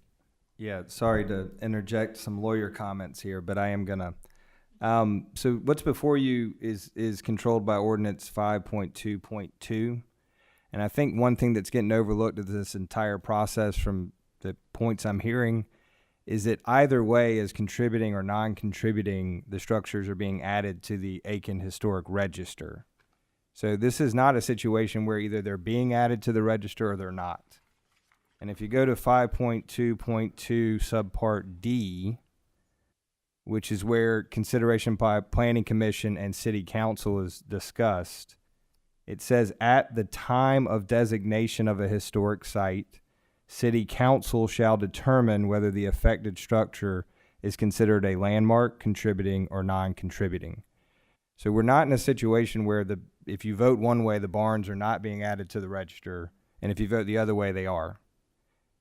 Yeah, sorry to interject some lawyer comments here, but I am gonna. So what's before you is controlled by ordinance 5.2.2. And I think one thing that's getting overlooked in this entire process from the points I'm hearing is that either way, as contributing or non-contributing, the structures are being added to the Aiken Historic Register. So this is not a situation where either they're being added to the register or they're not. And if you go to 5.2.2 subpart D, which is where consideration by Planning Commission and City Council is discussed, it says at the time of designation of a historic site, City Council shall determine whether the affected structure is considered a landmark, contributing, or non-contributing. So we're not in a situation where if you vote one way, the barns are not being added to the register, and if you vote the other way, they are.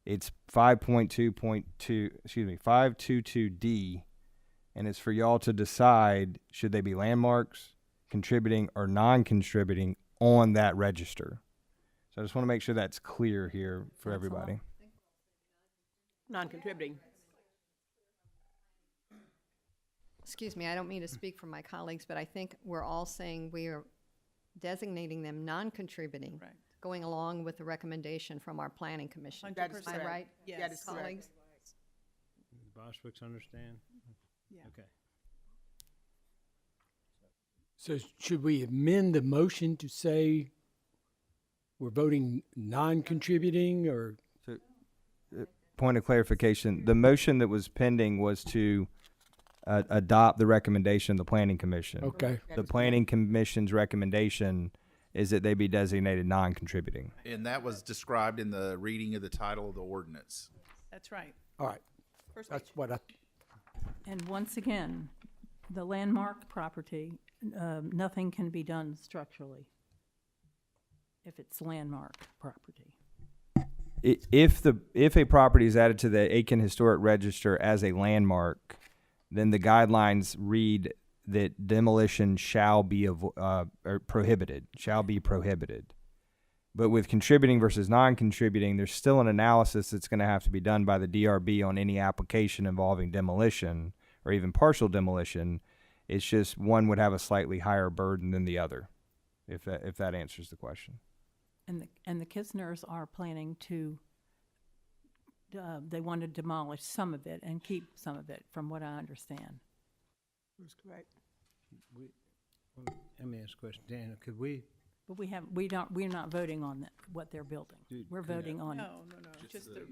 It's 522D, and it's for y'all to decide should they be landmarks, contributing, or non-contributing on that register. So I just want to make sure that's clear here for everybody. Non-contributing. Excuse me, I don't mean to speak for my colleagues, but I think we're all saying we are designating them non-contributing. Right. going along with the recommendation from our planning commission. That is Am I correct. right? Yes. That is correct. Colleagues? Boswick's understand? Yeah. Okay. So should we amend the motion to say we're voting non-contributing or? So, point of clarification, the motion that was pending was to adopt the recommendation of the planning commission. Okay. The planning commission's recommendation is that they be designated non-contributing. And that was described in the reading of the title of the ordinance. That's right. All right. First That's page. what I, And once again, the landmark property, nothing can be done structurally if it's landmark property. If a property is added to the Aiken Historic Register as a landmark, then the guidelines read that demolition shall be prohibited. But with contributing versus non-contributing, there's still an analysis that's going to have to be done by the DRB on any application involving demolition or even partial demolition. It's just one would have a slightly higher burden than the other, if that answers the question. And the Kisners are planning to, they want to demolish some of it and keep some of it, from what I understand. That's correct. Let me ask a question, Daniel, could we? But we're not voting on what they're building. We're voting on. No, just the.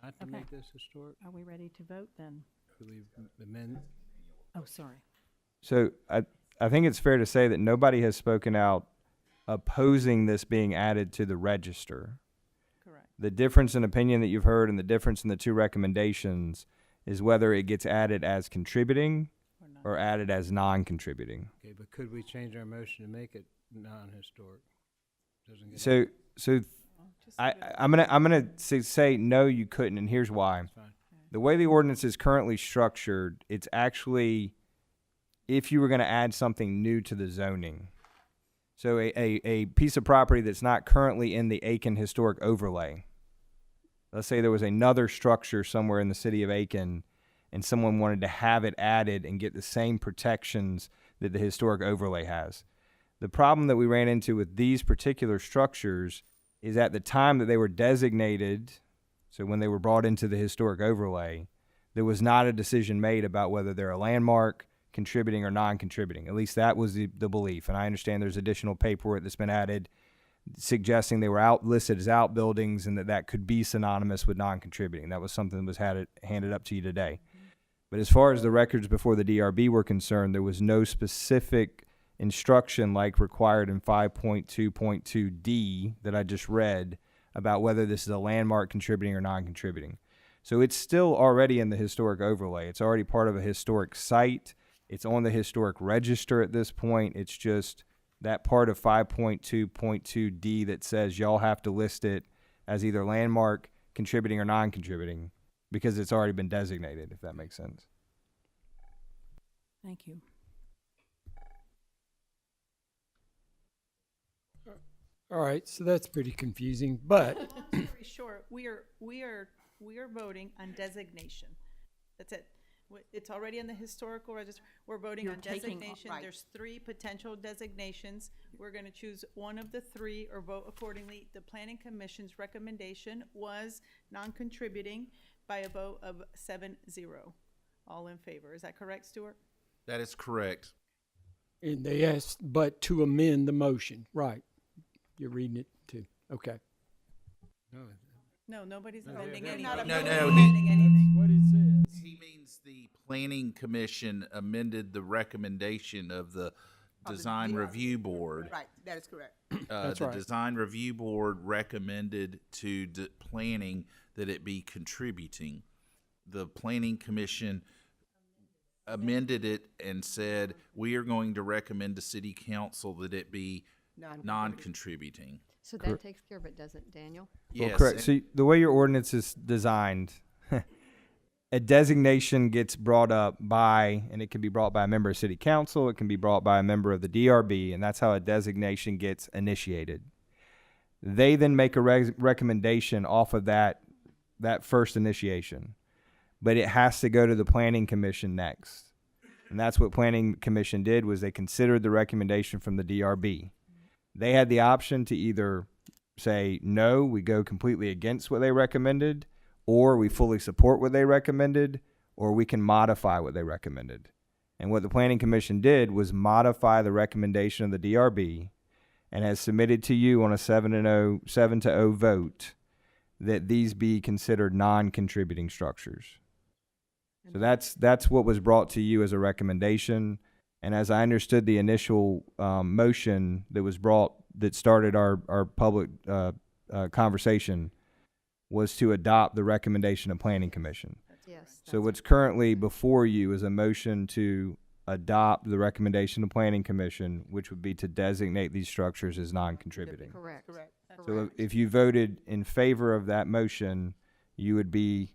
Not to Okay. make this historic? Are we ready to vote then? Could we amend? Oh, sorry. So I think it's fair to say that nobody has spoken out opposing this being added to the register. Correct. The difference in opinion that you've heard and the difference in the two recommendations is whether it gets added as contributing or added as non-contributing. Okay, but could we change our motion to make it non-historic? Doesn't get So I'm gonna say no, you couldn't, and here's why. The way the ordinance is currently structured, it's actually if you were going to add something new to the zoning. So a piece of property that's not currently in the Aiken historic overlay. Let's say there was another structure somewhere in the city of Aiken and someone wanted to have it added and get the same protections that the historic overlay has. The problem that we ran into with these particular structures is at the time that they were designated, so when they were brought into the historic overlay, there was not a decision made about whether they're a landmark, contributing or non-contributing. At least that was the belief. And I understand there's additional paperwork that's been added suggesting they were listed as outbuildings and that could be synonymous with non-contributing. That was something that was handed up to you today. But as far as the records before the DRB were concerned, there was no specific instruction like required in 5.2.2D that I just read about whether this is a landmark, contributing or non-contributing. So it's still already in the historic overlay. It's already part of a historic site. It's on the historic register at this point. It's just that part of 5.2.2D that says y'all have to list it as either landmark, contributing or non-contributing because it's already been designated, if that makes sense. Thank you. all right, so that's pretty confusing, but Very short, we are voting on designation. That's it. It's already in the historical register. We're voting You're on taking- designation. right. There's 3 potential designations. We're gonna choose one of the 3 or vote accordingly. The planning commission's recommendation was non-contributing by a vote of 7-0. All in favor. Is that correct, Stuart? That is correct. and they asked, but to amend the motion, right? You're reading it too. Okay. No, nobody's amending they're anything. not No, Nobody's no, amending anything. What it says. He means the planning commission amended the recommendation of the design review board. Right, that is correct. That's The right. design review board recommended to planning that it be contributing. The planning commission amended it and said, we are going to recommend to city council that it be non-contributing. So that takes care of it, doesn't it, Daniel? Well, Yes. correct. So the way your ordinance is designed, a designation gets brought up by, and it can be brought by a member of city council, it can be brought by a member of the DRB, and that's how a designation gets initiated. They then make a recommendation off of that first initiation, but it has to go to the planning commission next. And that's what planning commission did, was they considered the recommendation from the DRB. They had the option to either say, no, we go completely against what they recommended, or we fully support what they recommended, or we can modify what they recommended. And what the Planning Commission did was modify the recommendation of the DRB and has submitted to you on a 7-0 vote that these be considered non-contributing structures. So that's what was brought to you as a recommendation. And as I understood the initial motion that was brought, that started our public conversation, was to adopt the recommendation of Planning Commission. Yes. So what's currently before you is a motion to adopt the recommendation of Planning Commission, which would be to designate these structures as non-contributing. Correct. So if you voted in favor of that motion, you would be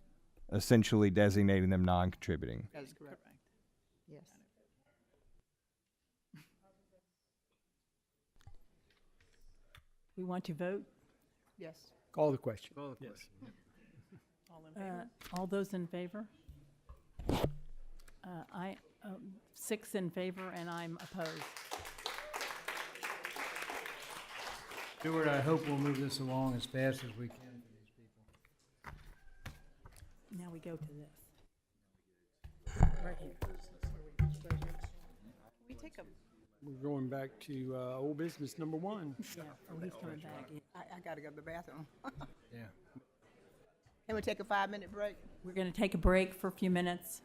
essentially designating them non-contributing. That is correct. Yes. We want to vote? Yes. Call the question. Yes. All those in favor? I, 6 in favor, and I'm opposed. Stuart, I hope we'll move this along as fast as we can for these people. Now we go to this. Right here. We take a, We're going back to old business number 1. Yeah, oh, he's coming back. I gotta go to the bathroom. Yeah. Can we take a 5-minute break? We're going to take a break for a few minutes.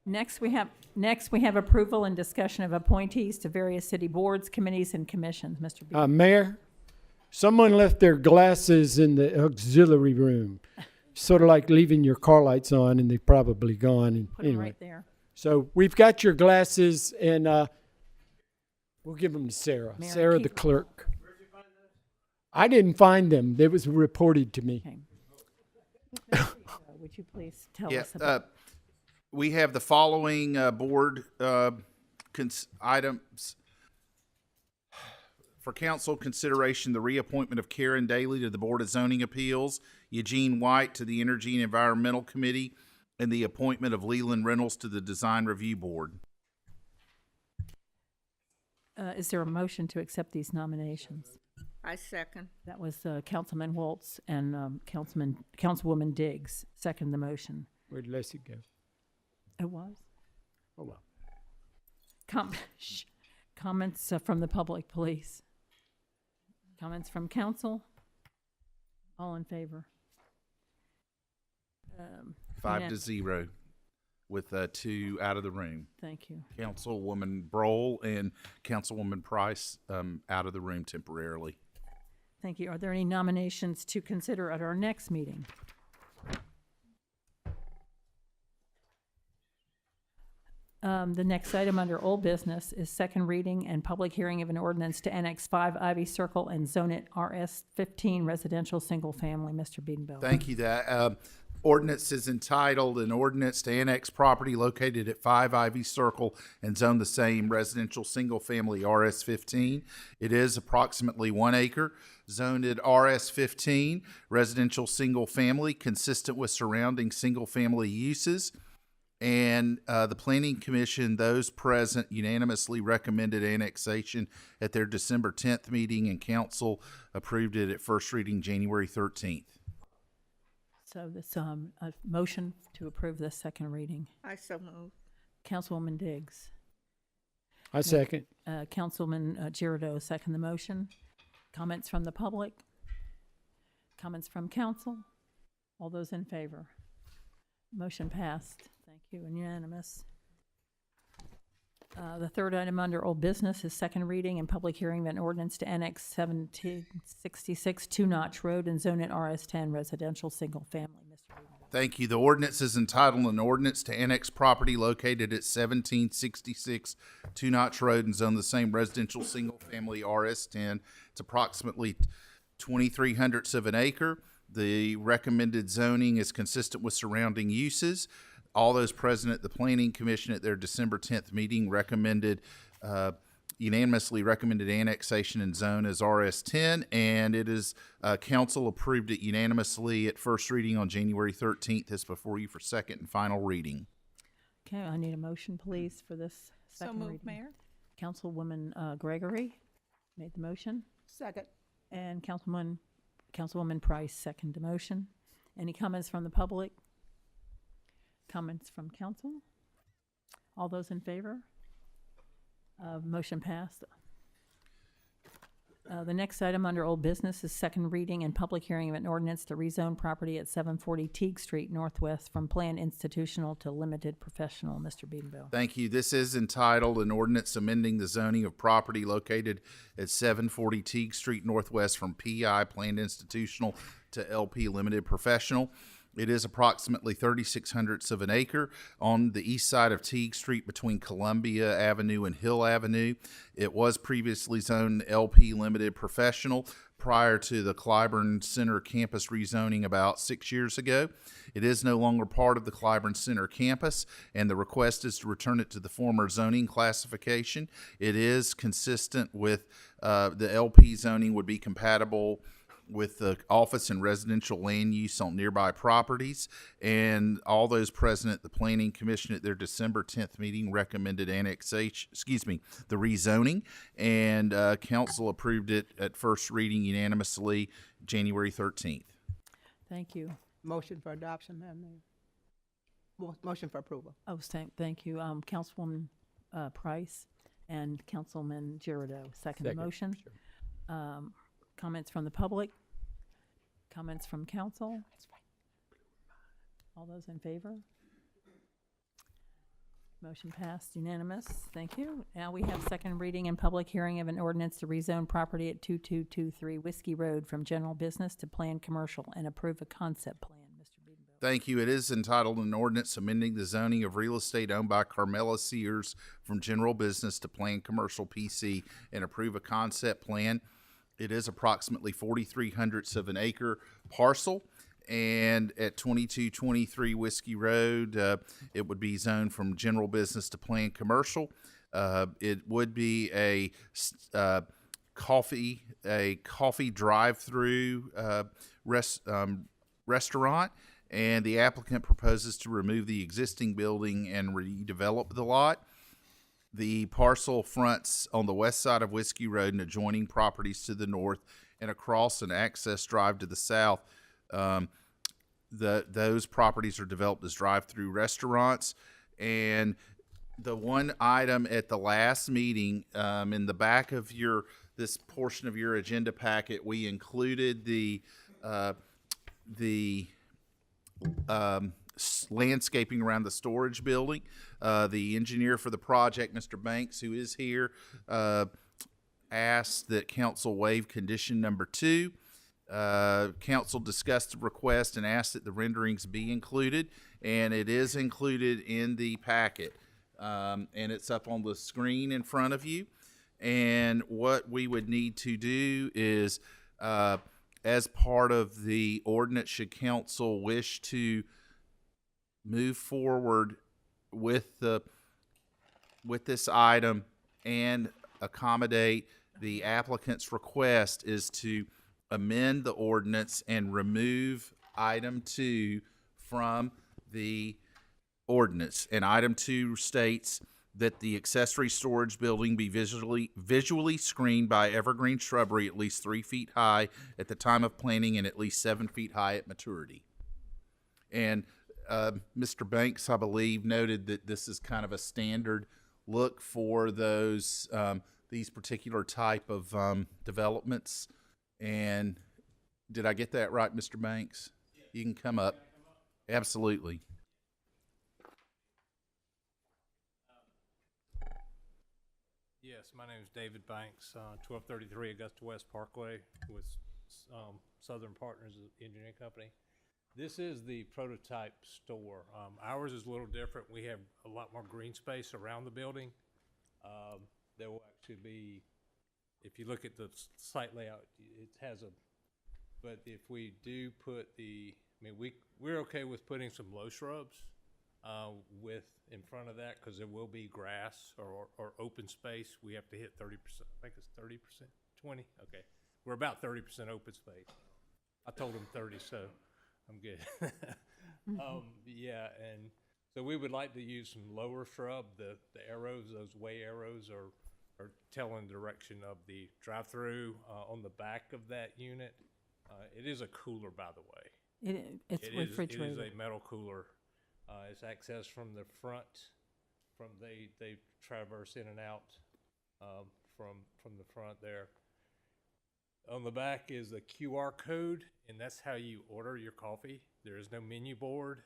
Next, we have approval and discussion of appointees to various city boards, committees, and commissions. Mr. B. Mayor, someone left their glasses in the auxiliary room. Sort of like leaving your car lights on and they've probably gone. And Put 'em anyway, right there. so we've got your glasses and we'll give them to Sarah. Mayor, Sarah, the keep 'em. clerk. I didn't find them. They was reported to me. Would you please tell Yeah, us about? we have the following board items for council consideration: the reappointment of Karen Daly to the Board of Zoning Appeals, Eugene White to the Energy and Environmental Committee, and the appointment of Leland Reynolds to the Design Review Board. Is there a motion to accept these nominations? I second. That was Councilman Waltz and Councilwoman Diggs. Second the motion. Where'd Leslie go? It was. Oh, well. Comments from the public, please. Comments from council? All in favor? 5-0 with 2 out of the room. Thank you. Councilwoman Brohl and Councilwoman Price out of the room temporarily. Thank you. Are there any nominations to consider at our next meeting? The next item under old business is second reading and public hearing of an ordinance to annex 5 Ivy Circle and zone it RS 15 residential single family. Mr. Biedenbell. Thank you. That ordinance is entitled "An Ordinance to Annex Property Located at 5 Ivy Circle and Zone the Same Residential Single Family RS 15." It is approximately 1 acre, zoned at RS 15 residential single family, consistent with surrounding single family uses. And the Planning Commission, those present, unanimously recommended annexation at their December 10th meeting, and council approved it at first reading January 13th. So this a motion to approve this second reading. I so move. Councilwoman Diggs. I second. Councilman Girardeau second the motion. Comments from the public? Comments from council? All those in favor? Motion passed. Thank you, and unanimous. The third item under old business is second reading and public hearing of an ordinance to annex 1766 Two Notch Road and zone it RS10 residential single family. Mr. Biedenbell. Thank you. The ordinance is entitled "An Ordinance to Annex Property Located at 1766 Two Notch Road and Zone the Same Residential Single Family RS10." It's approximately 0.23 of an acre. The recommended zoning is consistent with surrounding uses. All those present at the Planning Commission at their December 10th meeting unanimously recommended annexation and zone as RS10, and it is council approved it unanimously at first reading on January 13th. It's before you for second and final reading. Okay, I need a motion, please, for this second reading. Mayor. Councilwoman Gregory made the motion, Second. and Councilwoman Price seconded the motion. Any comments from the public? Comments from council? All those in favor? Motion passed. The next item under old business is second reading and public hearing of an ordinance to rezone property at 740 Teague Street Northwest from planned institutional to limited professional. Mr. Biedenbell. Thank you. This is entitled "An Ordinance Amending the Zoning of Property Located at 740 Teague Street Northwest from PI Planned Institutional to LP Limited Professional." It is approximately 0.36 of an acre on the east side of Teague Street between Columbia Avenue and Hill Avenue. It was previously zoned LP Limited Professional prior to the Clyburn Center campus rezoning about 6 years ago. It is no longer part of the Clyburn Center campus, and the request is to return it to the former zoning classification. It is consistent with the LP zoning would be compatible with the office and residential land use on nearby properties, and all those present at the Planning Commission at their December 10th meeting recommended the rezoning, and council approved it at first reading unanimously January 13th. Thank you. Motion for adoption, Madam Mayor. Motion for approval. Oh, thank you. Councilwoman Price and Councilman Girardeau second the motion. Sure. Comments from the public? Comments from council? All those in favor? Motion passed unanimous. Thank you. Now we have second reading and public hearing of an ordinance to rezone property at 2223 Whiskey Road from general business to planned commercial and approve a concept plan. Mr. Biedenbell. Thank you. It is entitled an ordinance amending the zoning of real estate owned by Carmela Sears from general business to planned commercial PC and approve a concept plan. It is approximately 4,300ths of an acre parcel. And at 2223 Whiskey Road, it would be zoned from general business to planned commercial. It would be a coffee drive-through restaurant, and the applicant proposes to remove the existing building and redevelop the lot. The parcel fronts on the west side of Whiskey Road and adjoining properties to the north, and across an access drive to the south. Those properties are developed as drive-through restaurants. And the one item at the last meeting, in the back of this portion of your agenda packet, we included the landscaping around the storage building. The engineer for the project, Mr. Banks, who is here, asked that council waive condition number 2. Council discussed the request and asked that the renderings be included, and it is included in the packet. And it's up on the screen in front of you. And what we would need to do is, as part of the ordinance, should council wish to move forward with this item and accommodate the applicant's request, is to amend the ordinance and remove item 2 from the ordinance. And item 2 states that the accessory storage building be visually screened by evergreen shrubbery at least 3 feet high at the time of planting and at least 7 feet high at maturity. And Mr. Banks, I believe, noted that this is kind of a standard look for those these particular type of developments. And did I get that right, Mr. Banks? You can come up. Absolutely. Yes, my name is David Banks, 1233 Augusta West Parkway with Southern Partners Engineering Company. This is the prototype store. Ours is a little different. We have a lot more green space around the building. There will actually be, if you look at the site layout, it has but if we do put we're okay with putting some low shrubs in front of that, because there will be grass or open space. We have to hit 30%. I think it's 30%, 20. Okay, we're about 30% open space. I told him 30, so I'm good. Yeah, and so we would like to use some lower shrub. The arrows, those way arrows, are telling the direction of the drive-through on the back of that unit. It is a cooler, by the way. It's refrigerated. It is a metal cooler. It's accessed from the front. They traverse in and out from the front there. On the back is the QR code, and that's how you order your coffee. There is no menu board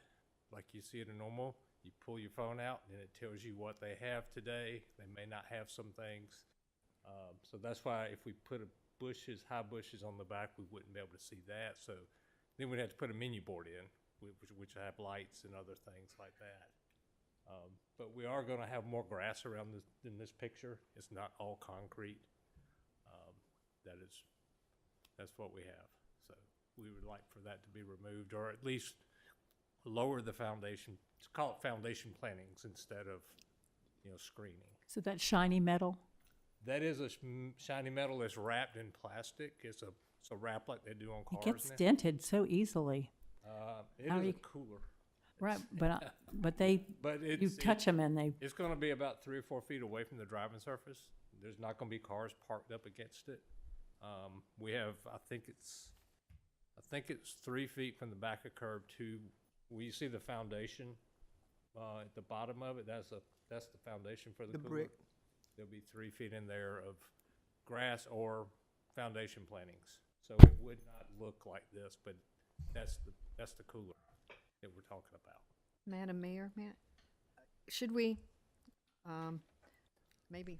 like you see at a normal. You pull your phone out, and it tells you what they have today. They may not have some things. So that's why if we put high bushes on the back, we wouldn't be able to see that. So then we'd have to put a menu board in, which have lights and other things like that. But we are going to have more grass around in this picture. It's not all concrete. That's what we have. So we would like for that to be removed, or at least lower the foundation. Let's call it foundation plantings instead of, screening. So that's shiny metal? That is a shiny metal that's wrapped in plastic. It's a wrap like they do on cars. It gets dented so easily. It is a cooler. Right, you touch them and they... It's going to be about 3 or 4 feet away from the driving surface. There's not going to be cars parked up against it. We have, I think it's 3 feet from the back of curb to, where you see the foundation at the bottom of it. That's the foundation for the cooler. Brick. There'll be 3 feet in there of grass or foundation plantings. So it would not look like this, but that's the cooler that we're talking about. Madam Mayor, should we maybe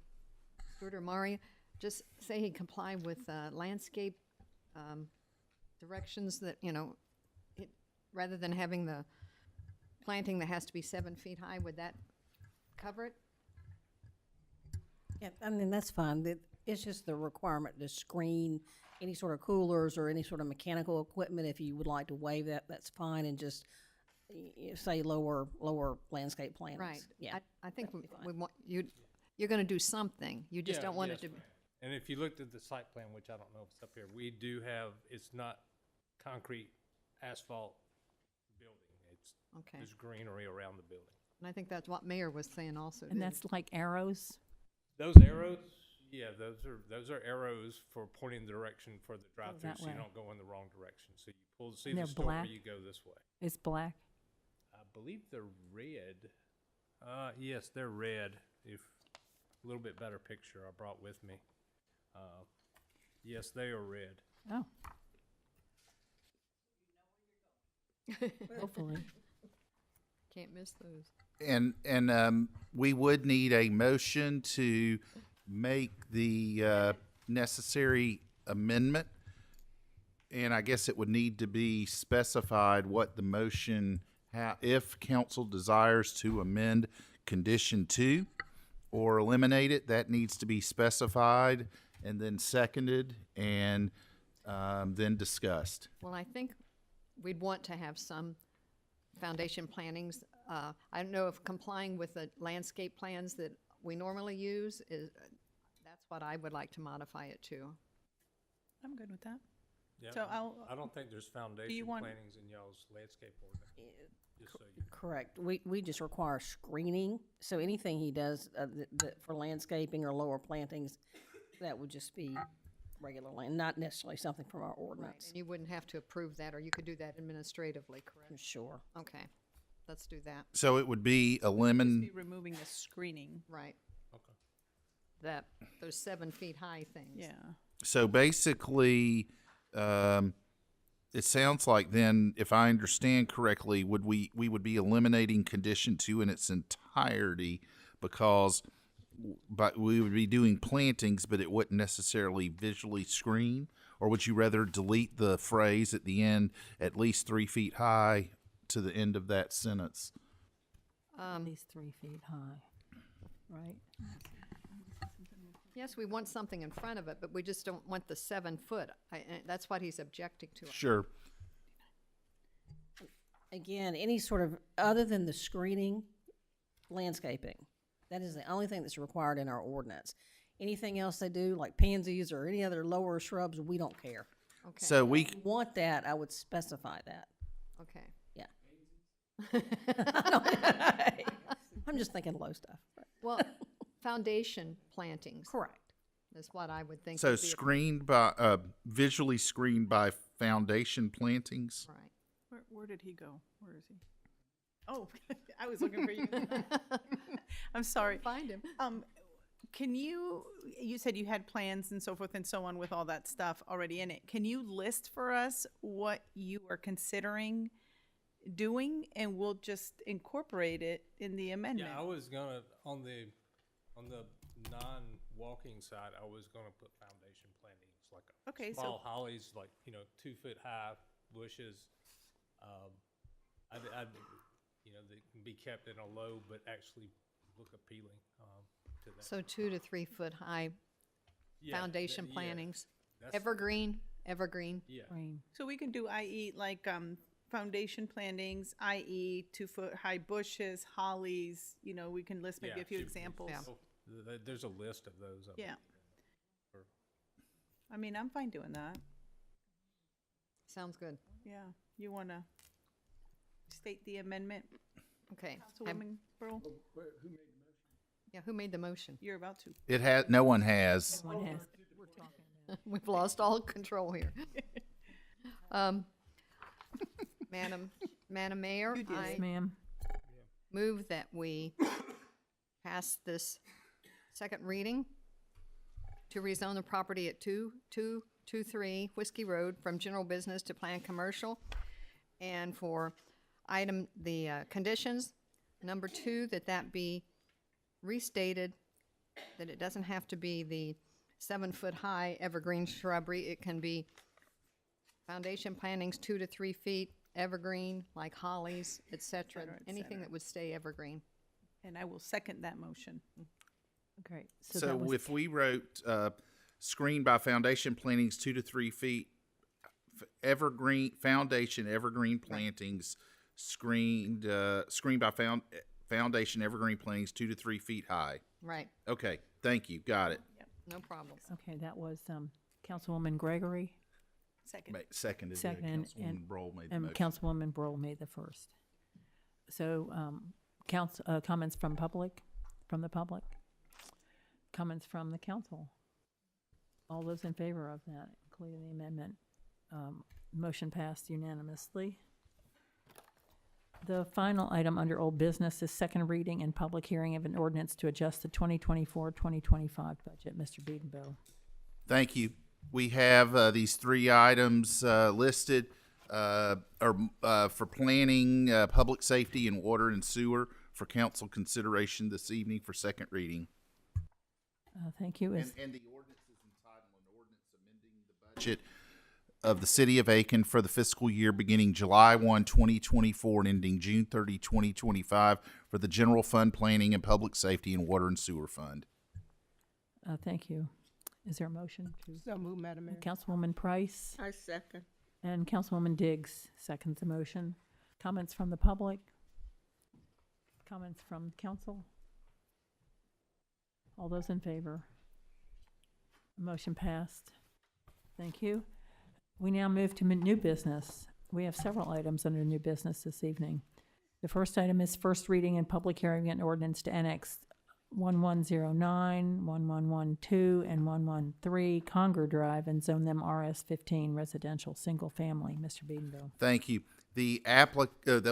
Stuart or Maria, just say he complied with landscape directions that, you know, rather than having the planting that has to be 7 feet high, would that cover it? Yeah, I mean, that's fine. It's just the requirement to screen any sort of coolers or any sort of mechanical equipment. If you would like to waive that, that's fine, and just say lower landscape plantings. Right. Yeah. I think we want, you're gonna do something. You just don't want it to be. And if you looked at the site plan, which I don't know if it's up here, we do have, it's not concrete asphalt building. Okay. There's greenery around the building. And I think that's what Mayor was saying also. And that's like arrows? Those arrows, yeah, those are arrows for pointing the direction for the drive-through, that so you way. don't go in the wrong direction. So you pull, see And the they're store, black? you go this way. It's black? I believe they're red. Yes, they're red. If a little bit better picture I brought with me. Yes, they are red. Oh. Hopefully. Can't miss those. And we would need a motion to make the necessary amendment. And I guess it would need to be specified what the motion, if council desires to amend condition 2 or eliminate it, that needs to be specified and then seconded and then discussed. Well, I think we'd want to have some foundation plantings. I don't know if complying with the landscape plans that we normally use is, that's what I would like to modify it to. I'm good with that. Yeah, So I don't think there's foundation want- plantings in y'all's landscape ordinance. Just so you know. Correct. We just require screening, so anything he does for landscaping or lower plantings, that would just be regular land, not necessarily something from our Right, ordinance. and you wouldn't have to approve that, or you could do that administratively, correct? Sure. Okay, let's do that. So it would be Be removing the screening. Right. Okay. Those 7 feet high things. Yeah. So basically, it sounds like then, if I understand correctly, we would be eliminating condition 2 in its entirety because but we would be doing plantings, but it wouldn't necessarily visually screen? Or would you rather delete the phrase at the end, at least 3 feet high, to the end of that sentence? At least 3 feet high, right? Yes, we want something in front of it, but we just don't want the 7 foot. And that's what he's objecting to. Sure. Again, any sort of, other than the screening, landscaping, that is the only thing that's required in our ordinance. Anything else they do, like pansies or any other lower shrubs, we don't care. Okay. So we If you want that, I would specify that. Okay. Yeah. I'm just thinking low stuff. Well, foundation plantings. Correct. That's what I would think. so would be screened by visually screened by foundation plantings. Right. Where did he go? Where is he? Oh, I was looking for you. I'm sorry. Find him. Can you said you had plans and so forth and so on with all that stuff already in it. Can you list for us what you are considering doing, and we'll just incorporate it in the amendment? Yeah, I was gonna, on the non-walking side, I was gonna put foundation plantings, like Okay, so- small hollies, like, 2 foot high bushes. They can be kept in a low, but actually look appealing, to that. So 2 to 3 foot high Yeah, foundation yeah. plantings. That's- Evergreen. Yeah. So we can do, i.e., like, foundation plantings, i.e., 2 foot high bushes, hollies, we can list maybe Yeah, a few should- examples. There's a list of those. I Yeah. believe. I mean, I'm fine doing that. Sounds good. Yeah. You want to state the amendment? Okay. Councilwoman Burl? Yeah, who made the motion? You're about to. It has. No one has. One has. We've lost all control here. Madam Mayor, Yes, ma'am. move that we pass this second reading to rezone the property at 2223 Whiskey Road from general business to planned commercial. And for the conditions, number 2, that be restated that it doesn't have to be the 7-foot-high evergreen shrubbery. It can be foundation plantings 2 to 3 feet, evergreen, like hollies, et cetera, anything that would stay evergreen. And I will second that motion. Great. So if we wrote, screened by foundation plantings 2 to 3 feet, evergreen, foundation evergreen plantings, screened by foundation evergreen plantings 2 to 3 feet high. Right. Okay, thank you, got it. No problem. Okay, that was Councilwoman Gregory. Seconded. Second, Councilwoman Broll made the and motion. Councilwoman Broll made the first. So, comments from the public? Comments from the council? All those in favor of that, including the amendment? Motion passed unanimously. The final item under old business is second reading and public hearing of an ordinance to adjust the 2024-2025 budget. Mr. Beedenbow. Thank you. We have these 3 items listed for planning, public safety, and water and sewer for council consideration this evening for second reading. Thank you. And the ordinance is entitled an ordinance amending the budget of the city of Aiken for the fiscal year beginning July 1, 2024 and ending June 30, 2025 for the general fund, planning, and public safety and water and sewer fund. Thank you. Is there a motion to? So move, Madam Mayor. Councilwoman Price I second. and Councilwoman Diggs seconds the motion. Comments from the public? Comments from council? All those in favor? Motion passed. Thank you. We now move to new business. We have several items under new business this evening. The first item is first reading and public hearing an ordinance to annex 1109, 1112, and 113 Conger Drive and zone them RS15 residential single family. Mr. Beedenville. Thank you. The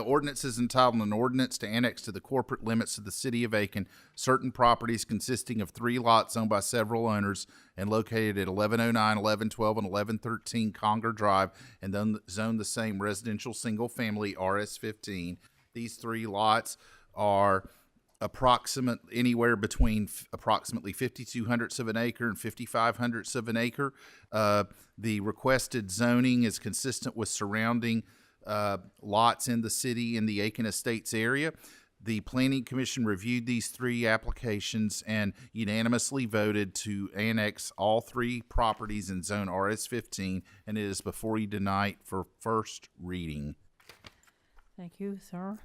ordinance is entitled an ordinance to annex to the corporate limits of the city of Aiken certain properties consisting of 3 lots owned by several owners and located at 1109, 1112, and 1113 Conger Drive and then zone the same residential single family RS15. These 3 lots are anywhere between approximately 52/100 of an acre and 55/100 of an acre. The requested zoning is consistent with surrounding lots in the city in the Aiken Estates area. The Planning Commission reviewed these 3 applications and unanimously voted to annex all 3 properties in zone RS15, and it is before you tonight for first reading. Thank you, sir.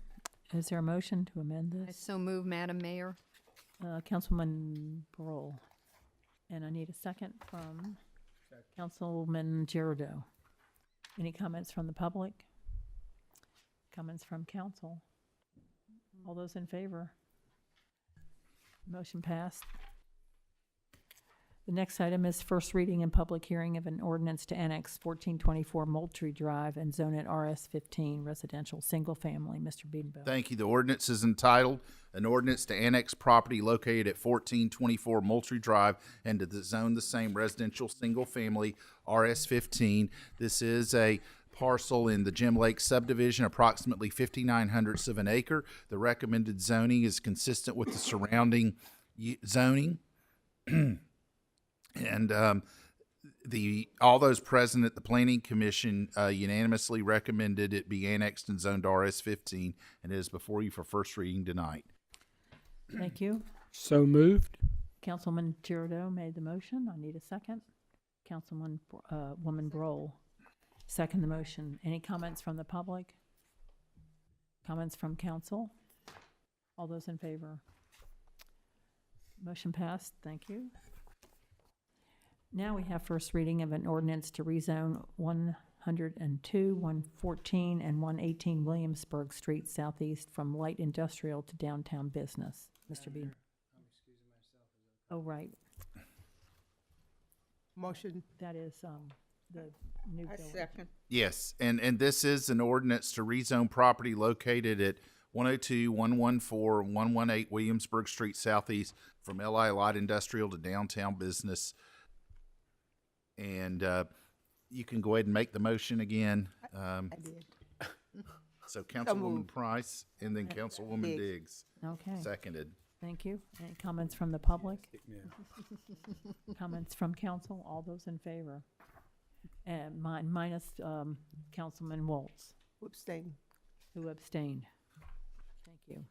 Is there a motion to amend this? I so move, Madam Mayor. Councilman Broll. And I need a second from Councilman Girardeau. Any comments from the public? Comments from council? All those in favor? Motion passed. The next item is first reading and public hearing of an ordinance to annex 1424 Moultrie Drive and zone it RS15 residential single family. Mr. Beedenbow. Thank you. The ordinance is entitled an ordinance to annex property located at 1424 Moultrie Drive and to zone the same residential single family RS15. This is a parcel in the Jim Lake subdivision, approximately 59/100 of an acre. The recommended zoning is consistent with the surrounding zoning. And all those present at the Planning Commission unanimously recommended it be annexed and zoned RS15, and it is before you for first reading tonight. Thank you. So moved. Councilman Girardeau made the motion. I need a second. Councilwoman Woman Broll second the motion. Any comments from the public? Comments from council? All those in favor? Motion passed. Thank you. Now we have first reading of an ordinance to rezone 102, 114, and 118 Williamsburg Street Southeast from light industrial to downtown business. Mr. Bean. Oh, right. Motion. That is the new I building. second. Yes, and this is an ordinance to rezone property located at 102, 114, 118 Williamsburg Street Southeast from LI Light Industrial to downtown business. And you can go ahead and make the motion again. I did. So Councilwoman moved. Price and then Councilwoman Diggs. Okay. Seconded. Thank you. Any comments from the public? Comments from council? All those in favor? And minus Councilman Waltz, Abstain. who abstained. Thank you.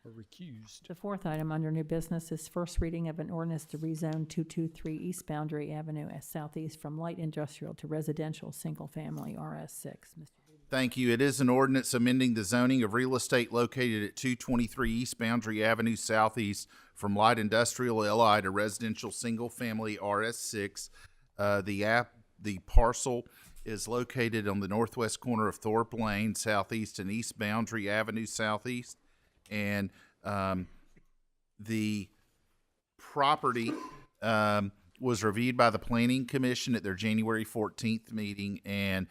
Or recused. The fourth item under new business is first reading of an ordinance to rezone 223 East Boundary Avenue as southeast from light industrial to residential single-family RS6. Mr. Thank you. It is an ordinance amending the zoning of real estate located at 223 East Boundary Avenue Southeast from light industrial LI to residential single-family RS6. The parcel is located on the northwest corner of Thorpe Lane Southeast and East Boundary Avenue Southeast. And the property was reviewed by the Planning Commission at their January 14th meeting, and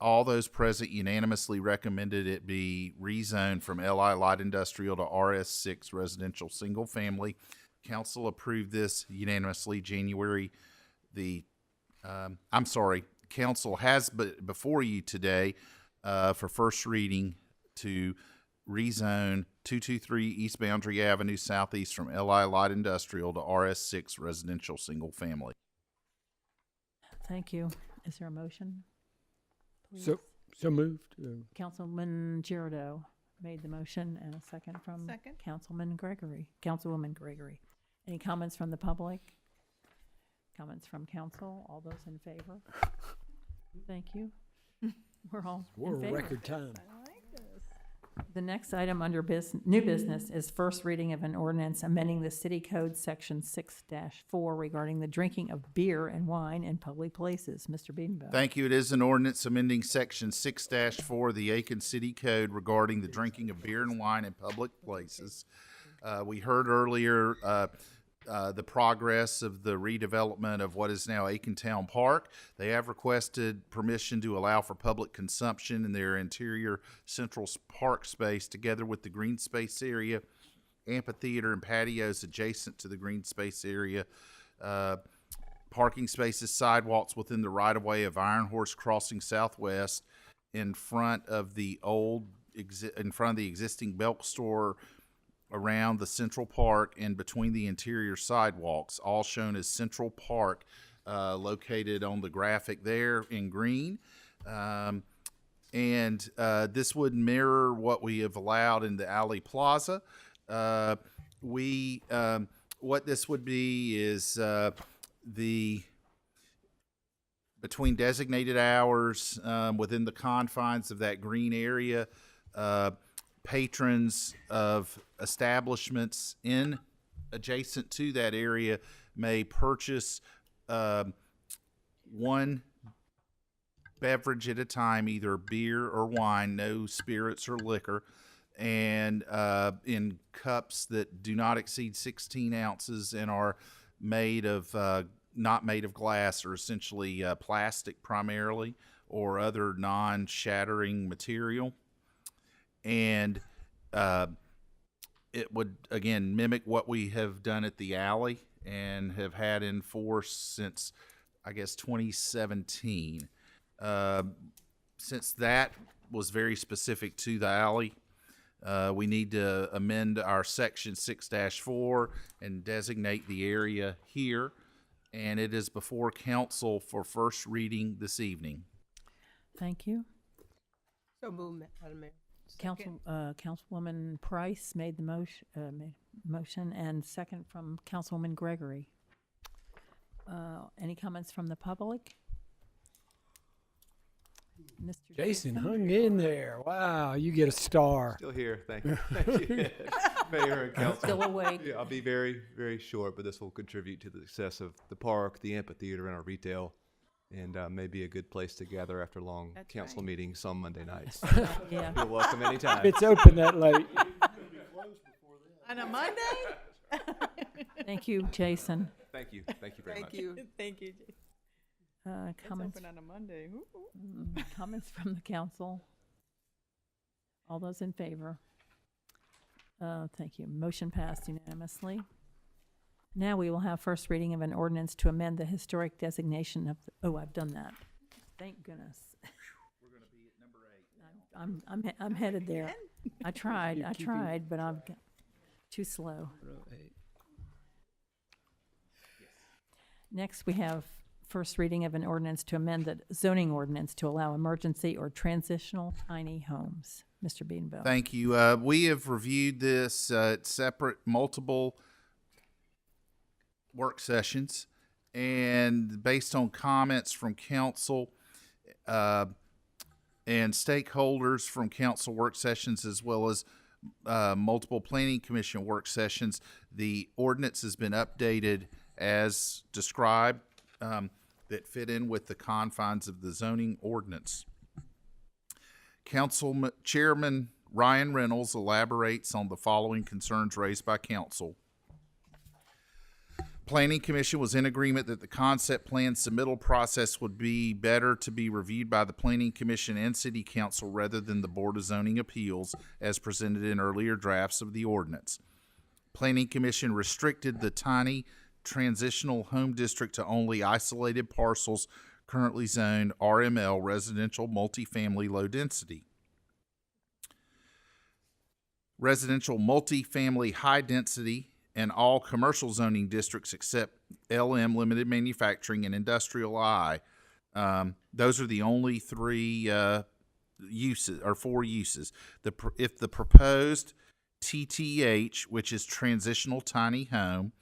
all those present unanimously recommended it be rezoned from LI Light Industrial to RS6 Residential Single Family. Council approved this unanimously January Council has before you today for first reading to rezone 223 East Boundary Avenue Southeast from LI Light Industrial to RS6 Residential Single Family. Thank you. Is there a motion? Please. So moved. Councilman Girardeau made the motion, and a second from Councilwoman Gregory. Any comments from the public? Comments from council? All those in favor? Thank you. We're all in favor. Record time. The next item under new business is first reading of an ordinance amending the city code section 6-4 regarding the drinking of beer and wine in public places. Mr. Beedenbow. Thank you. It is an ordinance amending section 6-4 of the Aiken City Code regarding the drinking of beer and wine in public places. We heard earlier the progress of the redevelopment of what is now Aiken Town Park. They have requested permission to allow for public consumption in their interior central park space together with the green space area, amphitheater, and patios adjacent to the green space area. Parking spaces, sidewalks within the right-of-way of Iron Horse Crossing Southwest in front of the existing Belk store around the Central Park and between the interior sidewalks, all shown as Central Park, located on the graphic there in green. This would mirror what we have allowed in the Alley Plaza. What this would be is between designated hours within the confines of that green area, patrons of establishments adjacent to that area may purchase one beverage at a time, either beer or wine, no spirits or liquor, and in cups that do not exceed 16 ounces and are made of not made of glass, or essentially plastic primarily, or other non-shattering material. And it would, again, mimic what we have done at the Alley and have had in force since, I guess, 2017. Since that was very specific to the Alley, we need to amend our section 6-4 and designate the area here. And it is before council for first reading this evening. Thank you. So moved, Madam Mayor. Councilwoman Price made the motion, and second from Councilwoman Gregory. Any comments from the public? Mr. Jason hung in there. Wow, you get a star. Still here, thank you. Thank you, Mayor and Council. Still awake. Yeah, I'll be very, very short, but this will contribute to the success of the park, the amphitheater, and our retail, and maybe a good place to gather after long council meetings on Monday nights. Yeah. You're welcome anytime. If it's open that late. On a Monday? Thank you, Jason. Thank you very much. Thank you, Jason. Comments? It's open on a Monday. Comments from the council? All those in favor? Thank you. Motion passed unanimously. Now we will have first reading of an ordinance to amend the historic designation of, I've done that. Thank goodness. We're going to be at number 8 now. I'm headed there. I tried, but Too slow. Next, we have first reading of an ordinance to amend the zoning ordinance to allow emergency or transitional tiny homes. Mr. Beanville. Thank you. We have reviewed this at separate, multiple work sessions, and based on comments from council and stakeholders from council work sessions, as well as multiple planning commission work sessions, the ordinance has been updated as described, that fit in with the confines of the zoning ordinance. Council Chairman Ryan Reynolds elaborates on the following concerns raised by council. Planning Commission was in agreement that the concept plan submittal process would be better to be reviewed by the Planning Commission and City Council rather than the Board of Zoning Appeals as presented in earlier drafts of the ordinance. Planning Commission restricted the tiny transitional home district to only isolated parcels currently zoned RML, residential multifamily low density. Residential multifamily high density and all commercial zoning districts except LM, limited manufacturing, and industrial I. Those are the only three uses, or four uses. If the proposed TTH, which is transitional tiny home,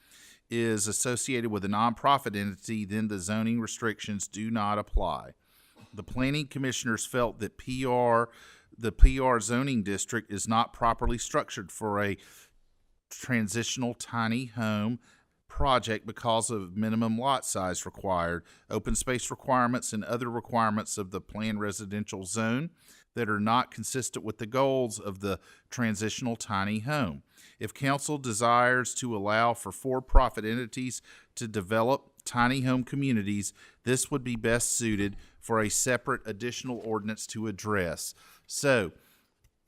is associated with a nonprofit entity, then the zoning restrictions do not apply. The planning commissioners felt that the PR zoning district is not properly structured for a transitional tiny home project because of minimum lot size required, open space requirements, and other requirements of the planned residential zone that are not consistent with the goals of the transitional tiny home. If council desires to allow for for-profit entities to develop tiny home communities, this would be best suited for a separate additional ordinance to address. So,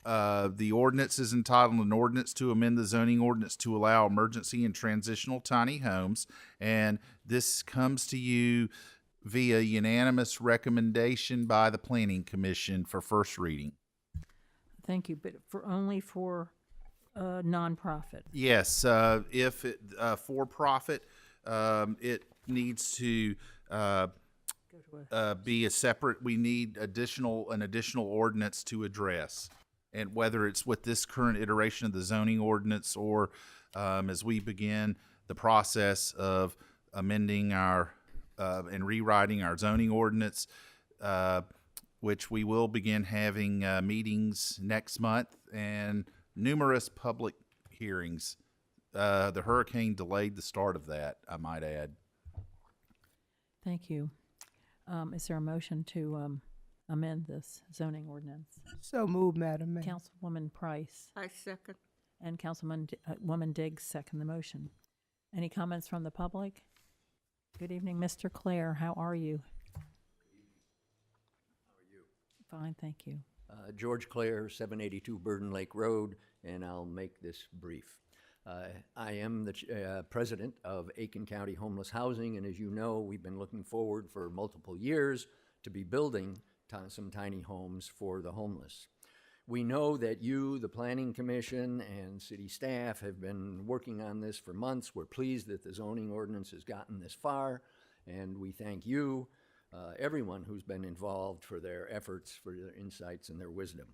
the ordinance is entitled An Ordinance to Amend the Zoning Ordinance to Allow Emergency and Transitional Tiny Homes, and this comes to you via unanimous recommendation by the Planning Commission for first reading. Thank you, but only for nonprofit. Yes, if it for profit, it needs to be a separate. We need an additional ordinance to address, and whether it's with this current iteration of the zoning ordinance or as we begin the process of amending our and rewriting our zoning ordinance, which we will begin having meetings next month and numerous public hearings. The hurricane delayed the start of that, I might add. Thank you. Is there a motion to amend this zoning ordinance? So moved, Madam Mayor. Councilwoman Price I second. and Councilwoman Diggs second the motion. Any comments from the public? Good evening, Mr. Clare. How are you? How are you? Fine, thank you. George Clare, 782 Burden Lake Road, and I'll make this brief. I am the president of Aiken County Homeless Housing, and as you know, we've been looking forward for multiple years to be building some tiny homes for the homeless. We know that you, the Planning Commission, and city staff have been working on this for months. We're pleased that the zoning ordinance has gotten this far, and we thank you, everyone who's been involved, for their efforts, for their insights, and their wisdom.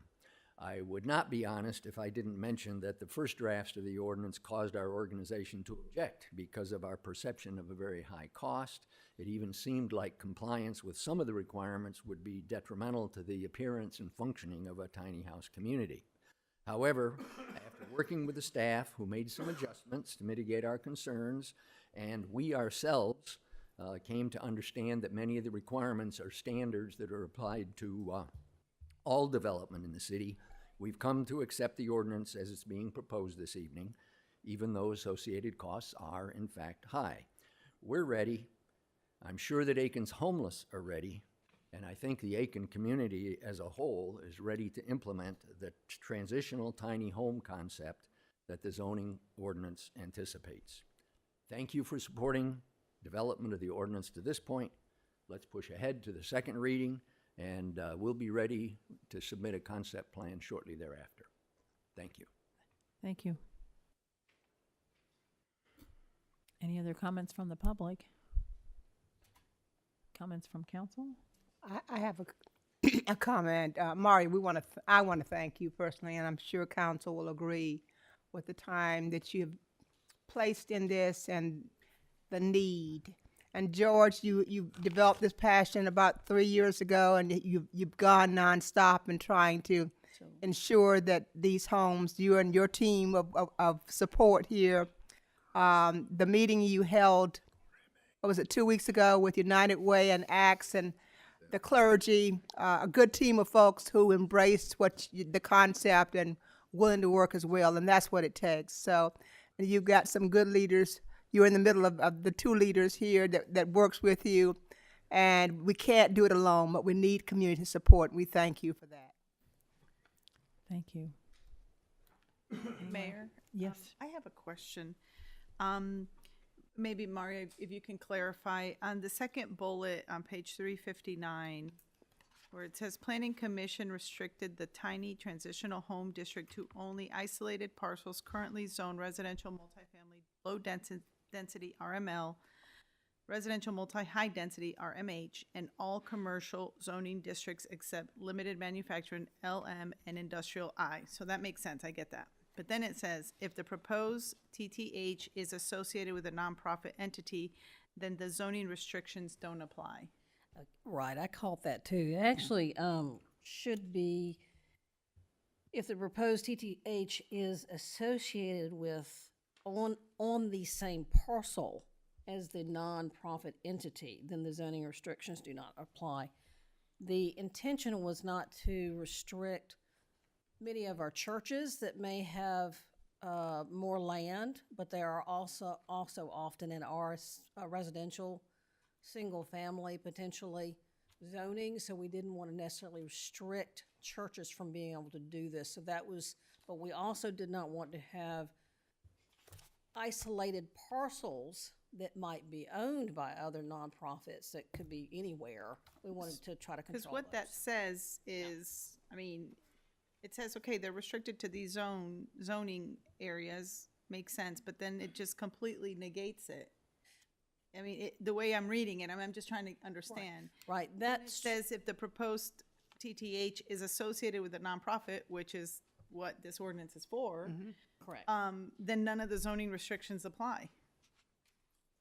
I would not be honest if I didn't mention that the first drafts of the ordinance caused our organization to object because of our perception of a very high cost. It even seemed like compliance with some of the requirements would be detrimental to the appearance and functioning of a tiny house community. However, after working with the staff who made some adjustments to mitigate our concerns, and we ourselves came to understand that many of the requirements are standards that are applied to all development in the city, we've come to accept the ordinance as it's being proposed this evening, even though associated costs are, in fact, high. We're ready. I'm sure that Aiken's homeless are ready, and I think the Aiken community as a whole is ready to implement the transitional tiny home concept that the zoning ordinance anticipates. Thank you for supporting development of the ordinance to this point. Let's push ahead to the second reading, and we'll be ready to submit a concept plan shortly thereafter. Thank you. Thank you. Any other comments from the public? Comments from council? I have a comment. Mari, I want to thank you personally, and I'm sure council will agree with the time that you've placed in this and the need. And George, you developed this passion about 3 years ago, and you've gone nonstop in trying to ensure that these homes, you and your team of support here, the meeting you held, what was it, 2 weeks ago with United Way and Acts and the clergy, a good team of folks who embraced the concept and willing to work as well, and that's what it takes. So, and you've got some good leaders. You're in the middle of the two leaders here that works with you, and we can't do it alone, but we need community support. We thank you for that. Thank you. Mayor? Yes. I have a question. Maybe Mario, if you can clarify, on the second bullet on page 359, where it says Planning Commission restricted the tiny transitional home district to only isolated parcels currently zoned residential multifamily low density RML, residential multi-high density RMH, and all commercial zoning districts except limited manufacturing LM and industrial I. So that makes sense, I get that. But then it says, if the proposed TTH is associated with a nonprofit entity, then the zoning restrictions don't apply. Right, I caught that too. It actually should be, if the proposed TTH is associated with on the same parcel as the nonprofit entity, then the zoning restrictions do not apply. The intention was not to restrict many of our churches that may have more land, but they are also often in our residential, single family, potentially zoning, so we didn't want to necessarily restrict churches from being able to do this. So that was, but we also did not want to have isolated parcels that might be owned by other nonprofits that could be anywhere. We wanted to try to control Because what that says is, I mean, it says, okay, they're restricted to these zoning areas, makes sense, but then it just completely negates it. I mean, the way I'm reading it, I'm just trying to understand. Right, Then it says if the proposed TTH is associated with a nonprofit, which is what this ordinance is for, correct. Then none of the zoning restrictions apply.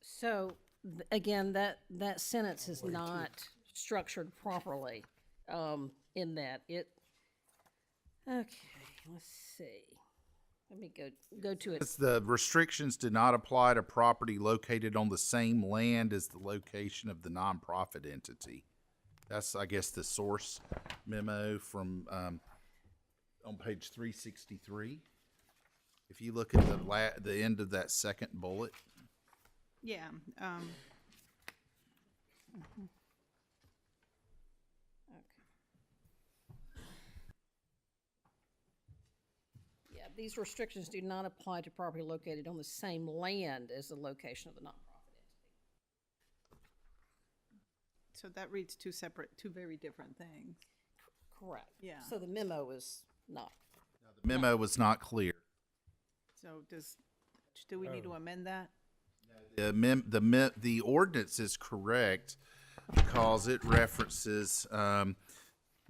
So, again, that sentence is not structured properly in that. Okay, let's see. Let me go to it. It's the restrictions do not apply to property located on the same land as the location of the nonprofit entity. That's, I guess, the source memo from on page 363. If you look at the end of that second bullet. Yeah. Yeah, these restrictions do not apply to property located on the same land as the location of the nonprofit entity. So that reads two very different things. Correct. Yeah. So the memo is not. The memo was not clear. So do we need to amend that? The ordinance is correct because it references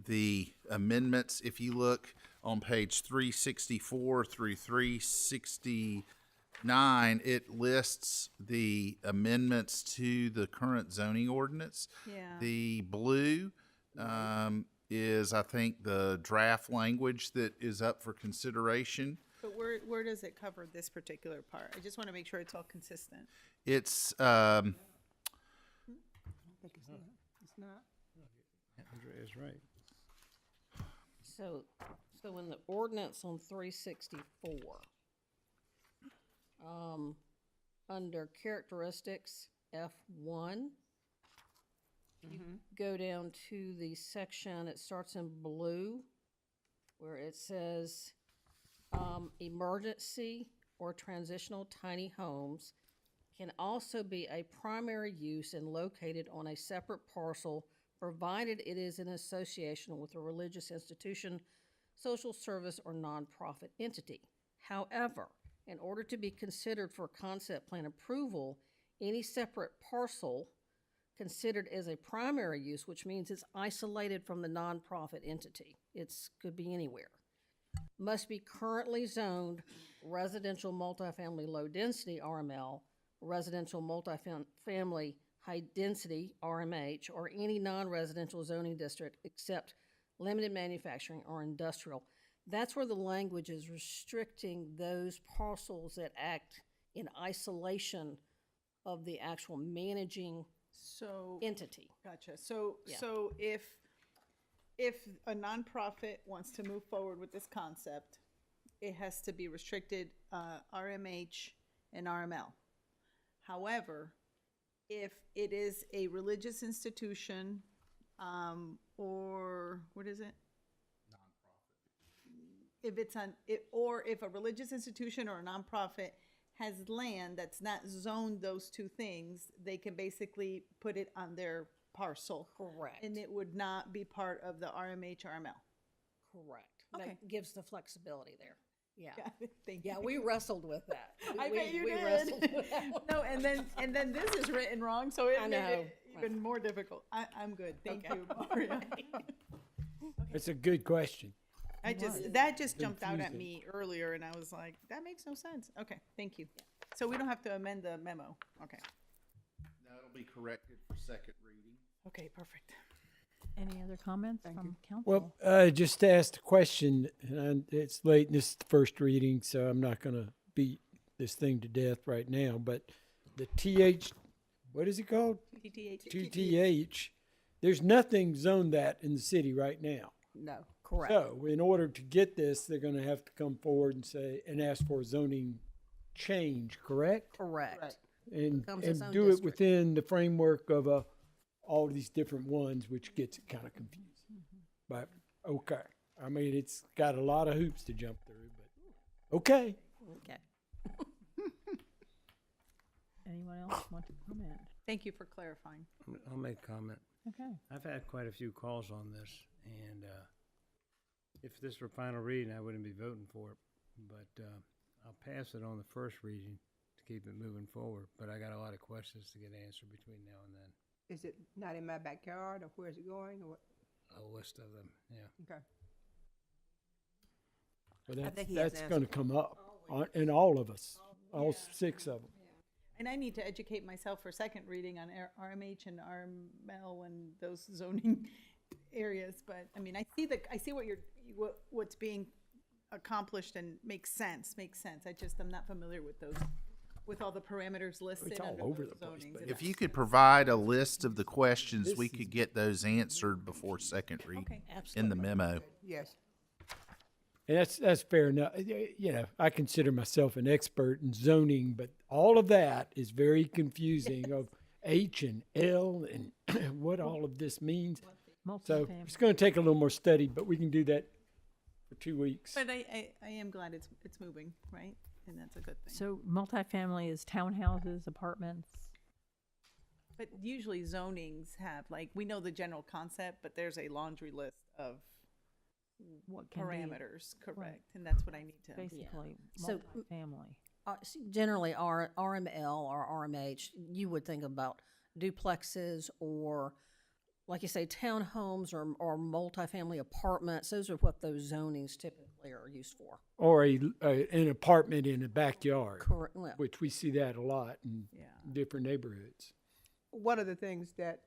the amendments. If you look on page 364 through 369, it lists the amendments to the current zoning ordinance. Yeah. The blue is, I think, the draft language that is up for consideration. But where does it cover this particular part? I just want to make sure it's all consistent. It's I think it's not. Andrea is right. So in the ordinance on 364, under characteristics F1, you go down to the section, it starts in blue, where it says emergency or transitional tiny homes can also be a primary use and located on a separate parcel, provided it is in association with a religious institution, social service, or nonprofit entity. However, In order to be considered for concept plan approval, any separate parcel considered as a primary use, which means it's isolated from the nonprofit entity. Could be anywhere. Must be currently zoned residential multifamily low density RML, residential multifamily high density RMH, or any non-residential zoning district except limited manufacturing or industrial. That's where the language is restricting those parcels that act in isolation of the actual managing entity. Gotcha. So, Yeah. so if a nonprofit wants to move forward with this concept, it has to be restricted, RMH and RML. However, if it is a religious institution, or what is it? If it's or if a religious institution or a nonprofit has land that's not zoned those two things, they can basically put it on their parcel. Correct. And it would not be part of the RMH, RML. Correct. Okay. That gives the flexibility there. Yeah. Thank Yeah, you. we wrestled with that. I bet you we did. wrestled with that one. No, and then this is written wrong, so it I made know. it even more difficult. I'm good. Thank you, Maria. It's a good question. That just jumped out at Confusing. me earlier, and I was like, that makes no sense. Okay, thank you. So we don't have to amend the memo. Okay. That'll be corrected for second reading. Okay, perfect. Any other comments from council? Well, just to ask the question, and it's late, and this is the first reading, so I'm not gonna beat this thing to death right now, but the what is it called? TTH. TTH, there's nothing zoned that in the city right now. No, correct. So in order to get this, they're gonna have to come forward and ask for a zoning change, correct? Correct. And Becomes its own do it district. within the framework of all these different ones, which gets it kind of confusing. But, okay, I mean, it's got a lot of hoops to jump through, but, okay. Okay. Anyone else want to comment? Thank you for clarifying. I'll make a comment. Okay. I've had quite a few calls on this, and if this were final reading, I wouldn't be voting for it. But I'll pass it on the first reading to keep it moving forward. But I got a lot of questions to get answered between now and then. Is it not in my backyard, or where's it going, or what? A list of them, yeah. Okay. But I think he has that's an gonna answer. come up in all of us, all 6 of them. And I need to educate myself for second reading on RMH and RML and those zoning areas. But I mean, I see what's being accomplished and makes sense. I'm not familiar with those, with all the parameters listed. It's all under over those the place, zonings. but And If you could provide a list of the questions, we could get those answered before second reading in the memo. Yes. And that's fair enough. You know, I consider myself an expert in zoning, but all of that is very confusing of H and L and what all of this means. So it's going to take a little more study, but we can do that for 2 weeks. But I am glad it's moving, right? And that's a good thing. So multifamily is townhouses, apartments? But usually zonings have, like, we know the general concept, but there's a laundry list of What can be- parameters, correct? Right. And that's what I need to. Basically, So, multifamily. Generally, RML or RMH, you would think about duplexes or, like you say, townhomes or multifamily apartments. Those are what those zonings typically are used for. Or an apartment in a backyard, Correct. Well, which we see that a lot in different neighborhoods. One of the things that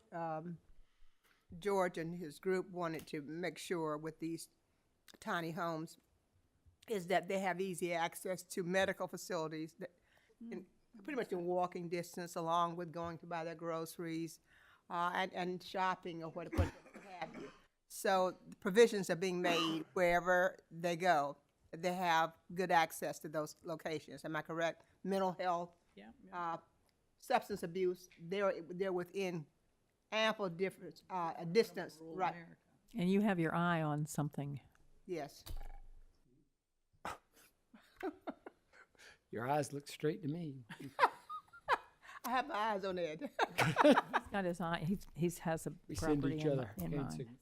George and his group wanted to make sure with these tiny homes is that they have easy access to medical facilities that pretty much in walking distance, along with going to buy their groceries and shopping or what have you. So the provisions are being made wherever they go. They have good access to those locations. Am I correct? Mental health, substance abuse, they're within ample difference, distance, right? And you have your eye on something. Yes. Your eyes look straight to me. I have my eyes on it. He's got his eye, he has a We send property each in other in hand mind. signals.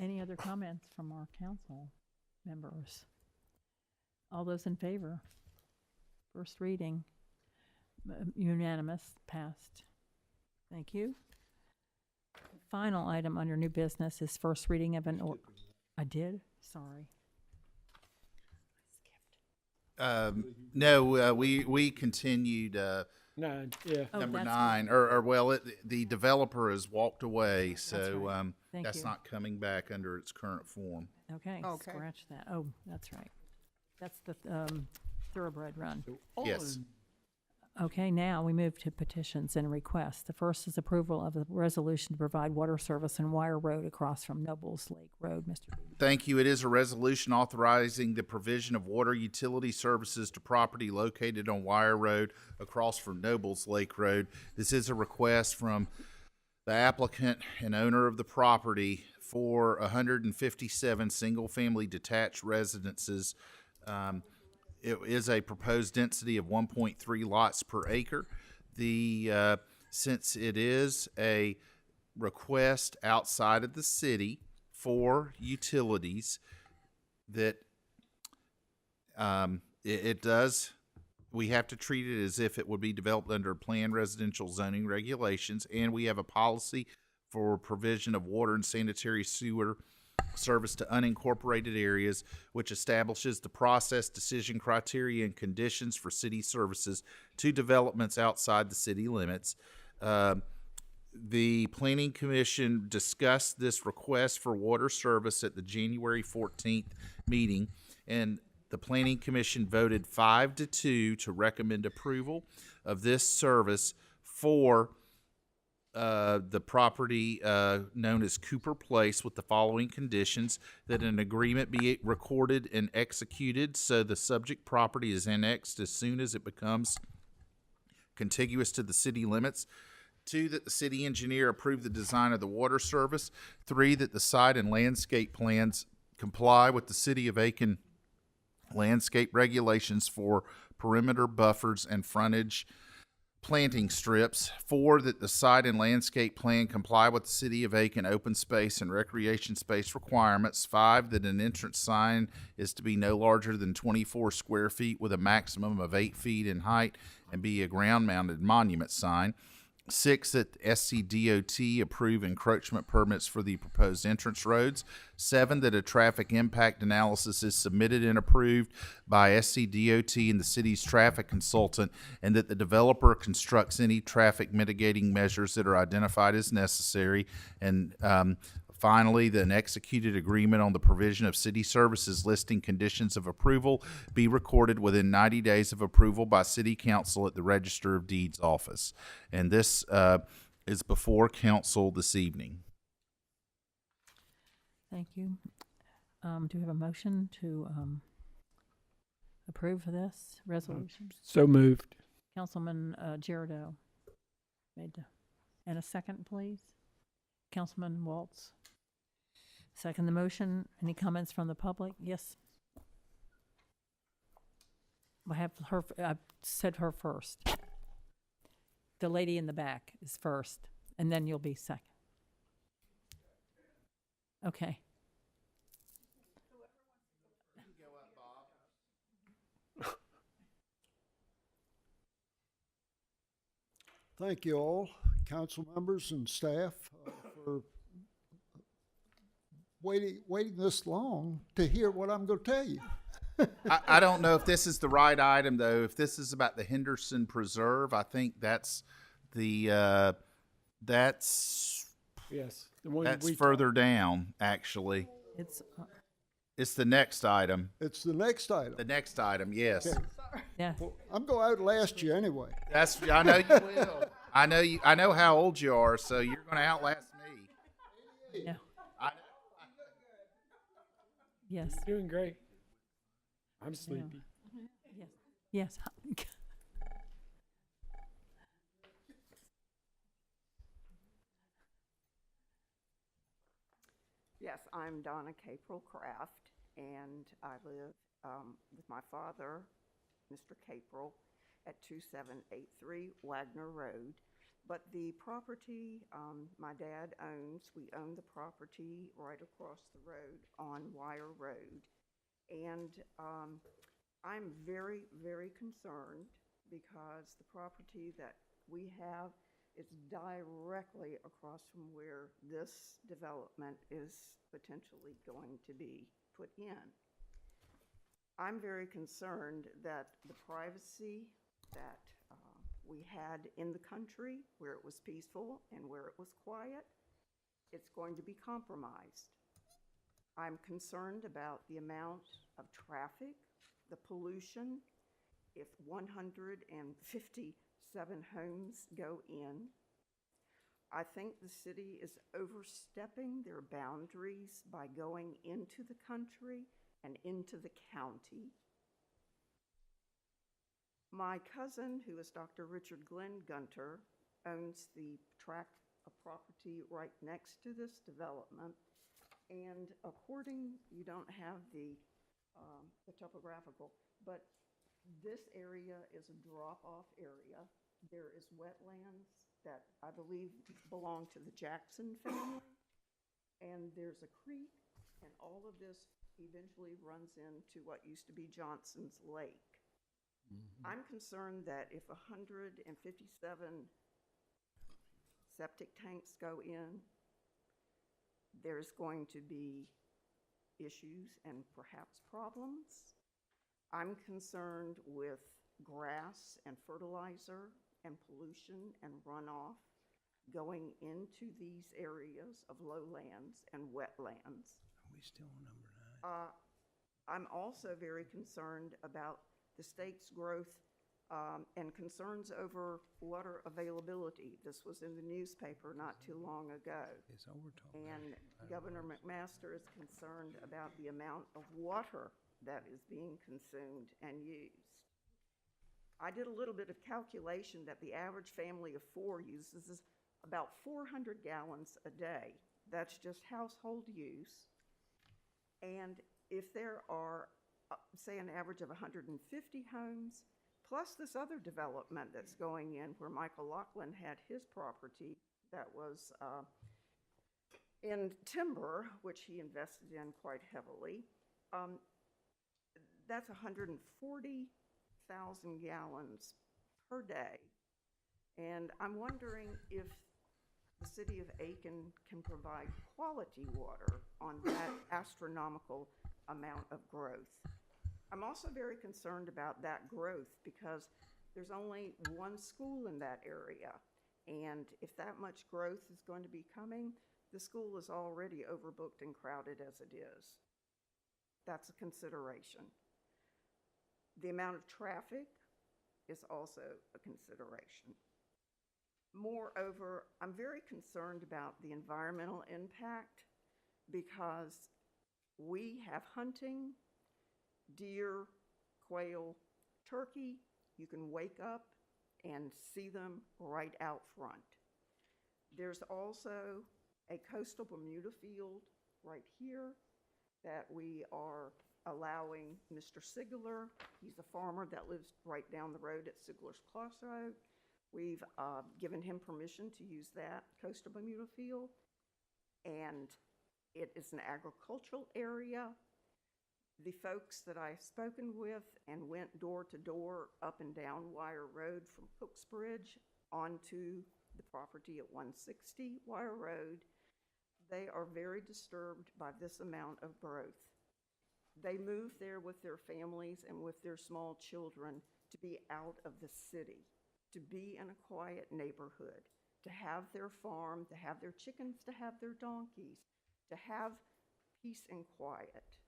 Any other comments from our council members? All those in favor? First reading. Unanimous, passed. Thank you. Final item under new business is first reading of an I did? Sorry. No, we continued, 9, yeah. Oh, number that's 9, the developer has walked away, so, right. Thank that's you. not coming back under its current form. Okay, Okay. scratch that. Oh, that's right. That's the thoroughbred run. Yes. Okay, now we move to petitions and requests. The first is approval of a resolution to provide water service on Wire Road across from Nobles Lake Road. Mr. Beebe. Thank you. It is a resolution authorizing the provision of water utility services to property located on Wire Road across from Nobles Lake Road. This is a request from the applicant and owner of the property for 157 single-family detached residences. It is a proposed density of 1.3 lots per acre. Since it is a request outside of the city for utilities, that we have to treat it as if it would be developed under planned residential zoning regulations, and we have a policy for provision of water and sanitary sewer service to unincorporated areas, which establishes the process, decision criteria, and conditions for city services to developments outside the city limits. The Planning Commission discussed this request for water service at the January 14th meeting, and the Planning Commission voted 5-2 to recommend approval of this service for the property known as Cooper Place, with the following conditions: that an agreement be recorded and executed so the subject property is annexed as soon as it becomes contiguous to the city limits. 2, that the city engineer approve the design of the water service. 3, that the site and landscape plans comply with the City of Aiken landscape regulations for perimeter buffers and frontage planting strips. 4, that the site and landscape plan comply with the City of Aiken open space and recreation space requirements. 5, that an entrance sign is to be no larger than 24 square feet with a maximum of 8 feet in height and be a ground-mounted monument sign. 6, that SCDOT approve encroachment permits for the proposed entrance roads. 7, that a traffic impact analysis is submitted and approved by SCDOT and the city's traffic consultant, and that the developer constructs any traffic mitigating measures that are identified as necessary. And finally, that an executed agreement on the provision of city services listing conditions of approval be recorded within 90 days of approval by City Council at the Register of Deeds office. And this is before council this evening. Thank you. Do we have a motion to approve this resolution? So moved. Councilman Girardeau and a second, please. Councilman Waltz. Second the motion. Any comments from the public? Yes. I have her. I said her first. The lady in the back is first, and then you'll be second. Okay. Thank you all, council members and staff, for waiting this long to hear what I'm going to tell you. I don't know if this is the right item, though. If this is about the Henderson Preserve, I think that's the Yes, the one that's we further down. Actually, it's the next item. It's the next item. The next item, yes. Okay. Yeah. Well, I'm going to outlast you anyway. I know you will. I know how old you are, so you're going to outlast me. Yeah. Yes. You're doing great. I'm sleepy. Yes. Yes, I'm Donna Capril Craft, and I live with my father, Mr. Capril, at 2783 Wagner Road. But the property my dad owns, we own the property right across the road on Wire Road. And I'm very, very concerned because the property that we have is directly across from where this development is potentially going to be put in. I'm very concerned that the privacy that we had in the country, where it was peaceful and where it was quiet, it's going to be compromised. I'm concerned about the amount of traffic, the pollution. If 157 homes go in, I think the city is overstepping their boundaries by going into the country and into the county. My cousin, who is Dr. Richard Glenn Gunter, owns the tract of property right next to this development. And according, you don't have the topographical, but this area is a drop-off area. There is wetlands that I believe belong to the Jackson family. And there's a creek, and all of this eventually runs into what used to be Johnson's Lake. I'm concerned that if 157 septic tanks go in, there's going to be issues and perhaps problems. I'm concerned with grass and fertilizer and pollution and runoff going into these areas of lowlands and wetlands. Are we still on number 9? I'm also very concerned about the state's growth and concerns over water availability. This was in the newspaper not too long ago. Is all we're talking And about. Governor McMaster is concerned about the amount of water that is being consumed and used. I did a little bit of calculation that the average family of 4 uses about 400 gallons a day. That's just household use. And if there are, say, an average of 150 homes, plus this other development that's going in where Michael Laughlin had his property that was in timber, which he invested in quite heavily, that's 140,000 gallons per day. And I'm wondering if the city of Aiken can provide quality water on that astronomical amount of growth. I'm also very concerned about that growth because there's only one school in that area. And if that much growth is going to be coming, the school is already overbooked and crowded as it is. That's a consideration. The amount of traffic is also a consideration. Moreover, I'm very concerned about the environmental impact because we have hunting, deer, quail, turkey. You can wake up and see them right out front. There's also a coastal Bermuda field right here that we are allowing Mr. Sigler. He's a farmer that lives right down the road at Sigler's Crossroad. We've given him permission to use that coastal Bermuda field. And it is an agricultural area. The folks that I've spoken with and went door to door up and down Wire Road from Cooks Bridge onto the property at 160 Wire Road, they are very disturbed by this amount of growth. They move there with their families and with their small children to be out of the city, to be in a quiet neighborhood, to have their farm, to have their chickens, to have their donkeys, to have peace and quiet.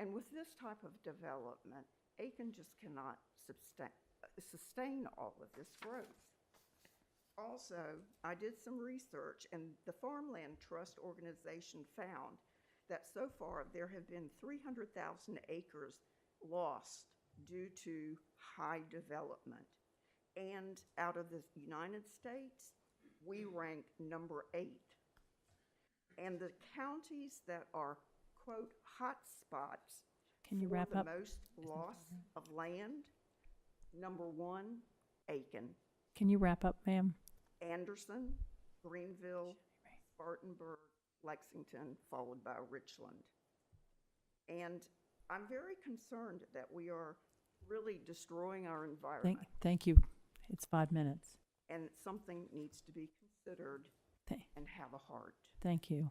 And with this type of development, Aiken just cannot sustain all of this growth. Also, I did some research, and the Farmland Trust organization found that so far there have been 300,000 acres lost due to high development. And out of the United States, we rank number 8. And the counties that are, quote, hot spots Can you for wrap the up? most loss of land, number 1, Aiken. Can you wrap up, ma'am? Anderson, Greenville, Spartanburg, Lexington, followed by Richland. And I'm very concerned that we are really destroying our environment. Thank you. It's 5 minutes. And something needs to be considered and have a heart. Thank you.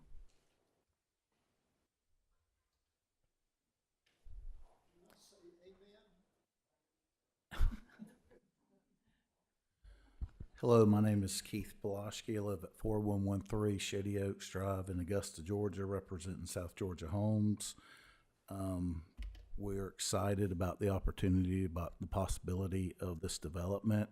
Hello, my name is Keith Pulaski. I live at 4113 Shady Oaks Drive in Augusta, Georgia, representing South Georgia Homes. We're excited about the opportunity, about the possibility of this development,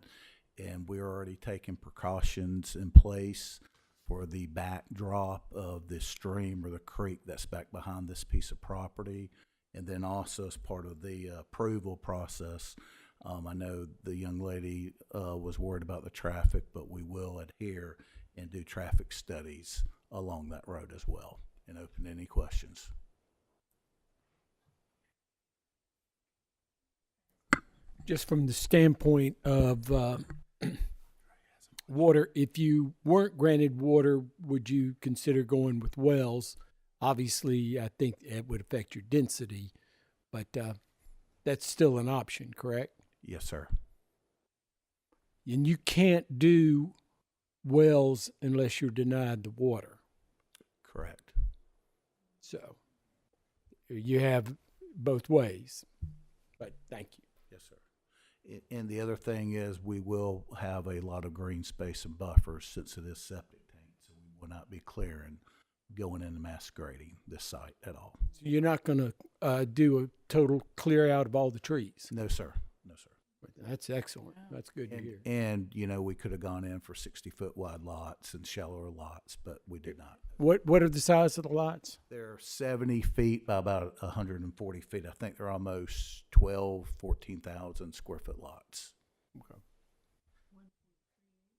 and we're already taking precautions in place for the backdrop of this stream or the creek that's back behind this piece of property. And then also as part of the approval process, I know the young lady was worried about the traffic, but we will adhere and do traffic studies along that road as well and open any questions. Just from the standpoint of water, if you weren't granted water, would you consider going with wells? Obviously, I think it would affect your density, but that's still an option, correct? Yes, sir. And you can't do wells unless you're denied the water. Correct. So you have both ways, but thank you. Yes, sir. And the other thing is we will have a lot of green space and buffers since it is septic tank, so we will not be clearing going into mass grading this site at all. So you're not going to do a total clear out of all the trees? No, sir. No, sir. That's excellent. That's good to hear. And, you know, we could have gone in for 60-foot wide lots and shallower lots, but we did not. What are the size of the lots? They're 70 feet by about 140 feet. I think they're almost 14,000 square foot lots. Okay.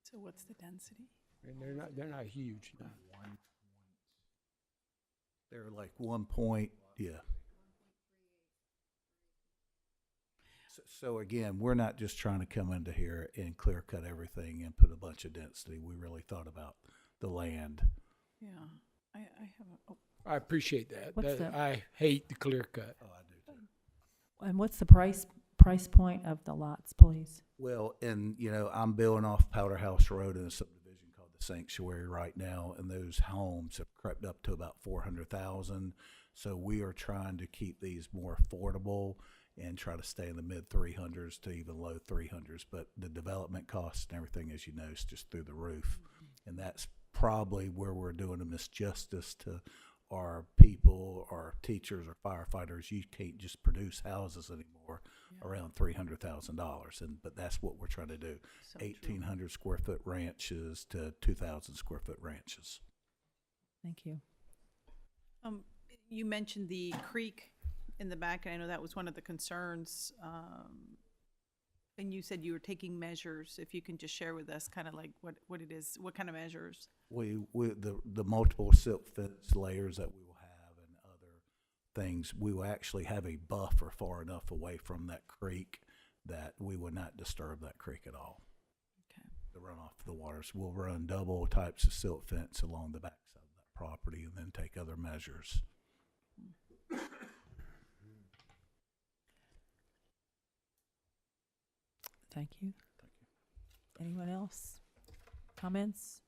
So what's the density? And they're not huge. No. They're like 1 point, yeah. So again, we're not just trying to come into here and clear cut everything and put a bunch of density. We really thought about the land. Yeah, I have a, I appreciate that. What's the- I hate the clear cut. Oh, I do too. And what's the price point of the lots, please? Well, and you know, I'm building off Powder House Road in a subdivision called the Sanctuary right now, and those homes have crept up to about 400,000. So we are trying to keep these more affordable and try to stay in the mid 300s to even low 300s. But the development costs and everything, as you know, is just through the roof. And that's probably where we're doing a misjustice to our people, our teachers, or firefighters. You can't just produce houses anymore around $300,000. But that's what we're trying to do. So 1,800 square foot ranches to 2,000 square foot ranches. Thank you. you mentioned the creek in the back, and I know that was one of the concerns. And you said you were taking measures. If you can just share with us kind of like what it is, what kind of measures? The multiple silt fence layers that we will have and other things, we will actually have a buffer far enough away from that creek that we would not disturb that creek at all. Okay. The runoff of the waters. We'll run double types of silt fence along the backside of that property and then take other measures. Thank you. Anyone else? Comments?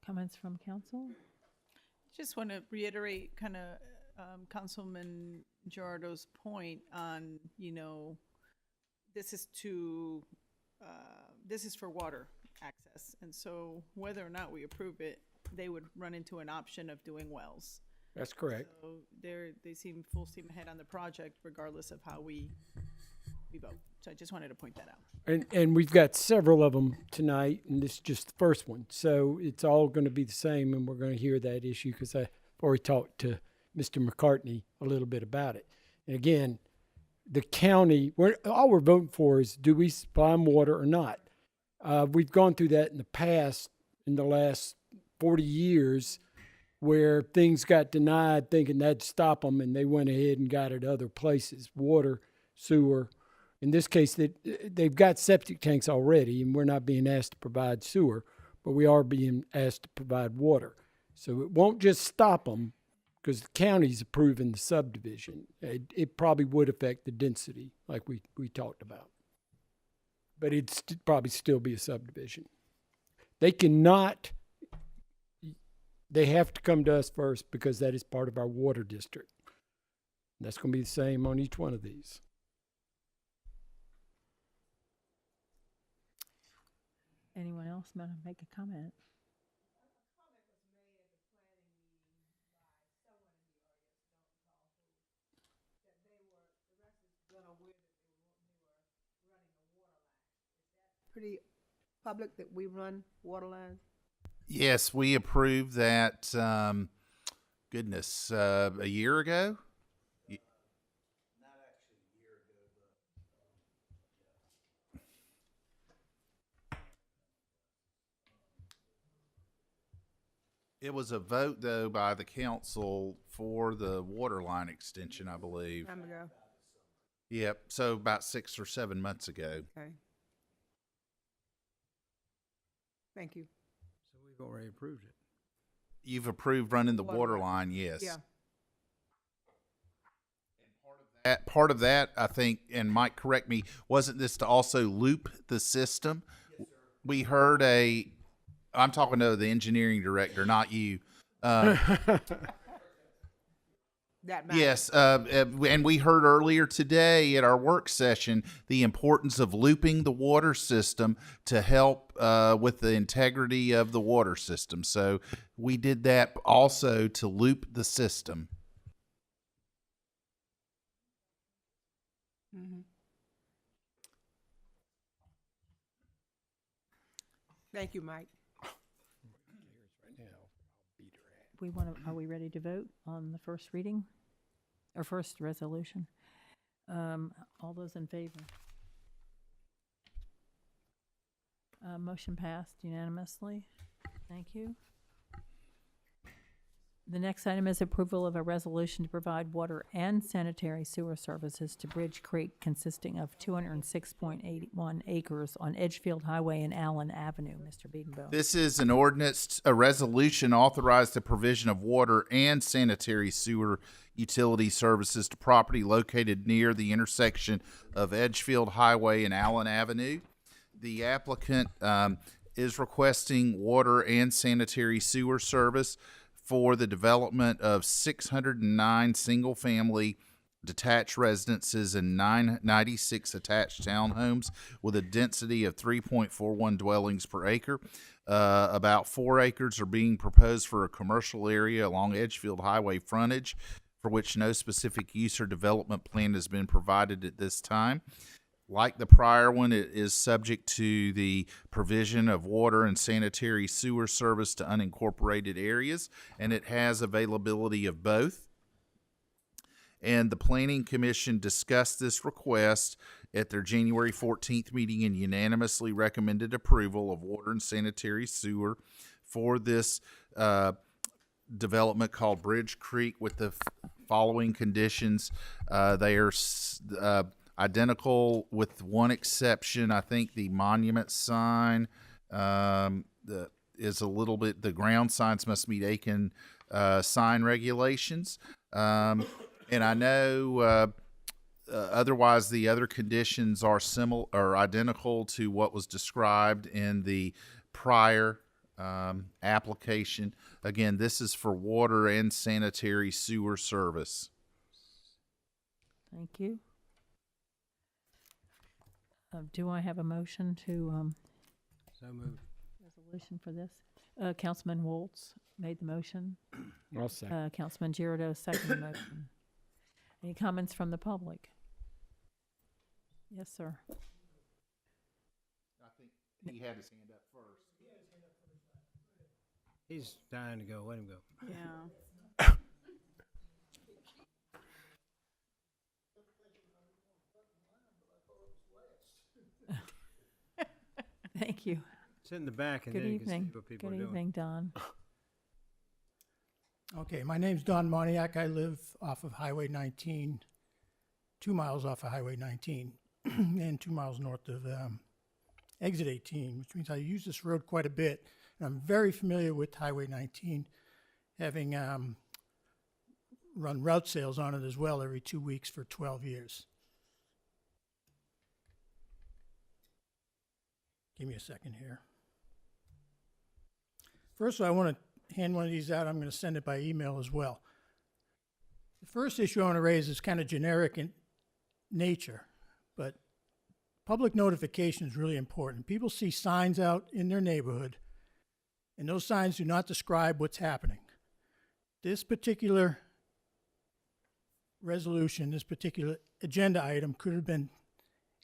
Comments from council? Just want to reiterate kind of Councilman Gerardo's point on, this is for water access. And so whether or not we approve it, they would run into an option of doing wells. That's correct. So they seem full steam ahead on the project regardless of how we vote. So I just wanted to point that out. And we've got several of them tonight, and this is just the first one. So it's all going to be the same, and we're going to hear that issue because I've already talked to Mr. McCartney a little bit about it. And again, the county, all we're voting for is, do we supply them water or not? We've gone through that in the past, in the last 40 years, where things got denied thinking that'd stop them, and they went ahead and got it other places, water, sewer. In this case, they've got septic tanks already, and we're not being asked to provide sewer, but we are being asked to provide water. So it won't just stop them, because the county's approving the subdivision. It probably would affect the density, like we talked about. But it'd probably still be a subdivision. They cannot, they have to come to us first because that is part of our water district. That's going to be the same on each one of these. Anyone else want to make a comment? Pretty public that we run water lines? Yes, we approved that, goodness, a year ago? It was a vote, though, by the council for the water line extension, I believe. Time ago. Yep, so about 6 or 7 months ago. Okay. Thank you. So we've already approved it. You've approved running the Water water line. line, yes. Yeah. Part of that, I think, and Mike, correct me, wasn't this to also loop the system? Yes, sir. We heard I'm talking to the engineering director, not you. That matters. Yes, and we heard earlier today at our work session the importance of looping the water system to help with the integrity of the water system. So we did that also to loop the system. Mm-hmm. Thank you, Mike. Are we ready to vote on the first reading or first resolution? All those in favor? Motion passed unanimously. Thank you. The next item is approval of a resolution to provide water and sanitary sewer services to Bridge Creek consisting of 206.81 acres on Edgefield Highway and Allen Avenue. Mr. Biedenbow. This is an ordinance, a resolution authorized the provision of water and sanitary sewer utility services to property located near the intersection of Edgefield Highway and Allen Avenue. The applicant is requesting water and sanitary sewer service for the development of 609 single-family detached residences and 996 attached townhomes with a density of 3.41 dwellings per acre. About 4 acres are being proposed for a commercial area along Edgefield Highway frontage, for which no specific use or development plan has been provided at this time. Like the prior one, it is subject to the provision of water and sanitary sewer service to unincorporated areas, and it has availability of both. And the Planning Commission discussed this request at their January 14th meeting and unanimously recommended approval of water and sanitary sewer for this development called Bridge Creek with the following conditions. They are identical with one exception. I think the monument sign is a little bit, the ground signs must meet Aiken sign regulations. And I know otherwise the other conditions are similar or identical to what was described in the prior application. Again, this is for water and sanitary sewer service. Thank you. Do I have a motion to So moved. resolution for this? Councilman Waltz made the motion. I'll second. Councilman Girardeau seconded the motion. Any comments from the public? Yes, sir. I think he had his hand up first. He's dying to go. Let him go. Yeah. Thank you. Sit in the back and Good then you can see evening. what people Good are doing. evening, Don. Okay, my name's Don Moniak. I live off of Highway 19, 2 miles off of Highway 19, and 2 miles north of Exit 18, which means I use this road quite a bit. And I'm very familiar with Highway 19, having run route sales on it as well every 2 weeks for 12 years. Give me a second here. First of all, I want to hand one of these out. I'm going to send it by email as well. The first issue I want to raise is kind of generic in nature, but public notification is really important. People see signs out in their neighborhood, and those signs do not describe what's happening. This particular resolution, this particular agenda item could have been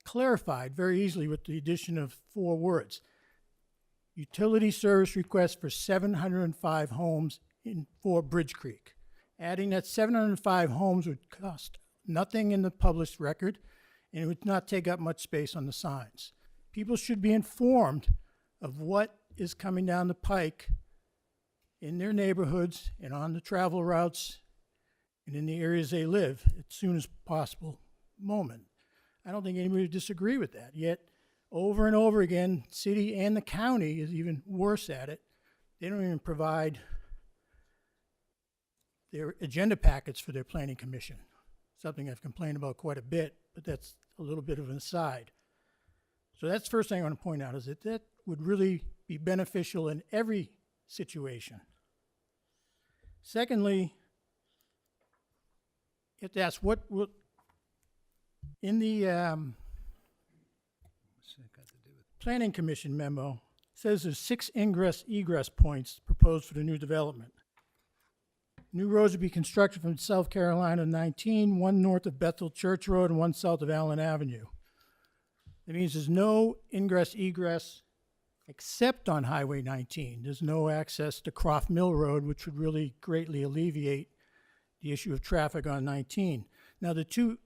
clarified very easily with the addition of 4 words. Utility service request for 705 homes for Bridge Creek. Adding that 705 homes would cost nothing in the published record, and it would not take up much space on the signs. People should be informed of what is coming down the pike in their neighborhoods and on the travel routes and in the areas they live as soon as possible moment. I don't think anybody would disagree with that. Yet, over and over again, city and the county is even worse at it. They don't even provide their agenda packets for their planning commission. Something I've complained about quite a bit, but that's a little bit of an aside. So that's the first thing I want to point out, is that that would really be beneficial in every situation. Secondly, you have to ask what will, in the planning commission memo, says there's 6 ingress-egress points proposed for the new development. New roads would be constructed from South Carolina 19, 1 north of Bethel Church Road and 1 south of Allen Avenue. That means there's no ingress-egress except on Highway 19. There's no access to Croft Mill Road, which would really greatly alleviate the issue of traffic on 19. Now, the 2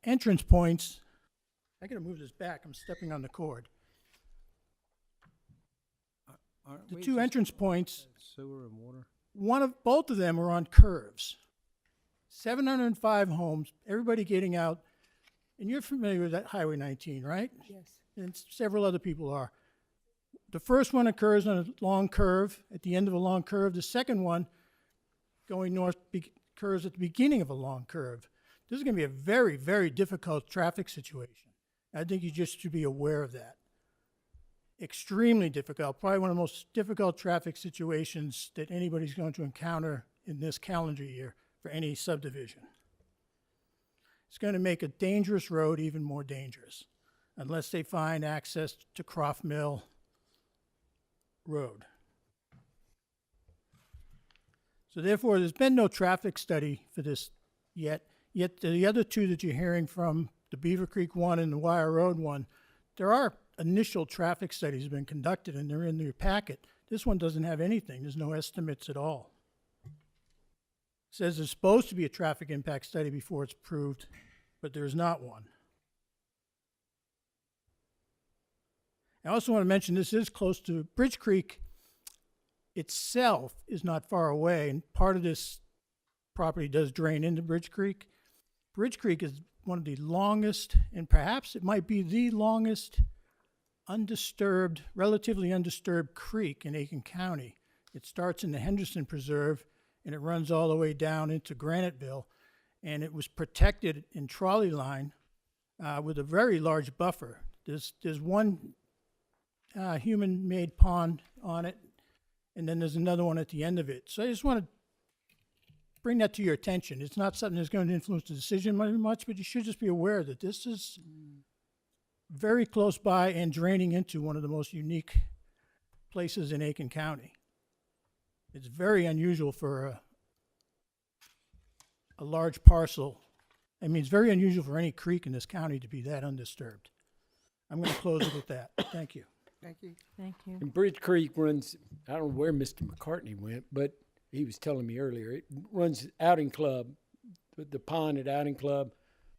entrance points, I gotta move this back, I'm stepping on the cord. The 2 entrance points, Sewer and water. both of them are on curves. 705 homes, everybody getting out, and you're familiar with that Highway 19, right? Yes. And several other people are. The first one occurs on a long curve, at the end of a long curve. The second one, going north, occurs at the beginning of a long curve. This is going to be a very, very difficult traffic situation. I think you just should be aware of that. Extremely difficult, probably one of the most difficult traffic situations that anybody's going to encounter in this calendar year for any subdivision. It's going to make a dangerous road even more dangerous unless they find access to Croft Mill Road. So therefore, there's been no traffic study for this yet the other 2 that you're hearing from, the Beaver Creek one and the Wire Road one, there are initial traffic studies have been conducted and they're in your packet. This one doesn't have anything. There's no estimates at all. It says there's supposed to be a traffic impact study before it's approved, but there's not one. I also want to mention this is close to Bridge Creek itself is not far away, and part of this property does drain into Bridge Creek. Bridge Creek is one of the longest, and perhaps it might be the longest undisturbed, relatively undisturbed creek in Aiken County. It starts in the Henderson Preserve and it runs all the way down into Graniteville, and it was protected in trolley line with a very large buffer. There's one human-made pond on it, and then there's another one at the end of it. So I just want to bring that to your attention. It's not something that's going to influence the decision much, but you should just be aware that this is very close by and draining into one of the most unique places in Aiken County. It's very unusual for a large parcel. I mean, it's very unusual for any creek in this county to be that undisturbed. I'm going to close it with that. Thank you. Thank you. Thank you. And Bridge Creek runs, I don't know where Mr. McCartney went, but he was telling me earlier, it runs Outing Club, the pond at Outing Club,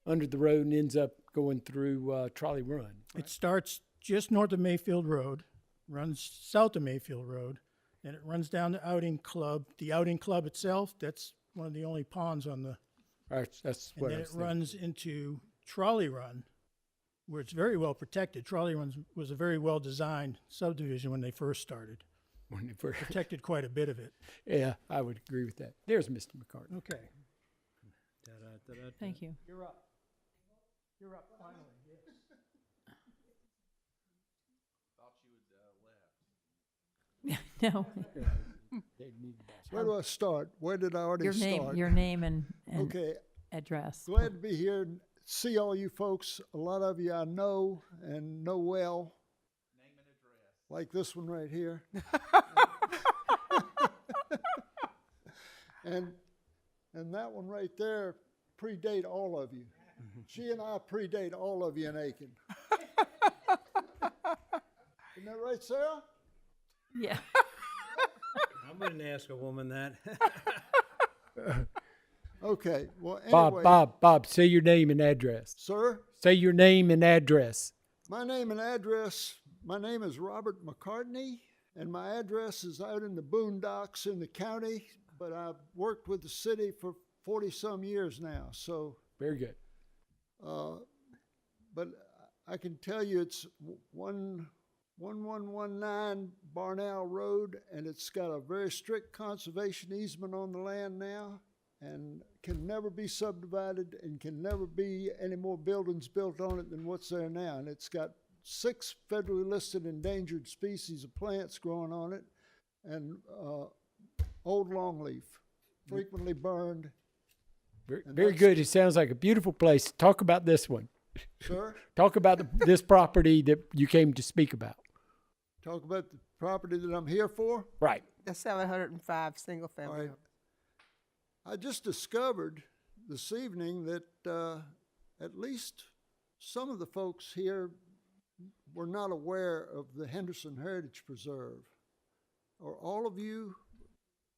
under the road and ends up going through Trolley Run. Right? It starts just north of Mayfield Road, runs south of Mayfield Road, and it runs down to Outing Club. The Outing Club itself, that's one of the only ponds on the... That's what and then it runs into Trolley Run, where it's very well protected. Trolley Run was a very well-designed subdivision when they first started. Protected quite a bit of it. Yeah, I would agree with that. There's Mr. McCartney. Okay. Thank you. You're up. You're up finally, yes. No. Where do I start? Where did I already start? Your name and Okay. address. Glad to be here and see all you folks. A lot of you I know and know well. Name and address. Like this one right here. and that one right there predate all of you. She and I predate all of you in Aiken. Isn't that right, Sarah? Yeah. I wouldn't ask a woman that. Okay, well, anyway. Bob, say your name and address. Sir? Say your name and address. My name and address, my name is Robert McCartney, and my address is out in the boondocks in the county, but I've worked with the city for 40-some years now, so. Very good. But I can tell you it's 1119 Barnell Road, and it's got a very strict conservation easement on the land now, and can never be subdivided and can never be any more buildings built on it than what's there now. And it's got 6 federally listed endangered species of plants growing on it, and old longleaf, frequently burned. Very good. It sounds like a beautiful place. Talk about this one. Sir? Talk about this property that you came to speak about. Talk about the property that I'm here for? Right. The 705 single family. All right. I just discovered this evening that at least some of the folks here were not aware of the Henderson Heritage Preserve. Are all of you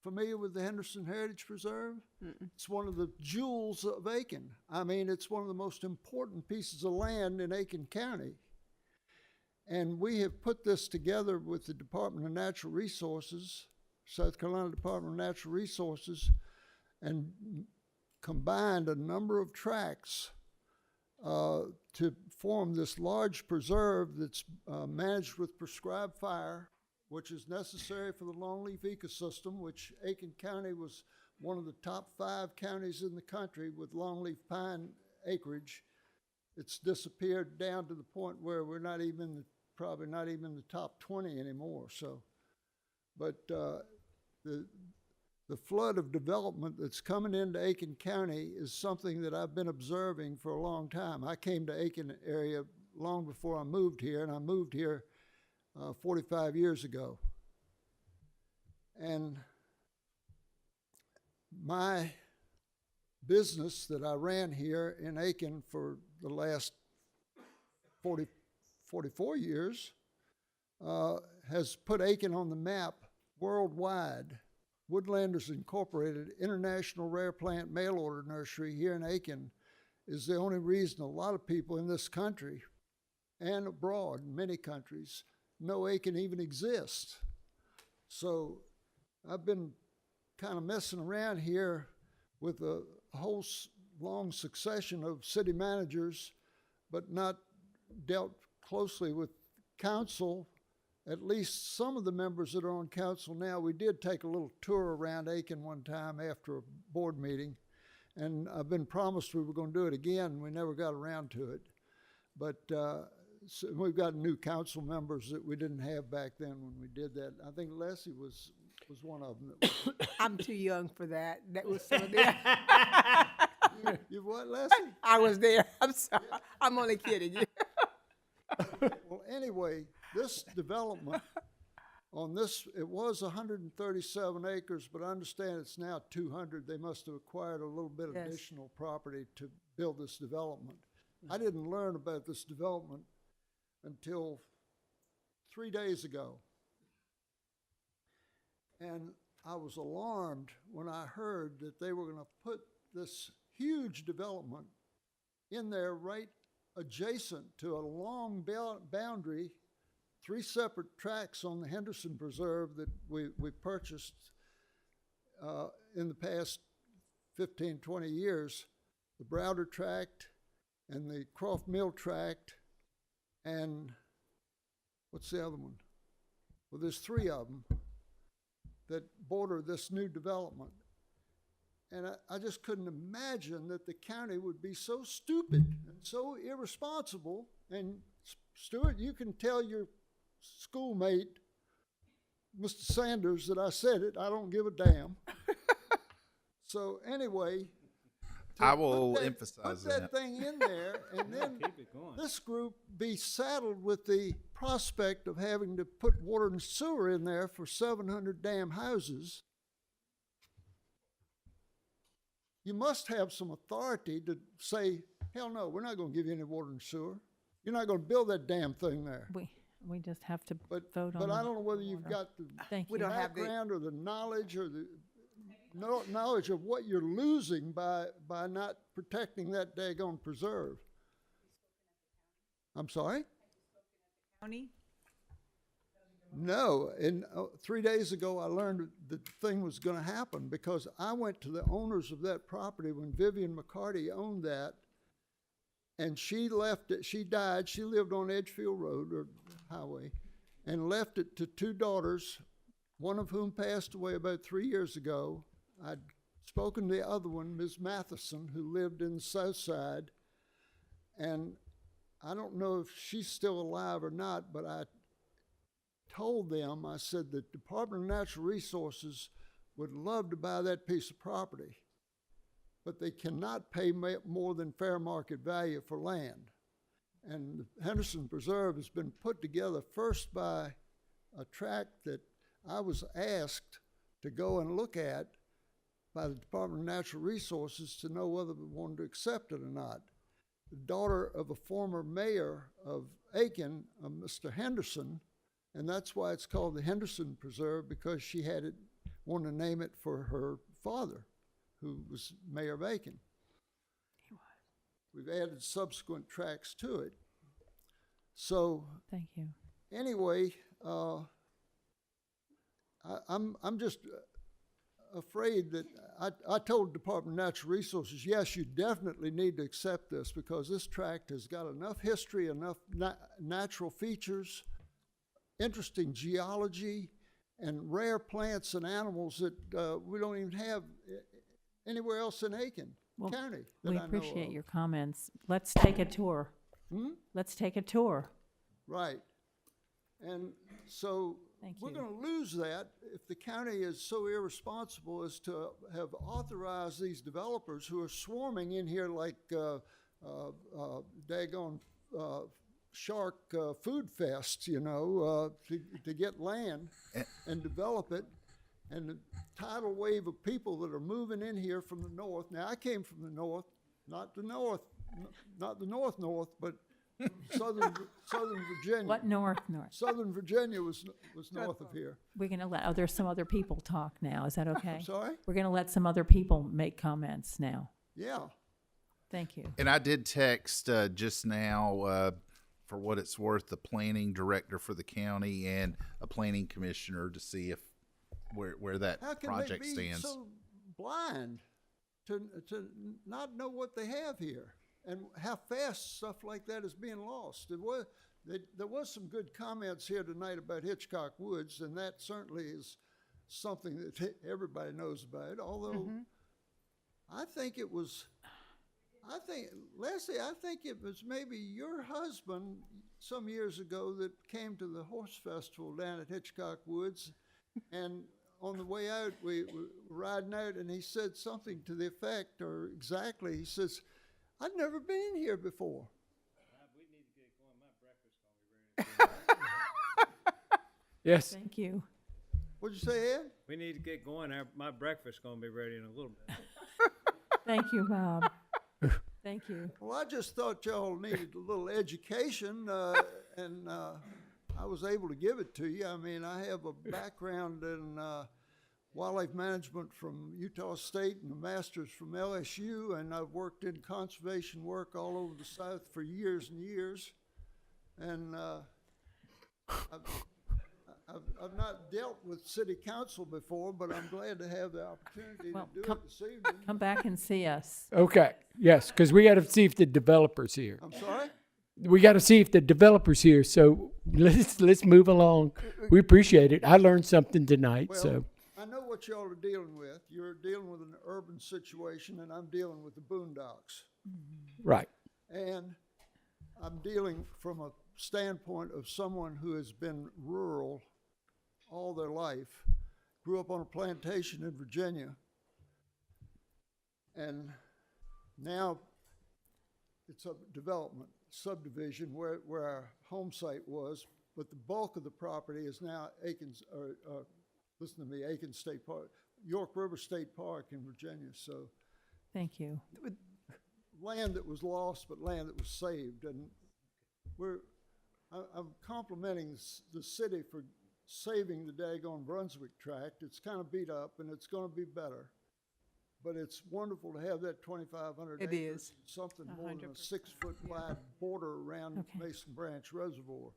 familiar with the Henderson Heritage Preserve? It's one of the jewels of Aiken. I mean, it's one of the most important pieces of land in Aiken County. And we have put this together with the Department of Natural Resources, South Carolina Department of Natural Resources, and combined a number of tracts to form this large preserve that's managed with prescribed fire, which is necessary for the longleaf ecosystem, which Aiken County was one of the top 5 counties in the country with longleaf pine acreage. It's disappeared down to the point where we're not even, probably not even the top 20 anymore. So, but the flood of development that's coming into Aiken County is something that I've been observing for a long time. I came to Aiken area long before I moved here, and I moved here 45 years ago. And my business that I ran here in Aiken for the last 44 years has put Aiken on the map worldwide. Woodlanders Incorporated, International Rare Plant Mail Order Nursery here in Aiken, is the only reason a lot of people in this country and abroad, in many countries, know Aiken even exists. So I've been kind of messing around here with a whole long succession of city managers, but not dealt closely with council. At least some of the members that are on council now, we did take a little tour around Aiken one time after a board meeting, and I've been promised we were going to do it again. We never got around to it. But so we've got new council members that we didn't have back then when we did that. I think Leslie was one of them. I'm too young for that. That was some of the. You what, Leslie? I was there. I'm sorry. I'm only kidding you. Well, anyway, this development on this, it was 137 acres, but I understand it's now 200. They must have acquired a little bit of additional property to build this development. I didn't learn about this development until 3 days ago. And I was alarmed when I heard that they were going to put this huge development in there right adjacent to a long boundary, 3 separate tracts on the Henderson Preserve that we purchased in the past 15, 20 years, the Browder Tract and the Croft Mill Tract, and what's the other one? Well, there's 3 of them that border this new development. And I just couldn't imagine that the county would be so stupid and so irresponsible. And Stuart, you can tell your schoolmate, Mr. Sanders, that I said it. I don't give a damn. So anyway, I will emphasize put that thing in there, and then this group be saddled with the prospect of having to put water and sewer in there for 700 damn houses. You must have some authority to say, hell no, we're not going to give you any water and sewer. You're not going to build that damn thing there. We just have to vote on But I the don't know whether you've got the Thank you. background or the knowledge or the knowledge of what you're losing by not protecting that daggone preserve. I'm sorry? County? No, and 3 days ago I learned that the thing was going to happen because I went to the owners of that property when Vivian McCarty owned that, and she left it. She died. She lived on Edgefield Road or Highway, and left it to two daughters, one of whom passed away about 3 years ago. I'd spoken to the other one, Ms. Matheson, who lived in the South Side, and I don't know if she's still alive or not, but I told them, I said, the Department of Natural Resources would love to buy that piece of property, but they cannot pay more than fair market value for land. And the Henderson Preserve has been put together first by a tract that I was asked to go and look at by the Department of Natural Resources to know whether we wanted to accept it or not. The daughter of a former mayor of Aiken, Mr. Henderson, and that's why it's called the Henderson Preserve, because she wanted to name it for her father, who was mayor of Aiken. We've added subsequent tracts to it. So, thank you. Anyway, I'm just afraid that I told Department of Natural Resources, yes, you definitely need to accept this because this tract has got enough history, enough natural features, interesting geology, and rare plants and animals that we don't even have anywhere else in Aiken County. We appreciate your comments. Let's take a tour. Let's take a tour. Right. And so we're going to lose that if the county is so irresponsible as to have authorized these developers who are swarming in here like daggone shark food fests, you know, to get land and develop it. And the tidal wave of people that are moving in here from the north. Now, I came from the north, not the north, but southern Virginia. What north? Southern Virginia was north of here. We're going to let, there's some other people talk now. Is that okay? I'm sorry? We're going to let some other people make comments now. Yeah. Thank you. And I did text just now, for what it's worth, the planning director for the county and a planning commissioner to see if where that project stands. How can they be so blind to not know what they have here and how fast stuff like that is being lost? There was some good comments here tonight about Hitchcock Woods, and that certainly is something that everybody knows about, although Leslie, I think it was maybe your husband some years ago that came to the horse festival down at Hitchcock Woods, and on the way out, we were riding out, and he said something to the effect, or exactly, he says, I'd never been here before. We need to get going. My breakfast gonna be ready. Yes. Thank you. What'd you say, Ed? We need to get going. My breakfast's gonna be ready in a little bit. Thank you, Bob. Thank you. Well, I just thought y'all needed a little education, and I was able to give it to you. I mean, I have a background in wildlife management from Utah State and a master's from LSU, and I've worked in conservation work all over the South for years and years. And I've not dealt with city council before, but I'm glad to have the opportunity to do it this evening. Come back and see us. Okay. Yes, because we got to see if the developer's here. I'm sorry? We got to see if the developer's here. So let's move along. We appreciate it. I learned something tonight. Well, So I know what y'all are dealing with. You're dealing with an urban situation, and I'm dealing with the boondocks. Right. And I'm dealing from a standpoint of someone who has been rural all their life, grew up on a plantation in Virginia, and now it's a development subdivision where our home site was, but the bulk of the property is now Aiken's, listen to me, Aiken State Park, York River State Park in Virginia. So Thank you. land that was lost, but land that was saved. And I'm complimenting the city for saving the daggone Brunswick tract. It's kind of beat up, and it's going to be better. But it's wonderful to have that 2,500 It acres, is. something more than a 100%. 6-foot wide border around Okay. Mason Branch Reservoir.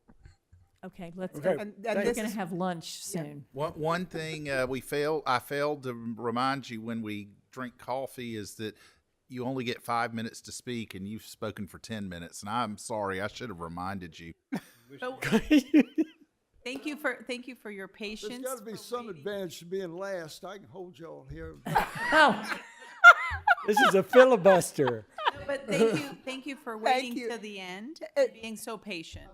Okay, let's, Okay. And we're this gonna is- have lunch soon. One thing I failed to remind you when we drink coffee is that you only get 5 minutes to speak, and you've spoken for 10 minutes. And I'm sorry, I should have reminded you. So, thank you for your patience. There's got to be for some waiting. advantage to being last. I can hold y'all here. Oh, This is a filibuster. No, but thank you for Thank waiting you. to the end and being so patient.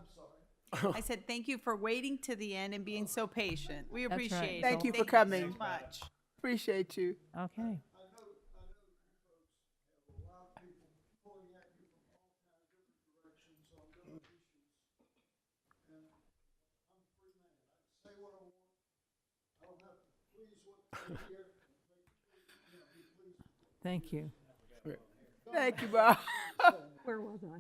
I said thank you for waiting to the end and being so patient. We That's right. appreciate it. Thank you for so coming. much. Appreciate you. okay. I know you folks have a lot of people pulling at you from all kinds of different directions on different issues. And I'm a free man. I can say what I want. I don't have to please what they hear. Be pleased. Thank you. Thank you, Bob. Where was I?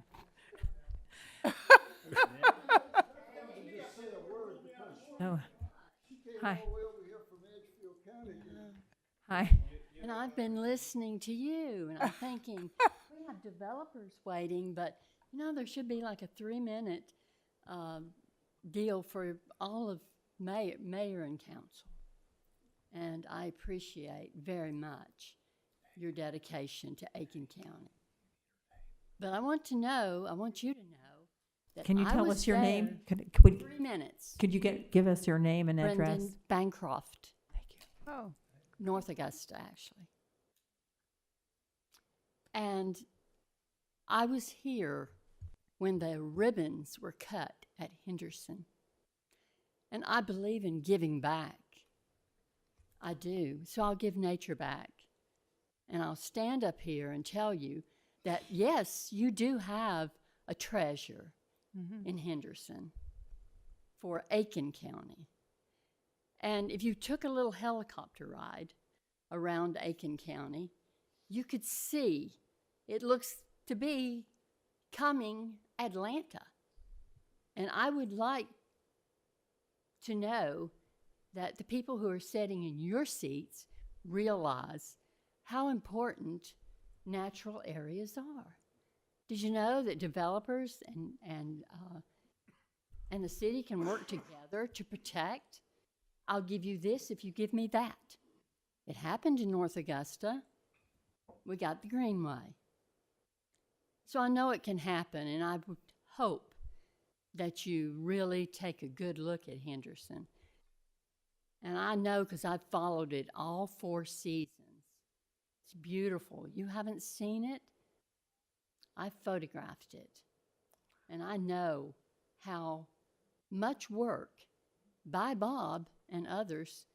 Oh, hi. All the way over here from Edgefield County. Hi. And I've been listening to you, and I'm thinking, we have developers waiting, but, you know, there should be like a 3-minute deal for all of mayor and council. And I appreciate very much your dedication to Aiken County. But I want you to know that Can you I tell was Uh, us your name? there Could we, 3 minutes. could you give us your name and address? Brendan Bancroft. Thank you. Oh, North Augusta, actually. And I was here when the ribbons were cut at Henderson. And I believe in giving back. I do. So I'll give nature back. And I'll stand up here and tell you that, yes, you do have a treasure in Henderson for Aiken County. And if you took a little helicopter ride around Aiken County, you could see it looks to be coming Atlanta. And I would like to know that the people who are sitting in your seats realize how important natural areas are. Did you know that developers and the city can work together to protect? I'll give you this if you give me that. It happened in North Augusta. We got the Greenway. So I know it can happen, and I would hope that you really take a good look at Henderson. And I know because I've followed it all 4 seasons. It's beautiful. You haven't seen it? I photographed it. And I know how much work by Bob and others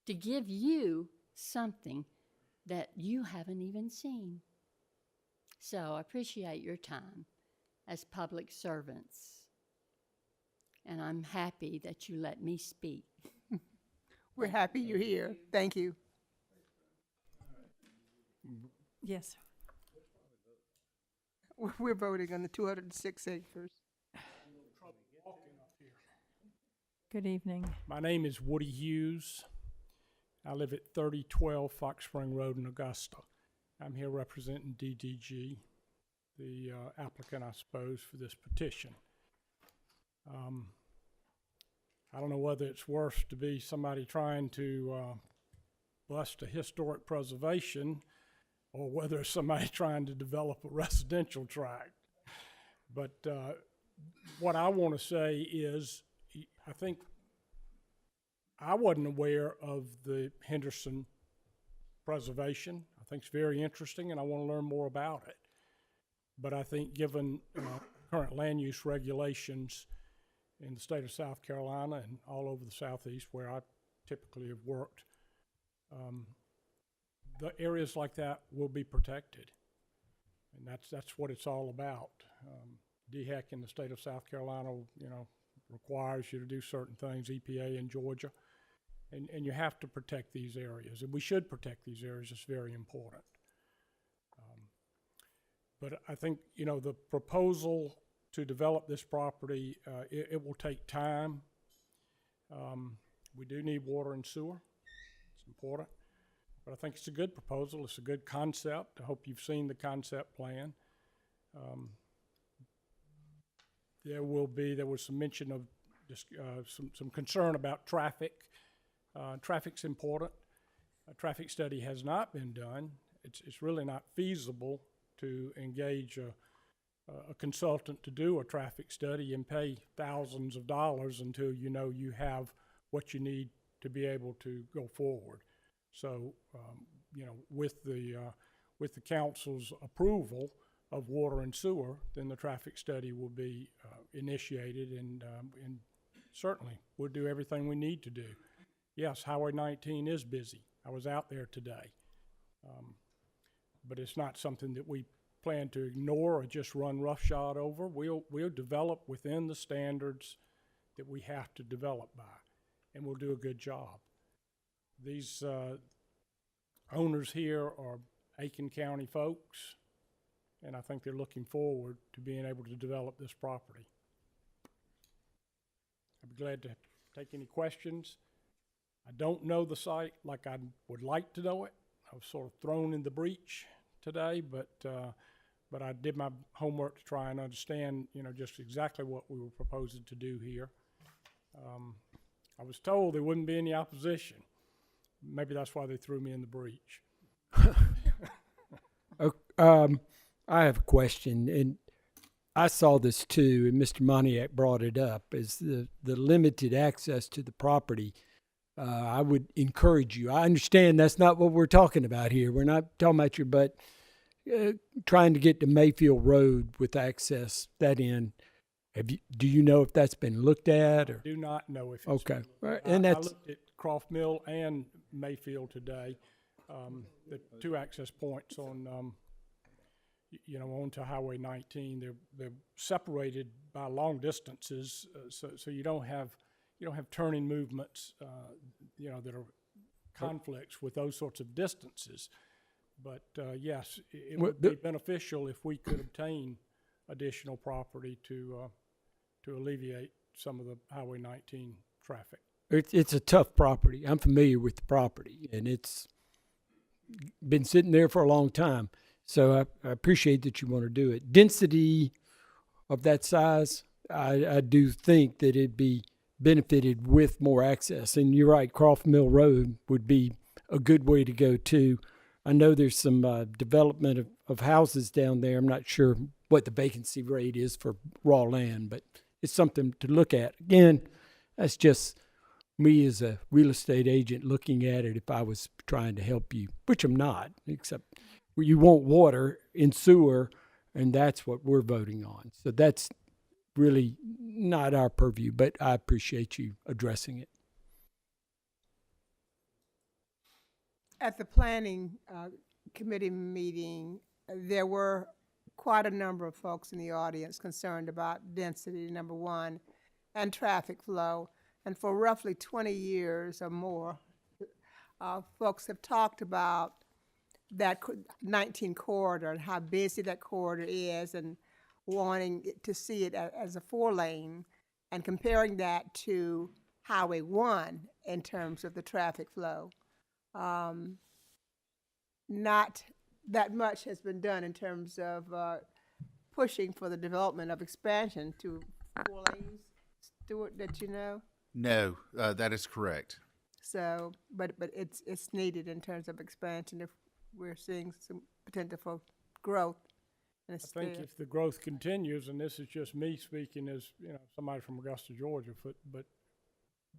to give you something that you haven't even seen. So I appreciate your time as public servants. And I'm happy that you let me speak. we're happy you're here. Thank you. Yes. We're voting on the 206 acres. Good evening. My name is Woody Hughes. I live at 3012 Fox Spring Road in Augusta. I'm here representing DDG, the applicant, I suppose, for this petition. I don't know whether it's worse to be somebody trying to bust a historic preservation or whether it's somebody trying to develop a residential tract. But what I want to say is, I think I wasn't aware of the Henderson preservation. I think it's very interesting, and I want to learn more about it. But I think given current land use regulations in the state of South Carolina and all over the Southeast where I typically have worked, the areas like that will be protected. And that's what it's all about. DHEC in the state of South Carolina, requires you to do certain things, EPA in Georgia. And you have to protect these areas, and we should protect these areas. It's very important. But I think, the proposal to develop this property, it will take time. We do need water and sewer. It's important. But I think it's a good proposal. It's a good concept. I hope you've seen the concept plan. There was some mention of just some concern about traffic. Traffic's important. A traffic study has not been done. It's really not feasible to engage a consultant to do a traffic study and pay thousands of dollars until you have what you need to be able to go forward. So, with the council's approval of water and sewer, then the traffic study will be initiated, and certainly we'll do everything we need to do. Yes, Highway 19 is busy. I was out there today. But it's not something that we plan to ignore or just run roughshod over. We'll develop within the standards that we have to develop by, and we'll do a good job. These owners here are Aiken County folks, and I think they're looking forward to being able to develop this property. I'd be glad to take any questions. I don't know the site like I would like to know it. I was sort of thrown in the breach today, but I did my homework to try and understand, just exactly what we were proposing to do here. I was told there wouldn't be any opposition. Maybe that's why they threw me in the breach. I have a question, and I saw this too, and Mr. Moniak brought it up, is the limited access to the property. I would encourage you. I understand that's not what we're talking about here. We're not talking about but trying to get to Mayfield Road with access that in. Do you know if that's been looked at? Or? I do not know if it's okay. been looked at. And I that's looked at Croft Mill and Mayfield today, the two access points on, onto Highway 19. They're separated by long distances, so you don't have turning movements, that are conflicts with those sorts of distances. But yes, it would be beneficial if we could obtain additional property to alleviate some of the Highway 19 traffic. It's a tough property. I'm familiar with the property, and it's been sitting there for a long time. So I appreciate that you want to do it. Density of that size, I do think that it'd be benefited with more access. And you're right, Croft Mill Road would be a good way to go too. I know there's some development of houses down there. I'm not sure what the vacancy rate is for raw land, but it's something to look at. Again, that's just me as a real estate agent looking at it if I was trying to help you, which I'm not, except you want water and sewer, and that's what we're voting on. So that's really not our purview, but I appreciate you addressing it. At the planning committee meeting, there were quite a number of folks in the audience concerned about density, number one, and traffic flow. And for roughly 20 years or more, folks have talked about that 19 corridor and how busy that corridor is, and wanting to see it as a 4-lane, and comparing that to Highway 1 in terms of the traffic flow. Not that much has been done in terms of pushing for the development of expansion to 4 lanes, Stuart, that you know? No, that is correct. So, but it's needed in terms of expansion if we're seeing some potential for growth. I think if the growth continues, and this is just me speaking as somebody from Augusta, Georgia, but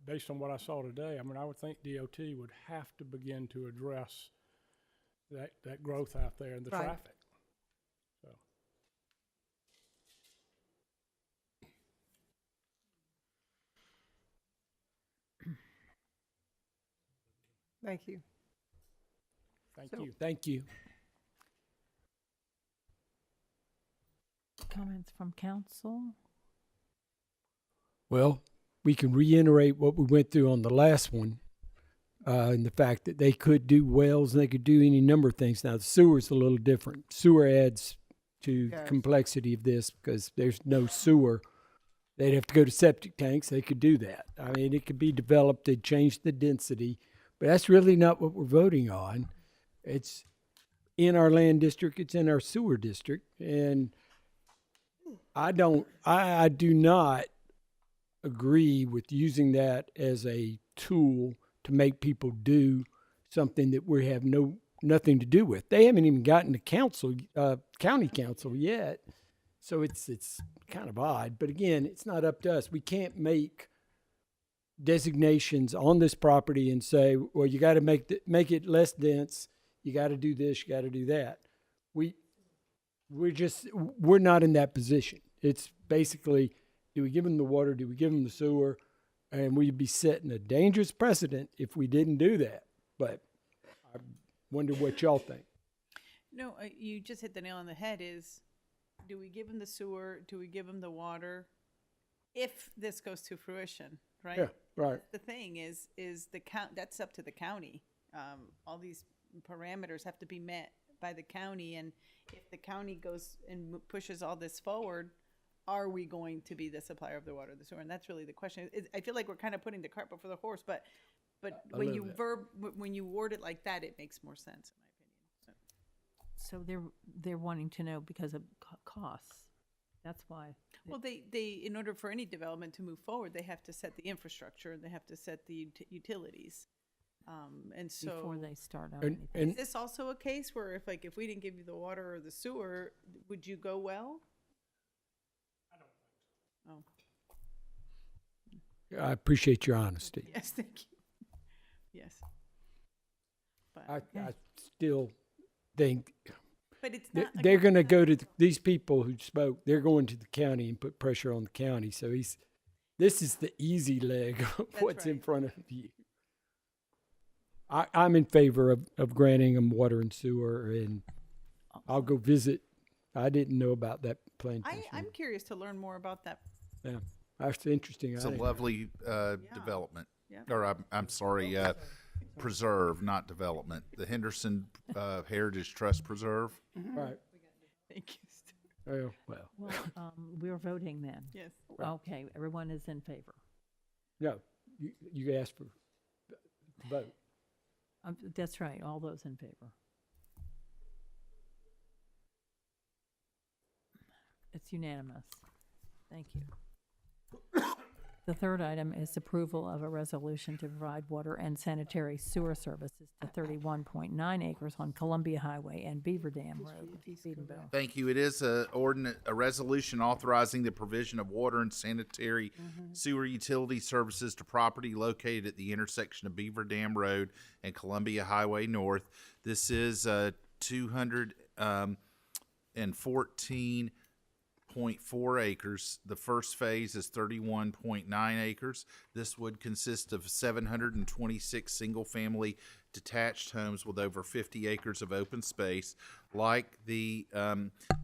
based on what I saw today, I mean, I would think DOT would have to begin to address that growth out there and the Right. traffic. So, Thank you. thank So- you. Thank you. Comments from council? Well, we can reiterate what we went through on the last one, and the fact that they could do wells and they could do any number of things. Now, the sewer's a little different. Sewer adds to the Yes. complexity of this because there's no sewer. They'd have to go to septic tanks. They could do that. I mean, it could be developed. They'd change the density, but that's really not what we're voting on. It's in our land district. It's in our sewer district, and I do not agree with using that as a tool to make people do something that we have nothing to do with. They haven't even gotten to county council yet, so it's kind of odd. But again, it's not up to us. We can't make designations on this property and say, well, you got to make it less dense. You got to do this. You got to do that. We're not in that position. It's basically, do we give them the water? Do we give them the sewer? And we'd be setting a dangerous precedent if we didn't do that. But I wonder what y'all think. No, you just hit the nail on the head is, do we give them the sewer? Do we give them the water? If this goes to fruition, right? Yeah, right. The thing is that's up to the county. All these parameters have to be met by the county, and if the county goes and pushes all this forward, are we going to be the supplier of the water, the sewer? And that's really the question. I feel like we're kind of putting the cart before the horse, but when you word it like that, it makes more sense, in my opinion. So they're wanting to know because of costs. That's why. Well, they in order for any development to move forward, they have to set the infrastructure and they have to set the utilities. And so Before they start on And- anything. is this also a case where if we didn't give you the water or the sewer, would you go well? I don't think so. I appreciate your honesty. Oh, yes, thank you. Yes. But, I still think but it's not. they're going to go to these people who spoke. They're going to the county and put pressure on the county. So this is the easy leg of what's in front of you. I'm in favor of granting them water and sewer, and I'll go visit. I didn't know about that plantation. I'm curious to learn more about that. Yeah, that's interesting. It's a lovely development. Yeah. Or I'm sorry, preserve, not development. The Henderson Heritage Trust Preserve. Right. Thank you. Oh, well. Well, we're voting then. Yes. Okay, everyone is in favor. No, you asked for vote. That's right, all those in favor. It's unanimous. Thank you. The third item is approval of a resolution to provide water and sanitary sewer services to 31.9 acres on Columbia Highway and Beaver Dam Road, Edenville. Thank you. It is a resolution authorizing the provision of water and sanitary sewer utility services to property located at the intersection of Beaver Dam Road and Columbia Highway North. This is 214.4 acres. The first phase is 31.9 acres. This would consist of 726 single-family detached homes with over 50 acres of open space. Like the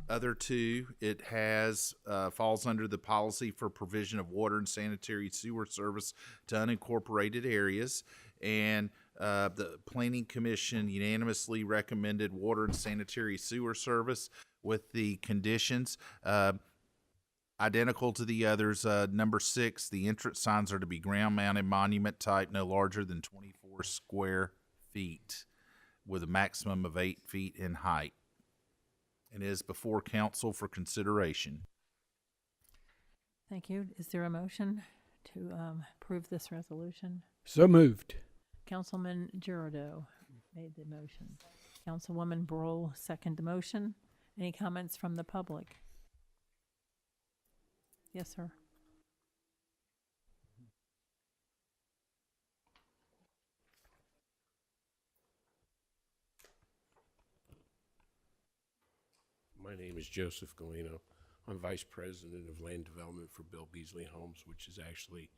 other two, it has falls under the policy for provision of water and sanitary sewer service to unincorporated areas. And the Planning Commission unanimously recommended water and sanitary sewer service with the conditions identical to the others. Number 6, the entrance signs are to be ground-mounted monument type, no larger than 24 square feet, with a maximum of 8 feet in height. And is before council for consideration. Thank you. Is there a motion to approve this resolution? So moved. Councilman Girardeau made the motion. Councilwoman Brohl seconded the motion. Any comments from the public? Yes, sir. My name is Joseph Galino. I'm Vice President of Land Development for Bill Beasley Homes, which is actually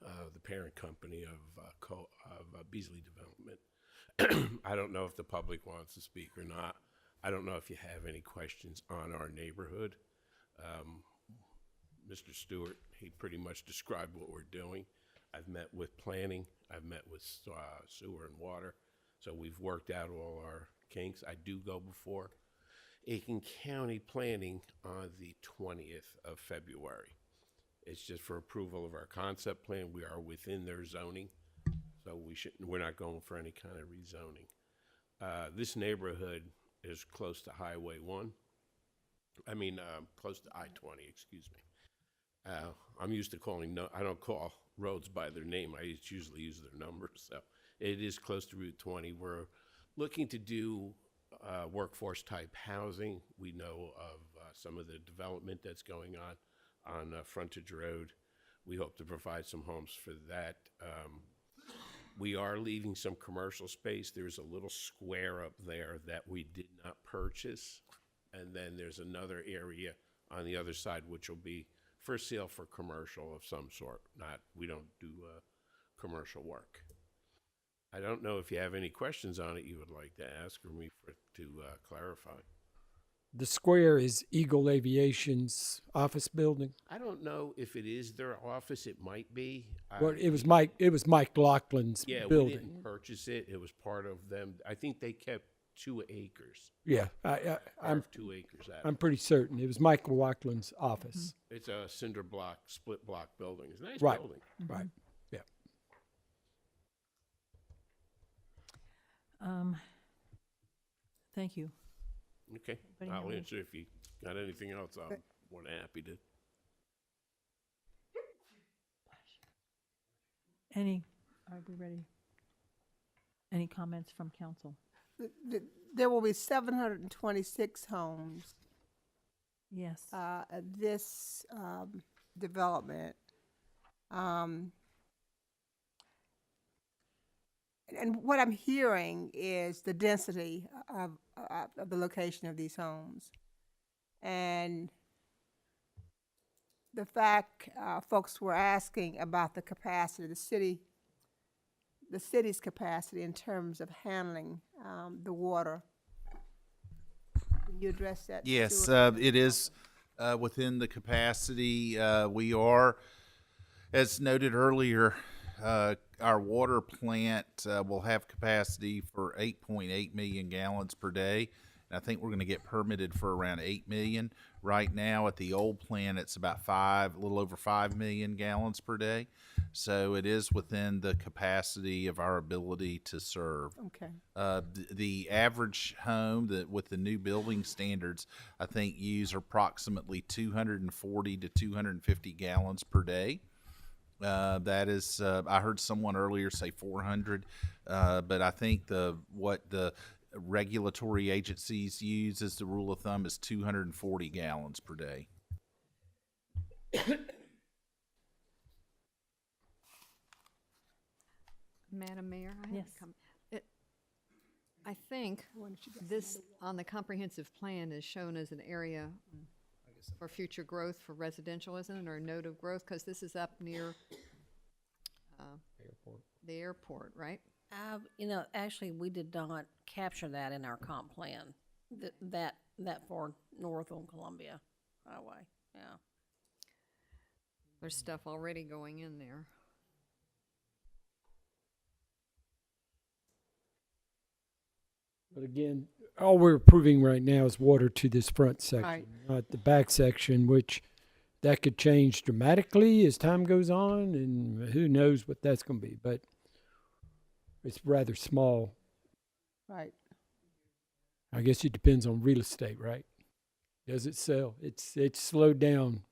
the parent company of Beasley Development. I don't know if the public wants to speak or not. I don't know if you have any questions on our neighborhood. Mr. Stewart, he pretty much described what we're doing. I've met with planning. I've met with sewer and water. So we've worked out all our kinks. I do go before Aiken County Planning on the 20th of February. It's just for approval of our concept plan. We are within their zoning, so we're not going for any kind of rezoning. This neighborhood is close to Highway 1. Close to I-20, excuse me. I'm used to I don't call roads by their name. I usually use their numbers. So it is close to Route 20. We're looking to do workforce type housing. We know of some of the development that's going on Frontage Road. We hope to provide some homes for that. We are leaving some commercial space. There's a little square up there that we did not purchase. And then there's another area on the other side which will be for sale for commercial of some sort. We don't do commercial work. I don't know if you have any questions on it you would like to ask or me to clarify. The square is Eagle Aviation's office building. I don't know if it is their office. It might be. Well, it was Mike Laughlin's building. We didn't purchase it. It was part of them. I think they kept 2 acres. Yeah, I'm 2 acres out. I'm pretty certain it was Mike Laughlin's office. It's a cinder block, split block building. It's a nice Right. building. Right. Yeah. Thank you. Okay. Anybody have I'll any- answer if you got anything else. I'm more than happy to. Are we ready? Any comments from council? There will be 726 homes. Yes. This development. And what I'm hearing is the density of the location of these homes. And the fact folks were asking about the capacity, the city's capacity in terms of handling the water. Can you address that? Yes, Stuart? it is within the capacity. We are, as noted earlier, our water plant will have capacity for 8.8 million gallons per day. And I think we're going to get permitted for around 8 million. Right now at the old plant, it's about a little over 5 million gallons per day. So it is within the capacity of our ability to serve. Okay. The average home with the new building standards, I think, use approximately 240 to 250 gallons per day. That is, I heard someone earlier say 400, but I think what the regulatory agencies use as the rule of thumb is 240 gallons per day. Madam Mayor, I have Yes. a comment. I think this, on the comprehensive plan, is shown as an area for future growth for residential, isn't it, or a node of growth? Because this is up near the airport, right? Actually, we did not capture that in our comp plan, that far north on Columbia Highway, yeah. There's stuff already going in there. But again, all we're approving right now is water to this front section, Right. not the back section, which that could change dramatically as time goes on, and who knows what that's going to be. But it's rather small. Right. I guess it depends on real estate, right? Does it sell? It's slowed down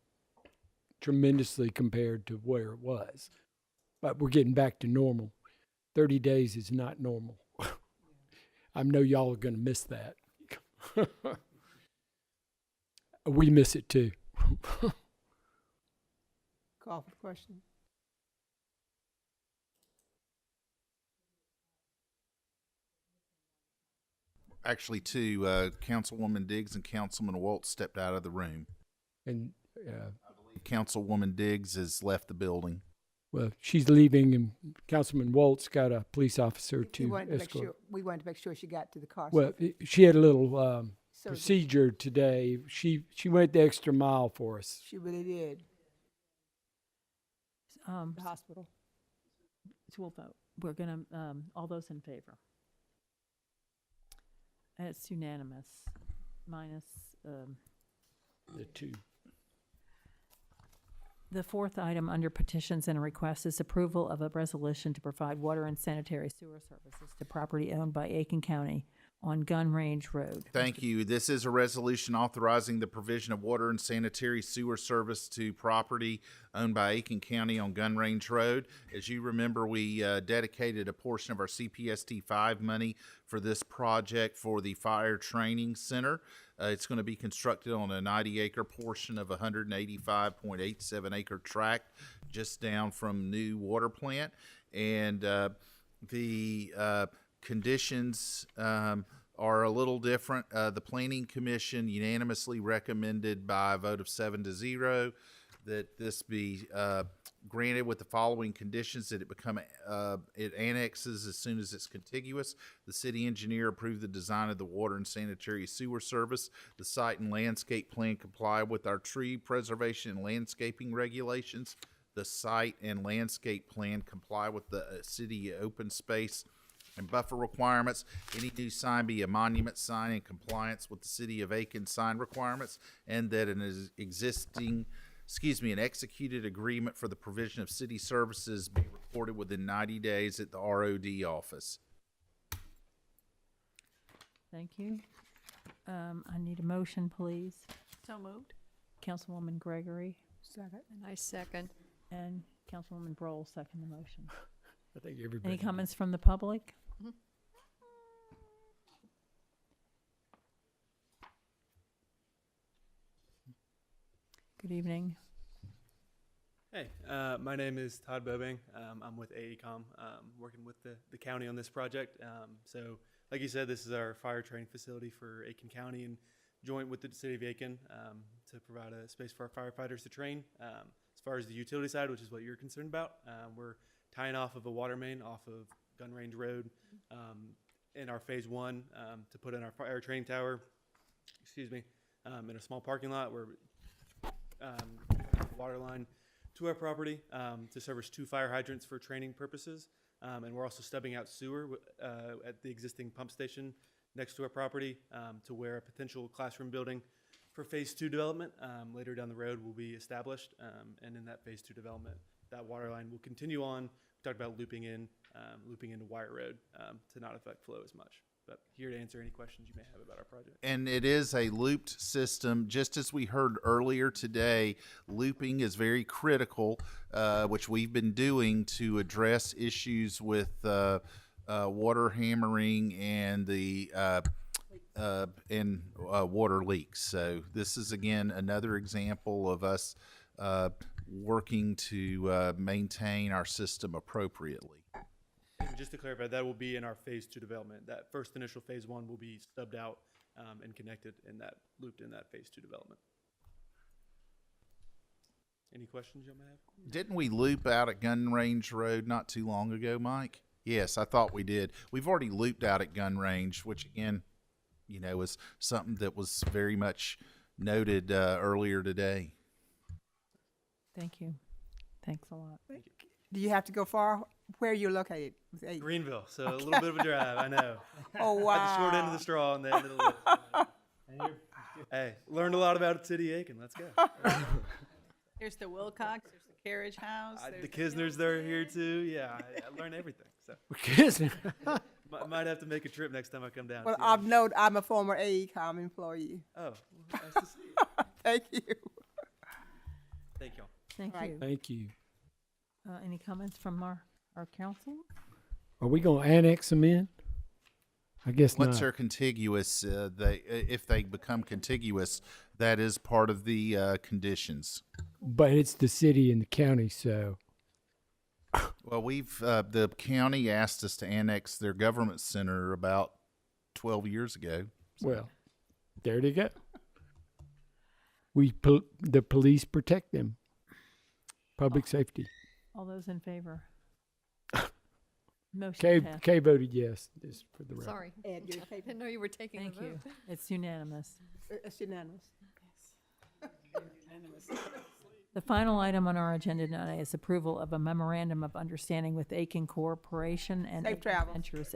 tremendously compared to where it was. But we're getting back to normal. 30 days is not normal. I know y'all are going to miss that. We miss it too. Call for the question. Actually, two, Councilwoman Diggs and Councilman Waltz stepped out of the room. And, Councilwoman Diggs has left the building. well, she's leaving, and Councilman Waltz got a police officer We to wanted to make escort. sure, we wanted to make sure she got to the car. Well, safely. she had a little So- procedure today. She went the extra mile for us. She really did. The hospital. So we'll vote. We're gonna, all those in favor? It's unanimous, minus, The two. the fourth item under petitions and requests is approval of a resolution to provide water and sanitary sewer services to property owned by Aiken County on Gun Range Road. Thank you. This is a resolution authorizing the provision of water and sanitary sewer service to property owned by Aiken County on Gun Range Road. As you remember, we dedicated a portion of our CPST 5 money for this project for the Fire Training Center. It's going to be constructed on a 90-acre portion of a 185.87-acre tract just down from new water plant. And the conditions are a little different. The Planning Commission unanimously recommended by a vote of 7-0 that this be granted with the following conditions: that it annexes as soon as it's contiguous. The city engineer approved the design of the water and sanitary sewer service. The site and landscape plan comply with our tree preservation and landscaping regulations. The site and landscape plan comply with the city open space and buffer requirements. Any new sign be a monument sign in compliance with the city of Aiken sign requirements, and that an executed agreement for the provision of city services be reported within 90 days at the ROD office. Thank you. I need a motion, please. So moved. Councilwoman Gregory Second. And I second. and Councilwoman Broll second the motion. I think everybody. Any comments from the public? Good evening. Hey, my name is Todd Bobang. I'm with AECom, working with the county on this project. So, like you said, this is our fire training facility for Aiken County and joint with the city of Aiken to provide a space for our firefighters to train. As far as the utility side, which is what you're concerned about, we're tying off of a water main off of Gun Range Road in our phase one to put in our fire training tower, in a small parking lot where water line to our property to service 2 fire hydrants for training purposes. And we're also stubbing out sewer at the existing pump station next to our property to where a potential classroom building for phase 2 development later down the road will be established. And in that phase 2 development, that water line will continue on. We talked about looping into Wire Road to not affect flow as much. But here to answer any questions you may have about our project. And it is a looped system. Just as we heard earlier today, looping is very critical, which we've been doing to address issues with water hammering and the water leaks. So this is, again, another example of us working to maintain our system appropriately. And just to clarify, that will be in our phase 2 development. That first initial phase 1 will be stubbed out and connected in that, looped in that phase 2 development. Any questions you may have? Didn't we loop out at Gun Range Road not too long ago, Mike? Yes, I thought we did. We've already looped out at Gun Range, which again, is something that was very much noted earlier today. Thank you. Thanks a lot. Do you have to go far? Where are you located? Greenville, so a little bit of a drive, I know. Oh, wow. Got the short end of the straw on the end of the list. Hey, learned a lot about City Aiken. Let's go. There's the Wilcox, there's the Carriage House. The Kisners, they're here too. Yeah, I learned everything. So Kisner. might have to make a trip next time I come down. Well, I've known I'm a former AECom employee. Oh, well, nice to see you. Thank you. Thank y'all. Thank you. Thank you. Any comments from our council? Are we going to annex them in? I guess Once not. they're contiguous, if they become contiguous, that is part of the conditions. But it's the city and the county, so. Well, the county asked us to annex their government center about 12 years ago. Well, there they go. The police protect them. Public safety. All those in favor? Motion Kay, passed. Kay voted yes, just for the record. Sorry. Ed, you're in I favor? didn't know you were taking Thank the vote. you. It's unanimous. It's unanimous. The final item on our agenda tonight is approval of a memorandum of understanding with Aiken Corporation and Safe Aiken travel. Ventures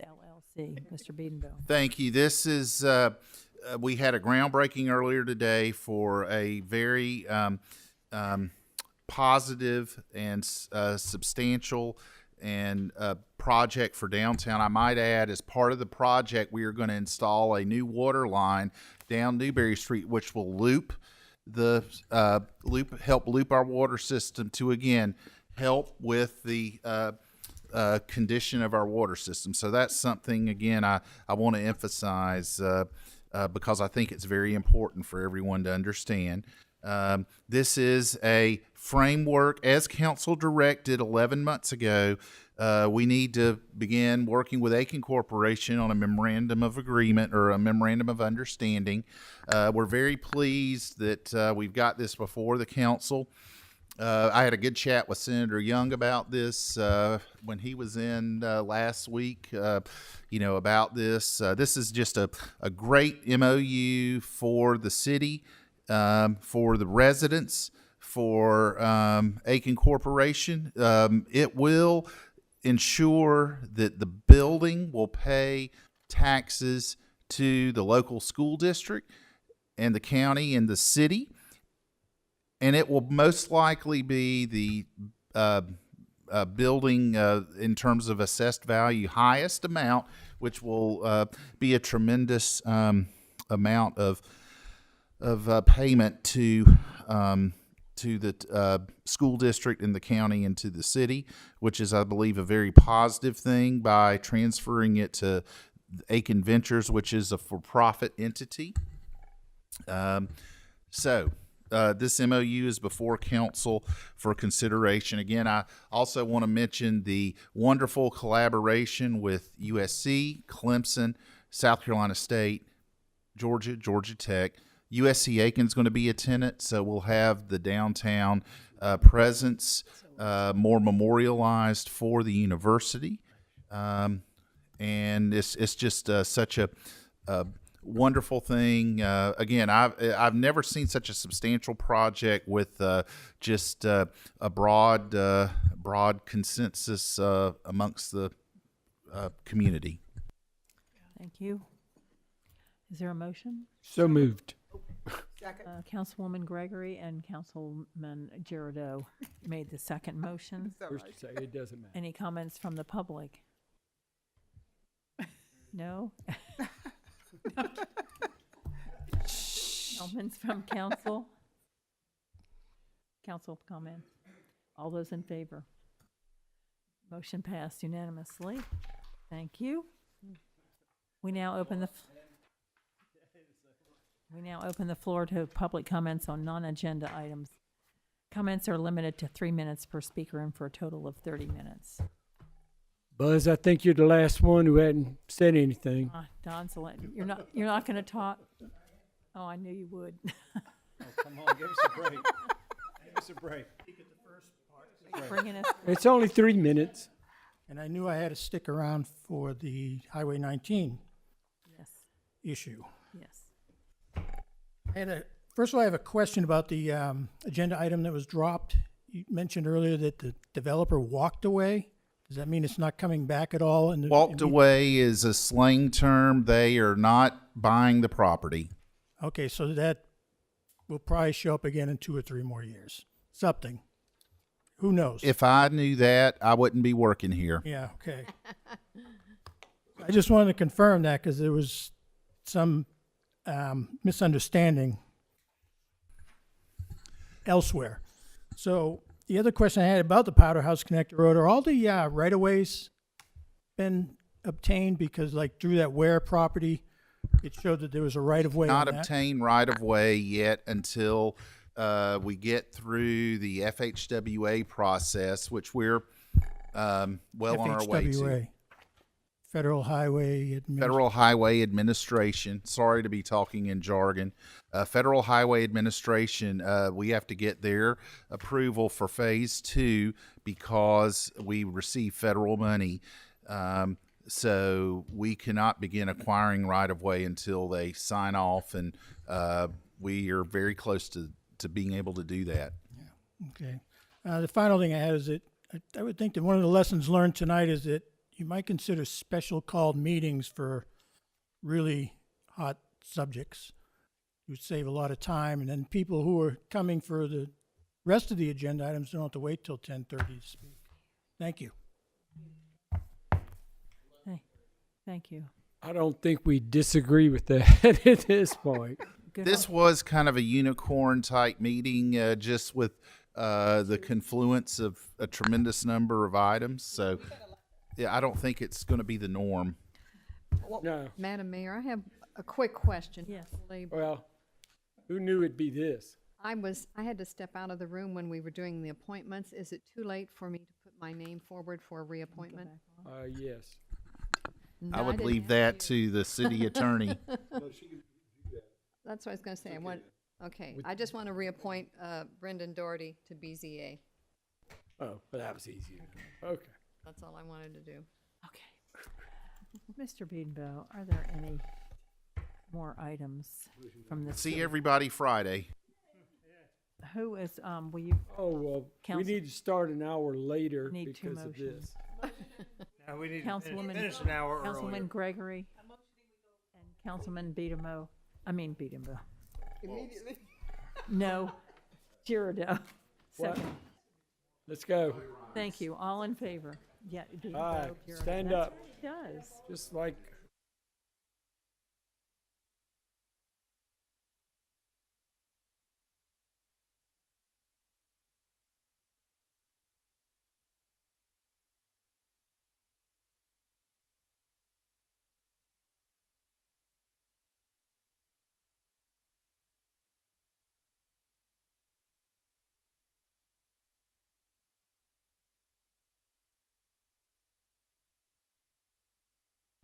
LLC. Mr. Biedenbow. Thank you. This is, we had a groundbreaking earlier today for a very positive and substantial and project for downtown. I might add, as part of the project, we are going to install a new water line down Newberry Street, which will help loop our water system to, again, help with the condition of our water system. So that's something, again, I want to emphasize because I think it's very important for everyone to understand. This is a framework, as council directed 11 months ago. We need to begin working with Aiken Corporation on a memorandum of agreement or a memorandum of understanding. We're very pleased that we've got this before the council. I had a good chat with Senator Young about this when he was in last week, about this. This is just a great MOU for the city, for the residents, for Aiken Corporation. It will ensure that the building will pay taxes to the local school district and the county and the city. And it will most likely be the building in terms of assessed value highest amount, which will be a tremendous amount of payment to the school district and the county and to the city, which is, I believe, a very positive thing by transferring it to Aiken Ventures, which is a for-profit entity. This MOU is before council for consideration. Again, I also want to mention the wonderful collaboration with USC, Clemson, South Carolina State, Georgia Tech. USC Aiken's going to be a tenant, so we'll have the downtown presence more memorialized for the university. And it's just such a wonderful thing. Again, I've never seen such a substantial project with just a broad consensus amongst the community. Thank you. Is there a motion? So moved. Councilwoman Gregory and Councilman Girardeau made the second motion. First to say, it doesn't matter. Any comments from the public? No? Comments from council? Council comment? All those in favor? Motion passed unanimously. Thank you. We now open the floor to public comments on non-agenda items. Comments are limited to 3 minutes per speaker and for a total of 30 minutes. Buzz, I think you're the last one who hadn't said anything. Don's you're not going to talk? Oh, I knew you would. Oh, come on, give us a break. Give us a break. Bringing us. It's only 3 minutes. And I knew I had to stick around for the Highway 19 issue. Yes. First of all, I have a question about the agenda item that was dropped. You mentioned earlier that the developer walked away. Does that mean it's not coming back at all? Walked away is a slang term. They are not buying the property. Okay, so that will probably show up again in 2 or 3 more years. Something. Who knows? If I knew that, I wouldn't be working here. Yeah, okay. I just wanted to confirm that because there was some misunderstanding elsewhere. So the other question I had about the Powder House Connector Road, are all the right-of-ways been obtained? Because like through that Ware property, it showed that there was a right-of-way. Not on that. obtained right-of-way yet until we get through the FHWA process, which we're well on our way to. FHWA. Federal Highway Administration. Federal Highway Administration. Sorry to be talking in jargon. Federal Highway Administration, we have to get their approval for Phase 2 because we receive federal money. So we cannot begin acquiring right-of-way until they sign off, and we are very close to being able to do that. Okay. The final thing I had is that I would think that one of the lessons learned tonight is that you might consider special called meetings for really hot subjects. It would save a lot of time, and then people who are coming for the rest of the agenda items don't have to wait till 10:30 to speak. Thank you. Hey, thank you. I don't think we disagree with that at this point. This was kind of a unicorn type meeting, just with the confluence of a tremendous number of items. So, yeah, I don't think it's going to be the norm. No. Madam Mayor, I have a quick question. Yes. Well, who knew it'd be this? I had to step out of the room when we were doing the appointments. Is it too late for me to put my name forward for a reappointment? Yes. No, I would didn't leave ask that you. to the city attorney. That's what I was going to say. Okay, I just want to reappoint Brendan Doherty to BZA. Oh, but that was easy. Okay. That's all I wanted to do. Okay. Mr. Beedenbow, are there any more items from this? See everybody Friday. Who is, will you? Oh, well, Council- we need to start an hour later Need two because of motions. this. Now we need Councilwoman, to finish an hour Councilman earlier. Gregory and Councilman Beedenbow. Immediately. No, Girardeau. What? Second. Let's go. Thank you. All in favor? Yeah. Beedenbow, Aye. Girardeau. Stand That's up. what he does. Just like